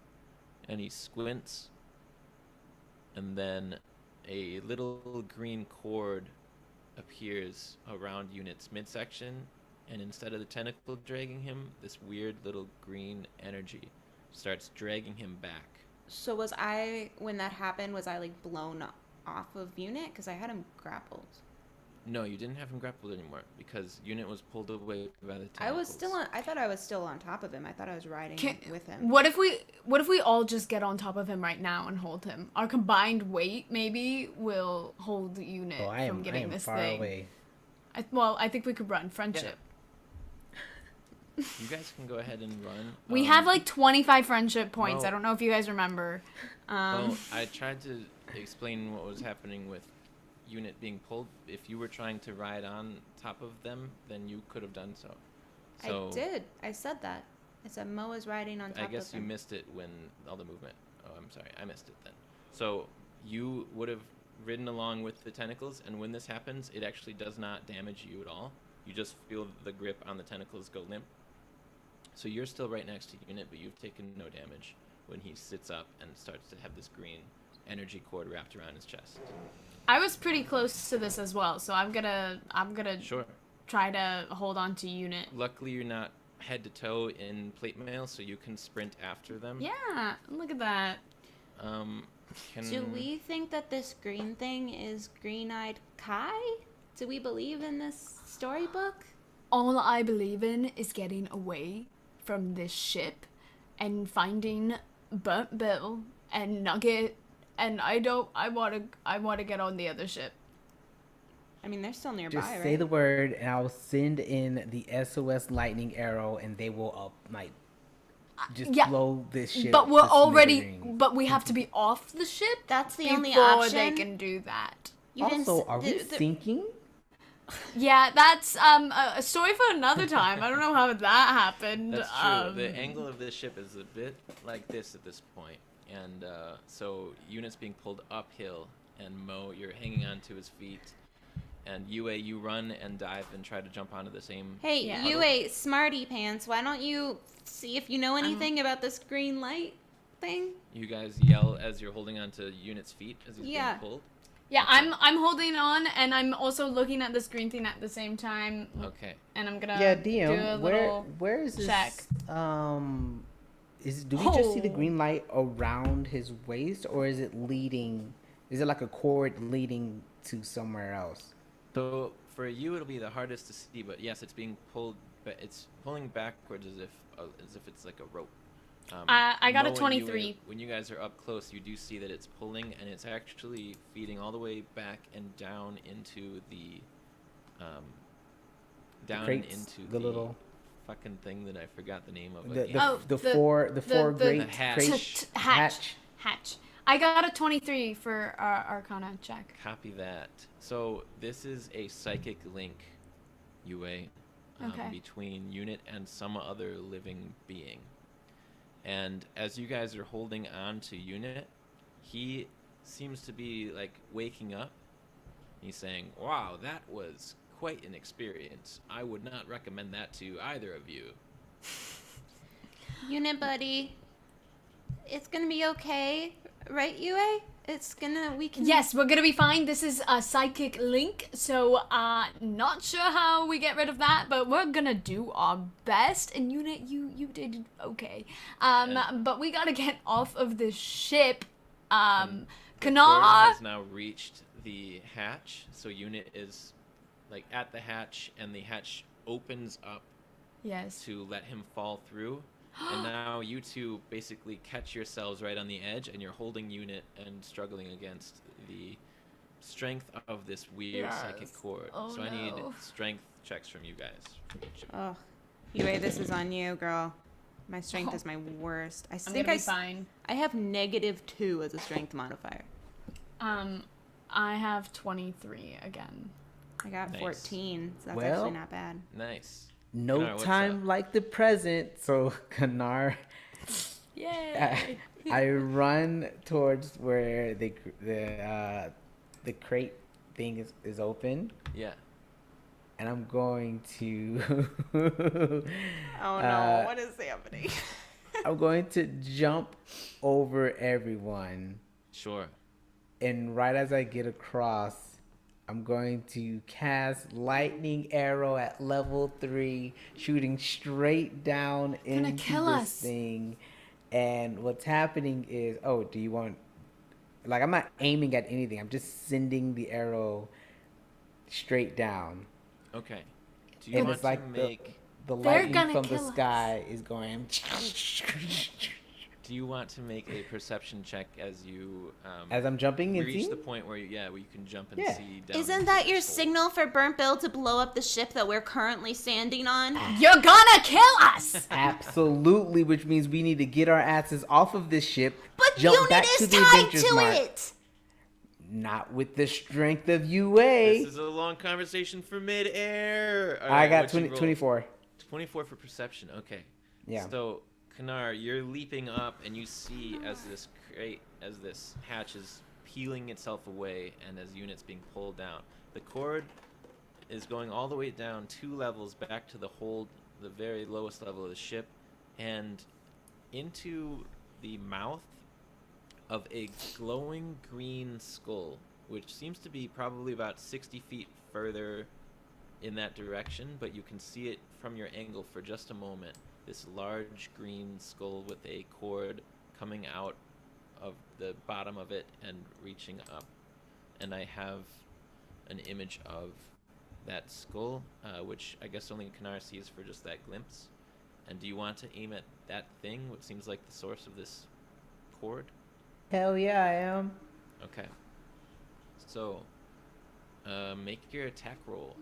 and he squints, and then a little green cord appears around Unit's midsection, and instead of the tentacle dragging him, this weird little green energy starts dragging him back. So when that happened, was I like blown off of Unit? Because I had him grappled. No, you didn't have him grappled anymore because Unit was pulled away by the tentacles. I thought I was still on top of him. I thought I was riding with him. What if we all just get on top of him right now and hold him? Our combined weight maybe will hold the Unit from getting this far thing. away. I think we could run friendship. You guys can go ahead and run. We have like 25 friendship points. well- I don't know if you guys remember. Well, I tried to explain what was happening with Unit being pulled. If you were trying to ride on top of them, then you could have done so. So I did. I said that. I said Mo is riding on top I of guess you him. missed it when all the movement. Oh, I'm sorry. I missed it then. So you would have ridden along with the tentacles, and when this happens, it actually does not damage you at all. You just feel the grip on the tentacles go limp. So you're still right next to Unit, but you've taken no damage when he sits up and starts to have this green energy cord wrapped around his chest. I was pretty close to this as well, so I'm gonna Sure. try to hold on to Unit. Luckily, you're not head to toe in plate mail, so you can sprint after them. Yeah, look at that. Do we think that this green thing is Green-Eyed Kai? Do we believe in this storybook? All I believe in is getting away from this ship and finding Burnt Bill and Nugget, and I want to get on the other ship. I mean, they're still nearby, Just right? say the word, and I'll send in the SOS lightning arrow, and they will just yeah, blow this ship. But we're to already, smithereens. but we have to be off the ship. That's the before only option. they can do that. You didn't Also, s- are we the- sinking? Yeah, that's a story for another time. I don't know how that happened. That's true. The angle of this ship is a bit like this at this point. And so Unit's being pulled uphill, and Mo, you're hanging onto his feet. And Yue, you run and dive and try to jump onto the same. Hey, Yeah. you a smarty pants. Why don't you see if you know anything about this green light thing? You guys yell as you're holding onto Unit's feet as he's Yeah. being pulled. Yeah, I'm holding on, and I'm also looking at the screen thing at the same time, Okay. and I'm gonna Yeah, do a DM. little Where is this? check. Do we just see the Oh. green light around his waist, or is it leading? Is it like a cord leading to somewhere else? So For you, it'll be the hardest to see, but yes, it's being pulled. But it's pulling backwards as if it's like a rope. I got a Mo and 23. when you guys are up close, you do see that it's pulling, and it's actually feeding all the way back and down into the, crates, into the little fucking thing that I forgot the name of. the again. Oh, the the- four the great hatch. crate Hatch. I got a 23 for our Arcana check. Copy that. So this is a psychic link, UA, Okay. between Unit and some other living being. And as you guys are holding on to Unit, he seems to be like waking up. He's saying, "Wow, that was quite an experience. I would not recommend that to either of you." Unit buddy, it's gonna be okay, right, UA? We can. Yes, we're gonna be fine. This is a psychic link, so not sure how we get rid of that, but we're gonna do our best. And Unit, you did okay. But we gotta get off of this ship. The cord Kanar. has now reached the hatch, so Unit is like at the hatch, and the hatch opens up Yes. to let him fall through. And now you two basically catch yourselves right on the edge, and you're holding Unit and struggling against the strength of this weird psychic Yes. cord. Oh, so I need no. strength checks from you guys. Oh, UA, this is on you, girl. My strength is my worst. I I'm think gonna be fine. I have -2 as a strength modifier. I have 23 again. I got Nice. 14, so that's Well- actually not bad. Nice. No Kanar, what's time up? like the present. So Kanar, Yay! I run towards where the crate thing is open, Yeah. and I'm going to Oh no, what is happening? I'm going to jump over everyone, Sure. and right as I get across, I'm going to cast lightning arrow at level 3, shooting straight down into kill this us. thing. And what's happening is, do you want? Like, I'm not aiming at anything. I'm just sending the arrow straight down. Okay. Do you And want it's like to make? the They're lightning gonna from the kill us. sky is going. Do you want to make a perception check as you As I'm jumping and reach seeing? the point where where you can jump and Yeah. see down? Isn't into that your this hole? signal for Burnt Bill to blow up the ship that we're currently standing on? You're gonna kill us! Absolutely, which means we need to get our asses off of this ship. But jump Unit back is to the tied Adventure to Mart. it. Not with the strength of UA. This is a long conversation for mid-air. All I right, got what'd you 20, roll? 24. 24 for perception. Okay. Yeah. So, Kanar, you're leaping up, and you see as this hatch is peeling itself away, and as Unit's being pulled down, the cord is going all the way down 2 levels back to the very lowest level of the ship, and into the mouth of a glowing green skull, which seems to be probably about 60 feet further in that direction, but you can see it from your angle for just a moment. This large green skull with a cord coming out of the bottom of it and reaching up. And I have an image of that skull, which I guess only Kanar sees for just that glimpse. And do you want to aim at that thing, what seems like the source of this cord? Hell yeah, I am. Okay. So, make your attack roll.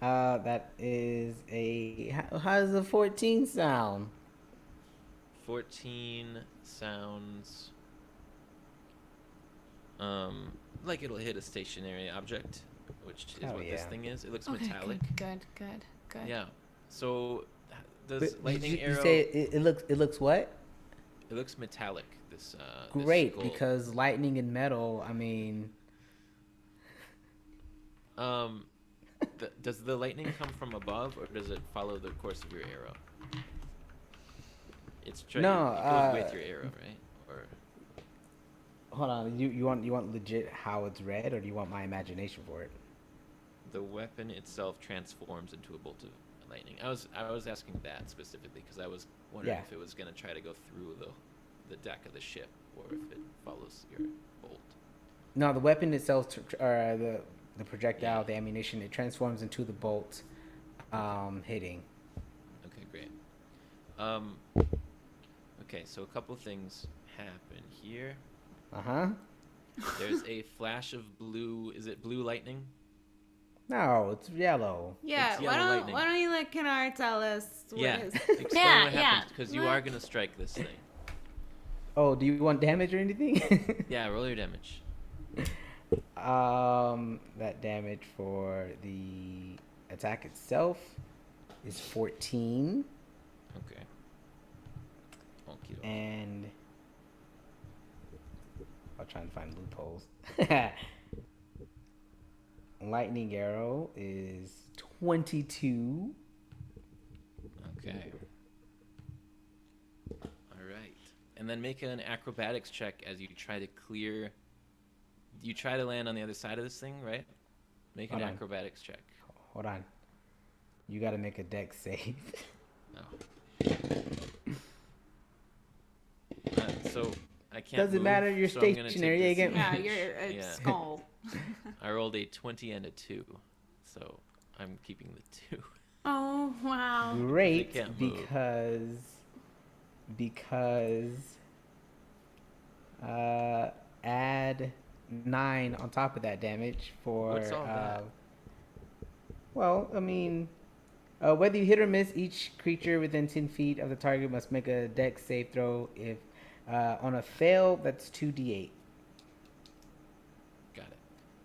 That is how does a 14 sound? 14 sounds like it'll hit a stationary object, which is Oh, what this yeah. thing is. It looks Okay, metallic. good. Yeah. So does But lightning you arrow? say it looks what? It looks metallic. This Great, this skull. because lightning and metal, I mean, does the lightning come from above, or does it follow the course of your arrow? It goes with your arrow, right? Or hold on. You want legit how it's read, or do you want my imagination for it? the weapon itself transforms into a bolt of lightning. I was asking that specifically because I was wondering Yeah. if it was going to try to go through the deck of the ship. or if it follows your bolt. No, the weapon itself, or the projectile, the ammunition, it transforms into the bolt, hitting. Okay, great. Okay, so a couple things happen here. There's a flash of blue. Is it blue lightning? No, it's yellow. Yeah, It's yellow lightning. why don't you let Kinar tell us what his... Explain Yeah, what yeah. happens, because you are gonna strike this thing. Oh, do you want damage or anything? Yeah, roll your damage. That damage for the attack itself is 14. Okay. Okie dokie. And I'll try and find loopholes. Lightning arrow is 22. Okay. All right. And then make an acrobatics check as you try to clear. You try to land on the other side of this thing, right? Make an Hold on. acrobatics check. Hold on. You got to make a dex save. No. So I can't. Doesn't move, matter, you're so I'm gonna take stationary, this again. Yeah, damage. you're a Yeah. skull. I rolled a 20 and a 2, so I'm keeping the 2. Oh wow. Great, They can't move. because add 9 on top of that damage for What's all that? Well, I mean, whether you hit or miss, each creature within 10 feet of the target must make a dex save throw. If on a fail, that's 2d8. Got it.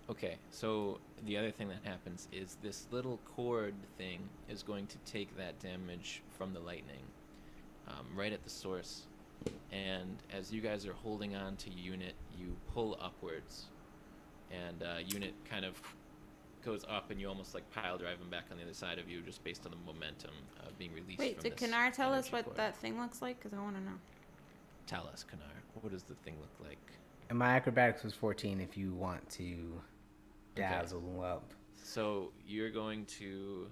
Okay, so the other thing that happens is this little cord thing is going to take that damage from the lightning right at the source. And as you guys are holding on to Unit, you pull upwards. And Unit kind of goes up, and you almost like pile drive him back on the other side of you just based on the momentum being released Wait, from did this Kinar tell us energy what cord. that thing looks like? Because I want to know. Tell us, Kanar. What does the thing look like? And my acrobatics was 14 if you want to dazzle them up. So you're going to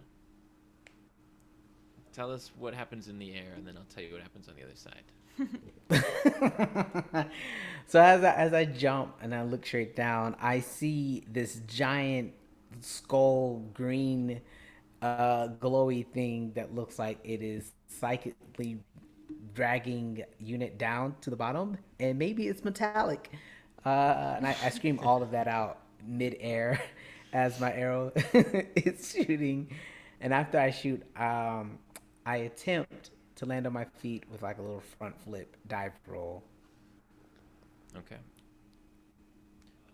tell us what happens in the air, and then I'll tell you what happens on the other side. So as I jump and I look straight down, I see this giant skull green glowy thing that looks like it is psychically dragging Unit down to the bottom, and maybe it's metallic. And I scream all of that out mid-air as my arrow is shooting. And after I shoot, I attempt to land on my feet with like a little front flip dive roll. Okay.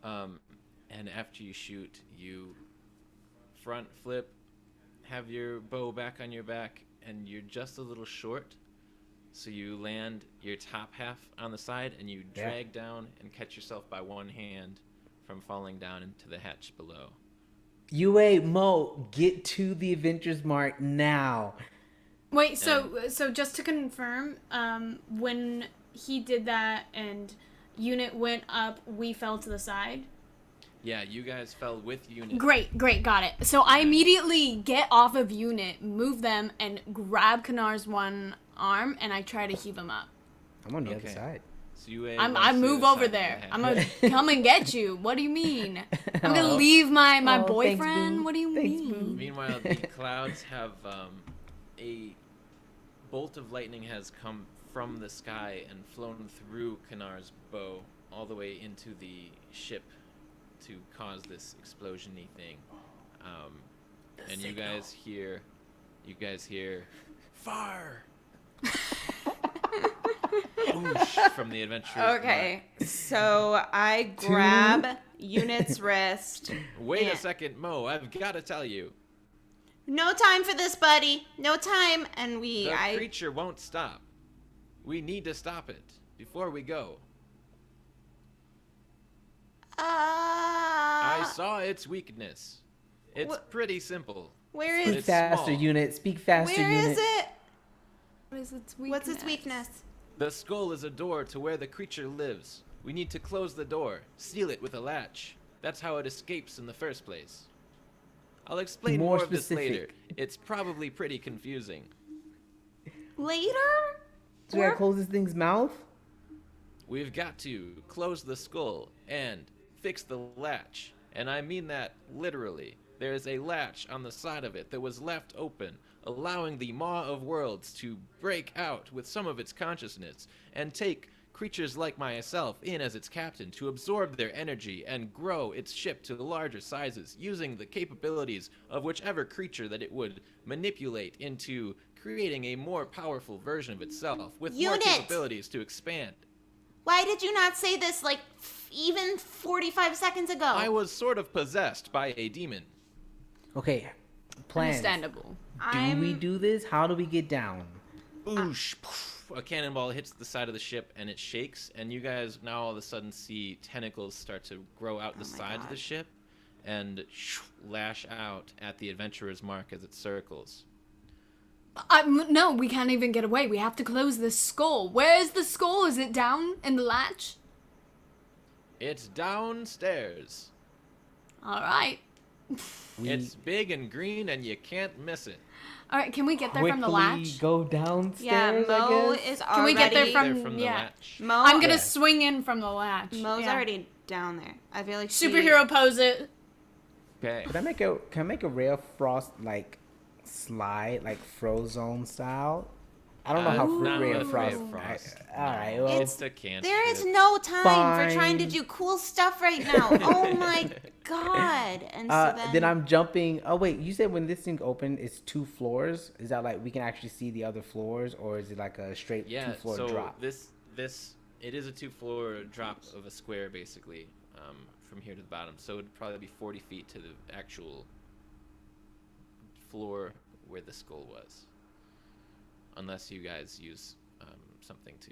And after you shoot, you front flip, have your bow back on your back, and you're just a little short. So you land your top half on the side, and you drag down and catch yourself by one hand from falling down into the hatch below. UA Mo, get to the Adventures Mark now. Wait, so just to confirm, when he did that and Unit went up, we fell to the side? Yeah, you guys fell with Unit. Great, got it. So I immediately get off of Unit, move them, and grab Kanar's one arm, and I try to heave him up. I'm on the other Okay. side. So you I move over there. I'm gonna come and get you. What do you mean? I'm gonna leave my thanks, boyfriend. boo. What do you Thanks, mean? boo. Meanwhile, the clouds have a bolt of lightning has come from the sky and flown through Kanar's bow all the way into the ship to cause this explosion-y thing. And you guys hear fire. Whoosh from the adventurers. Okay, so I grab Unit's wrist. Wait Yeah. a second, Mo. I've got to tell you. No time for this, buddy. No time. And The creature won't stop. We need to stop it before we go. I saw its weakness. It's pretty simple. Where Speak is It's faster, small. Unit. Speak faster, where Unit. is it? What is its weakness? What's its weakness? The skull is a door to where the creature lives. We need to close the door, seal it with a latch. That's how it escapes in the first place. I'll explain More more of this later. specific. It's probably pretty confusing. Later? So we gotta close this thing's mouth? we've got to close the skull and fix the latch. And I mean that literally. There is a latch on the side of it that was left open, allowing the Maw of Worlds to break out with some of its consciousness and take creatures like myself in as its captain to absorb their energy and grow its ship to larger sizes, using the capabilities of whichever creature that it would manipulate into creating a more powerful version of itself with more Unit! capabilities to expand. Why did you not say this, like, even 45 seconds ago? I was sort of possessed by a demon. Okay, plans. Understandable. Do we do this? How do we get down? Boosh! Poof, a cannonball hits the side of the ship and it shakes, and you guys now all of a sudden see tentacles start to grow out the sides of the ship and lash out at the adventurer's mark as it circles. No, we can't even get away. We have to close this skull. Where is the skull? Is it down in the latch? It's downstairs. All right. It's big and green and you can't miss it. All right, can we get there from the latch? Go downstairs. Yeah, Mo I guess? is Can we already. get there There from the yeah. latch. Mo, I'm gonna Yeah. swing in from the latch. Mo's Yeah. already down there. I feel like she- Superhero pose it. Okay. Can I make a real frost like slide like Frozone style? I don't know how not Ray with of Ray Frost. of Frost. All right, well, It's a cantrip. There is no time for trying to Fine. do cool stuff right now. Oh my god. And so then I'm jumping. Oh wait, you said when this thing opened, it's 2 floors. Is that like we can actually see the other floors, or is it like a straight Yeah, 2-floor so drop? this it is a 2-floor drop of a square basically, from here to the bottom. So it'd probably be 40 feet to the actual floor where the skull was, unless you guys use something to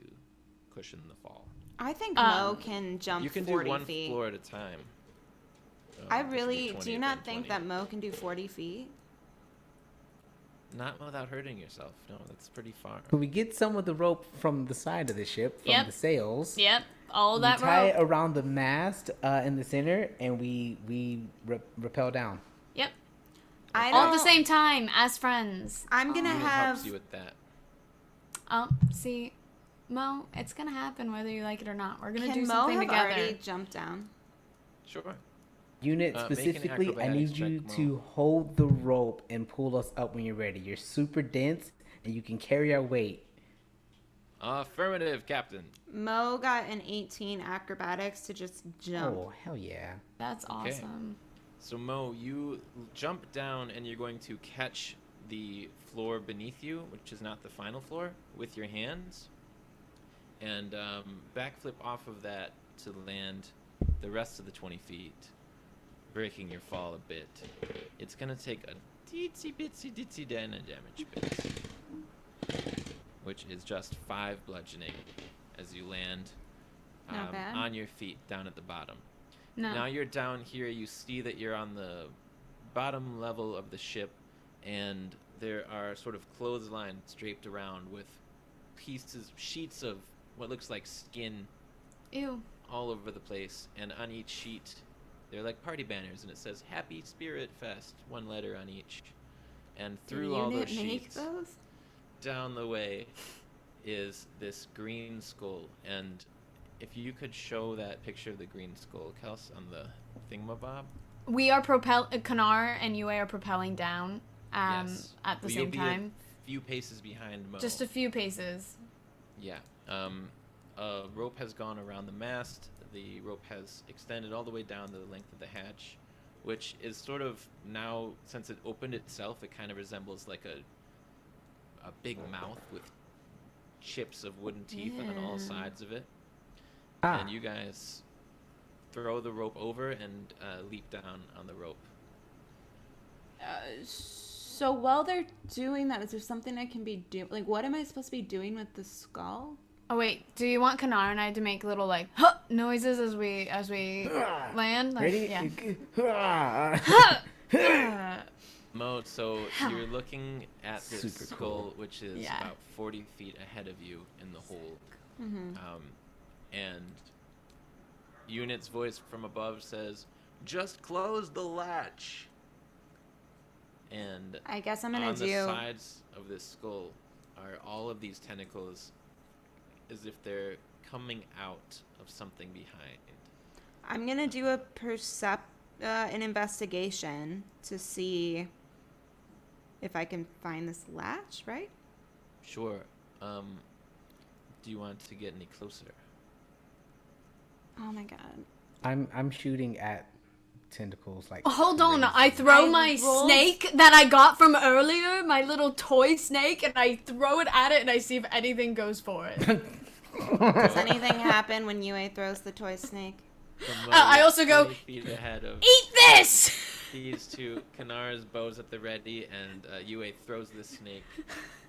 cushion the fall. I think Mo can jump You can 40 do one feet. floor at a time. I It could be really 20 do you and not then think 20. that Mo can do 40 feet? Not without hurting yourself. No, that's pretty far. Can we get some of the rope from the side of the ship, from Yep. the sails? Yep, all We that tie rope. it around the mast in the center, and we rappel down. Yep, I all at the don't- same time as friends. I'm gonna Unit have helps you with that. See, Mo, it's gonna happen whether you like it or not. We're gonna do Can Mo something have together. already jumped down? Sure. Unit Make an specifically, I acrobatics need you check, Mo. to hold the rope and pull us up when you're ready. You're super dense, and you can carry our weight. Affirmative, Captain. Mo got an 18 acrobatics to just jump. Oh, hell yeah. That's awesome. So Mo, you jump down and you're going to catch the floor beneath you, which is not the final floor, with your hands, and backflip off of that to land the rest of the 20 feet, breaking your fall a bit. It's gonna take a teensy bitsy ditsy damage bit, which is just 5 bludgeoning as you land Not bad. on your feet down at the bottom. No. Now you're down here, you see that you're on the bottom level of the ship, and there are sort of clotheslines draped around with sheets of what looks like skin Ew. all over the place, and on each sheet they're like party banners, and it says Happy Spirit Fest, 1 letter on each. And through Did all Unit those make sheets, those? down the way is this green skull. And if you could show that picture of the green skull, Kels, on the thingamabob. We are Kanar and Yue are propelling down Yes. at the Well, you'll same be time. a few paces behind Mo. Just a few paces. Yeah. A rope has gone around the mast. The rope has extended all the way down the length of the hatch, which is sort of now, since it opened itself, it kind of resembles like a big mouth with chips of wooden teeth on all sides of it. And you guys throw the rope over and leap down on the rope. So while they're doing that, is there something I can be doing? Like, what am I supposed to be doing with the skull? Oh wait, do you want Kanar and I to make little like huh noises as we land? Like, Ready? Yeah. Mo, so you're looking at this Super skull, cool. which is Yeah. about 40 feet ahead of you in the hold. And Unit's voice from above says, "Just close the latch." And I guess I'm gonna on the do. sides of this skull are all of these tentacles as if they're coming out of something behind. I'm gonna do an investigation to see if I can find this latch, right? Sure. Do you want to get any closer? Oh my god. I'm shooting at tentacles like. Hold on, crazy. I throw I my rolled- snake that I got from earlier, my little toy snake, and I throw it at it and I see if anything goes for it. Does anything happen when Yue throws the toy snake? I also go, 20 feet ahead of Eat this! these two. Kanar's bow's at the ready, and Yue throws the snake.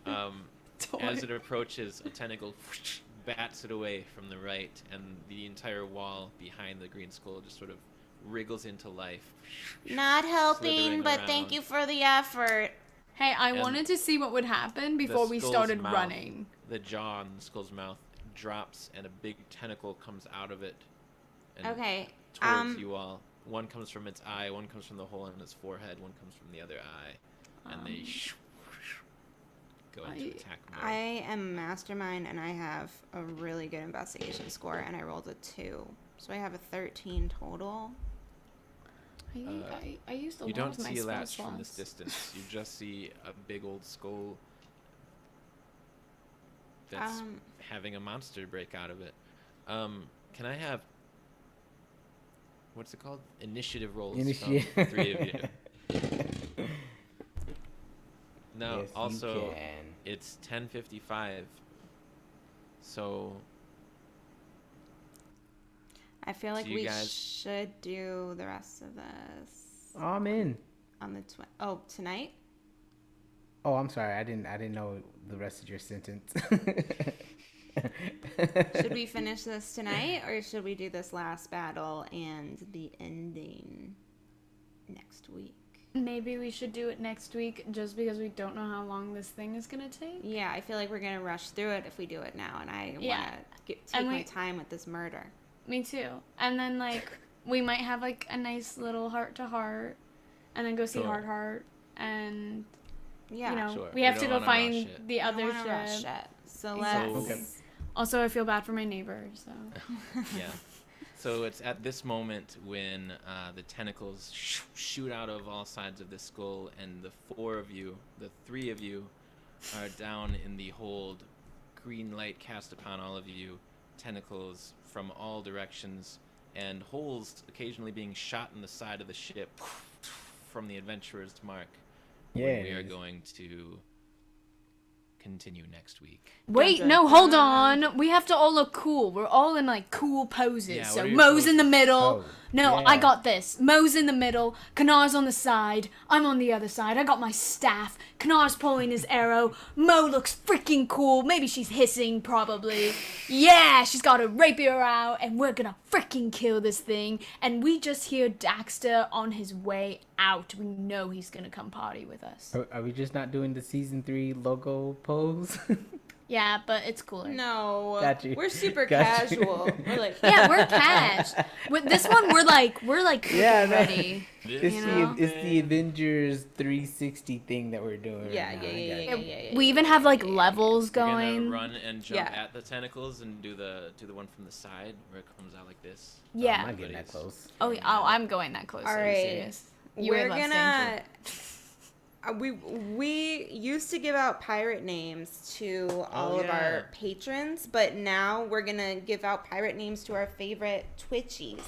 As it approaches, a tentacle bats it away from the right, and the entire wall behind the green skull just sort of wriggles into life. Not helping, Slithering but around. thank you for the effort. Hey, I And wanted to see what would happen before we skull's started mouth, running. The jaw in the skull's mouth drops, and a big tentacle comes out of it. And Okay. towards you all. One comes from its eye, one comes from the hole in its forehead, one comes from the other eye, and they go into attack mode. I am mastermind and I have a really good investigation score and I rolled a 2. So I have a 13 total. I used a You lot don't of my see a spell latch from this slots. distance. You just see a big old skull that's having a monster break out of it. Can I have, what's it called? Initiative rolls from the three of you. Now, Yes, you also, can. it's 10:55, so I feel like So you we guys- should do the rest of this Oh, I'm in. on the tonight. Oh, I'm sorry. I didn't know the rest of your sentence. Should we finish this tonight or should we do this last battle and the ending next week? Maybe we should do it next week just because we don't know how long this thing is gonna take. Yeah, I feel like we're gonna rush through it if we do it now, and I Yeah. want to take And my we- time with this murder. Me too. And then like we might have like a nice little heart to heart, and then go see Sure. Heart Heart, and Yeah, you know Sure. we We have to don't go wanna find rush it. the I don't other wanna rush ship. it. So Exactly. let's. Okay. Also, I feel bad for my neighbor. So yeah. So it's at this moment when the tentacles shoot out of all sides of this skull, and the three of you, are down in the hold. Green light cast upon all of you, tentacles from all directions, and holes occasionally being shot in the side of the ship from the adventurer's mark. When we are Yes. going to continue next week. wait, dun, no, dun. hold on. We have to all look cool. We're all in like cool poses. Yeah, what So are your Mo's in the poses? middle. Oh, No, yeah. I got this. Mo's in the middle. Kanar's on the side. I'm on the other side. I got my staff. Kanar's pulling his arrow. Mo looks freaking cool. Maybe she's hissing, probably. Yeah, she's got her rapier out, and we're gonna freaking kill this thing. And we just hear Daxter on his way out. We know he's gonna come party with us. Are we just not doing the season 3 logo pose? Yeah, but it's cooler. No, Got you. we're super Got you. casual. We're like, Yeah, we're cash. With this one, we're like Yeah, no. ready. It's You know? it's the Avengers 360 thing that we're doing. Yeah, right now. yeah, I yeah, got yeah, you. yeah. We even have like levels We're gonna going. run and jump Yeah. at the tentacles and do the one from the side where it comes out like this. I'm Yeah. not getting that close. Oh, I'm going that close. All Are you right. serious? You we're ain't less gonna. danger. We used to give out pirate names to all of yeah. our patrons, but now we're gonna give out pirate names to our favorite Twitchies.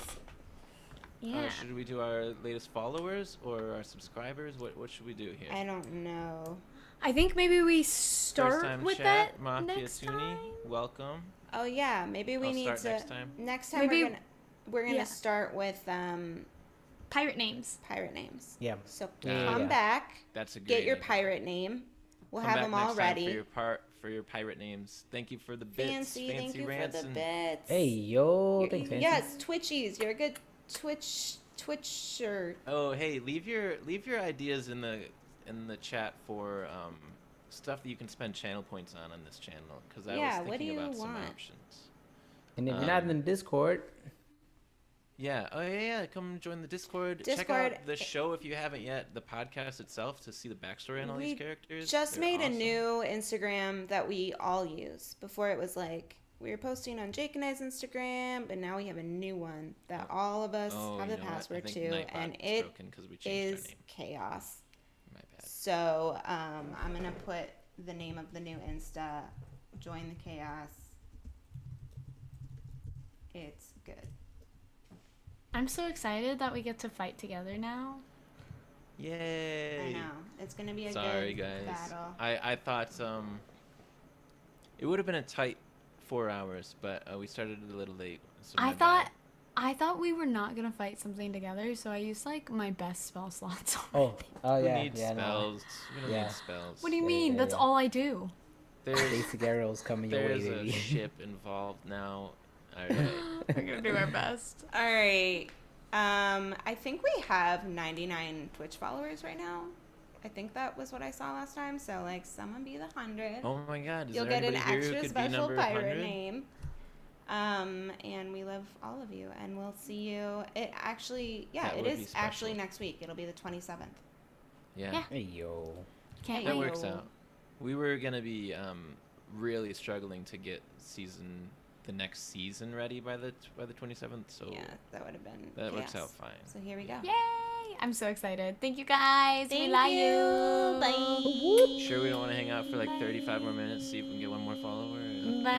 Yeah. Should we do our latest followers or our subscribers? What should we do here? I don't know. I think maybe we First start time with chat, that Mafia next Tuni, time. welcome. Oh yeah, maybe we I'll need start to. next time. Next time Maybe- we're gonna yeah. start with Pirate names. pirate names. Yeah. So Yeah, come yeah. back, That's a great. get your idea. pirate name. We'll Come have back them all next time ready. for your pirate names. Thank you for the bits. Fancy, thank you for rants the and- bits. Hey, yo. You're- Thanks, Fancy. yes, Twitchies. You're a good Twitcher. Oh, hey, leave your ideas in the chat for stuff that you can spend channel points on this channel, because I Yeah, was what do thinking you about some want? options. And if you're not Um, in Discord, Yeah. Oh yeah. Come join the Discord. Check Discord- out the show if you haven't yet. The podcast itself to see the backstory on all these We characters. Just They're made awesome. a new Instagram that we all use. Before it was like We were posting on Jake and I's Instagram, but now we have a new one that all of us Oh, have you the know what? I password think to, Nightbot and is it broken 'cause we changed our is name. chaos. My bad. So I'm gonna put the name of the new Insta. Join the chaos. It's good. I'm so excited that we get to fight together now. Yay! I know it's gonna be a Sorry, good guys. battle. I thought it would have been a tight 4 hours, but we started a little late. So my bad. I thought we were not gonna fight something together, so I used like my best spell slots. Oh, Who yeah, needs yeah, no. spells? We don't Yeah. need spells. What do you Yeah, mean? yeah, That's yeah. all I do. There's Basic arrows coming your way, there's a baby. ship involved now. All right. We're gonna do our best. All right. I think we have 99 Twitch followers right now. I think that was what I saw last time. So like, someone be the 100. Oh my God! Is You'll there get an anybody here who extra could be special number pirate 100? name. And we love all of you, and we'll see you. It actually, yeah, That it would be is actually special. next week. It'll be the 27th. Yeah. Yeah. Hey, yo. Can't That wait. works out. We were gonna be really struggling to get the next season ready by the 27th. So Yeah, that would have been. that works chaos. out fine. So here we go. Yay! I'm so excited. Thank you guys. we Thank love you. you. Bye. Sure, we don't want to hang out for like 35 more minutes, see if we can get one more follower. Bye.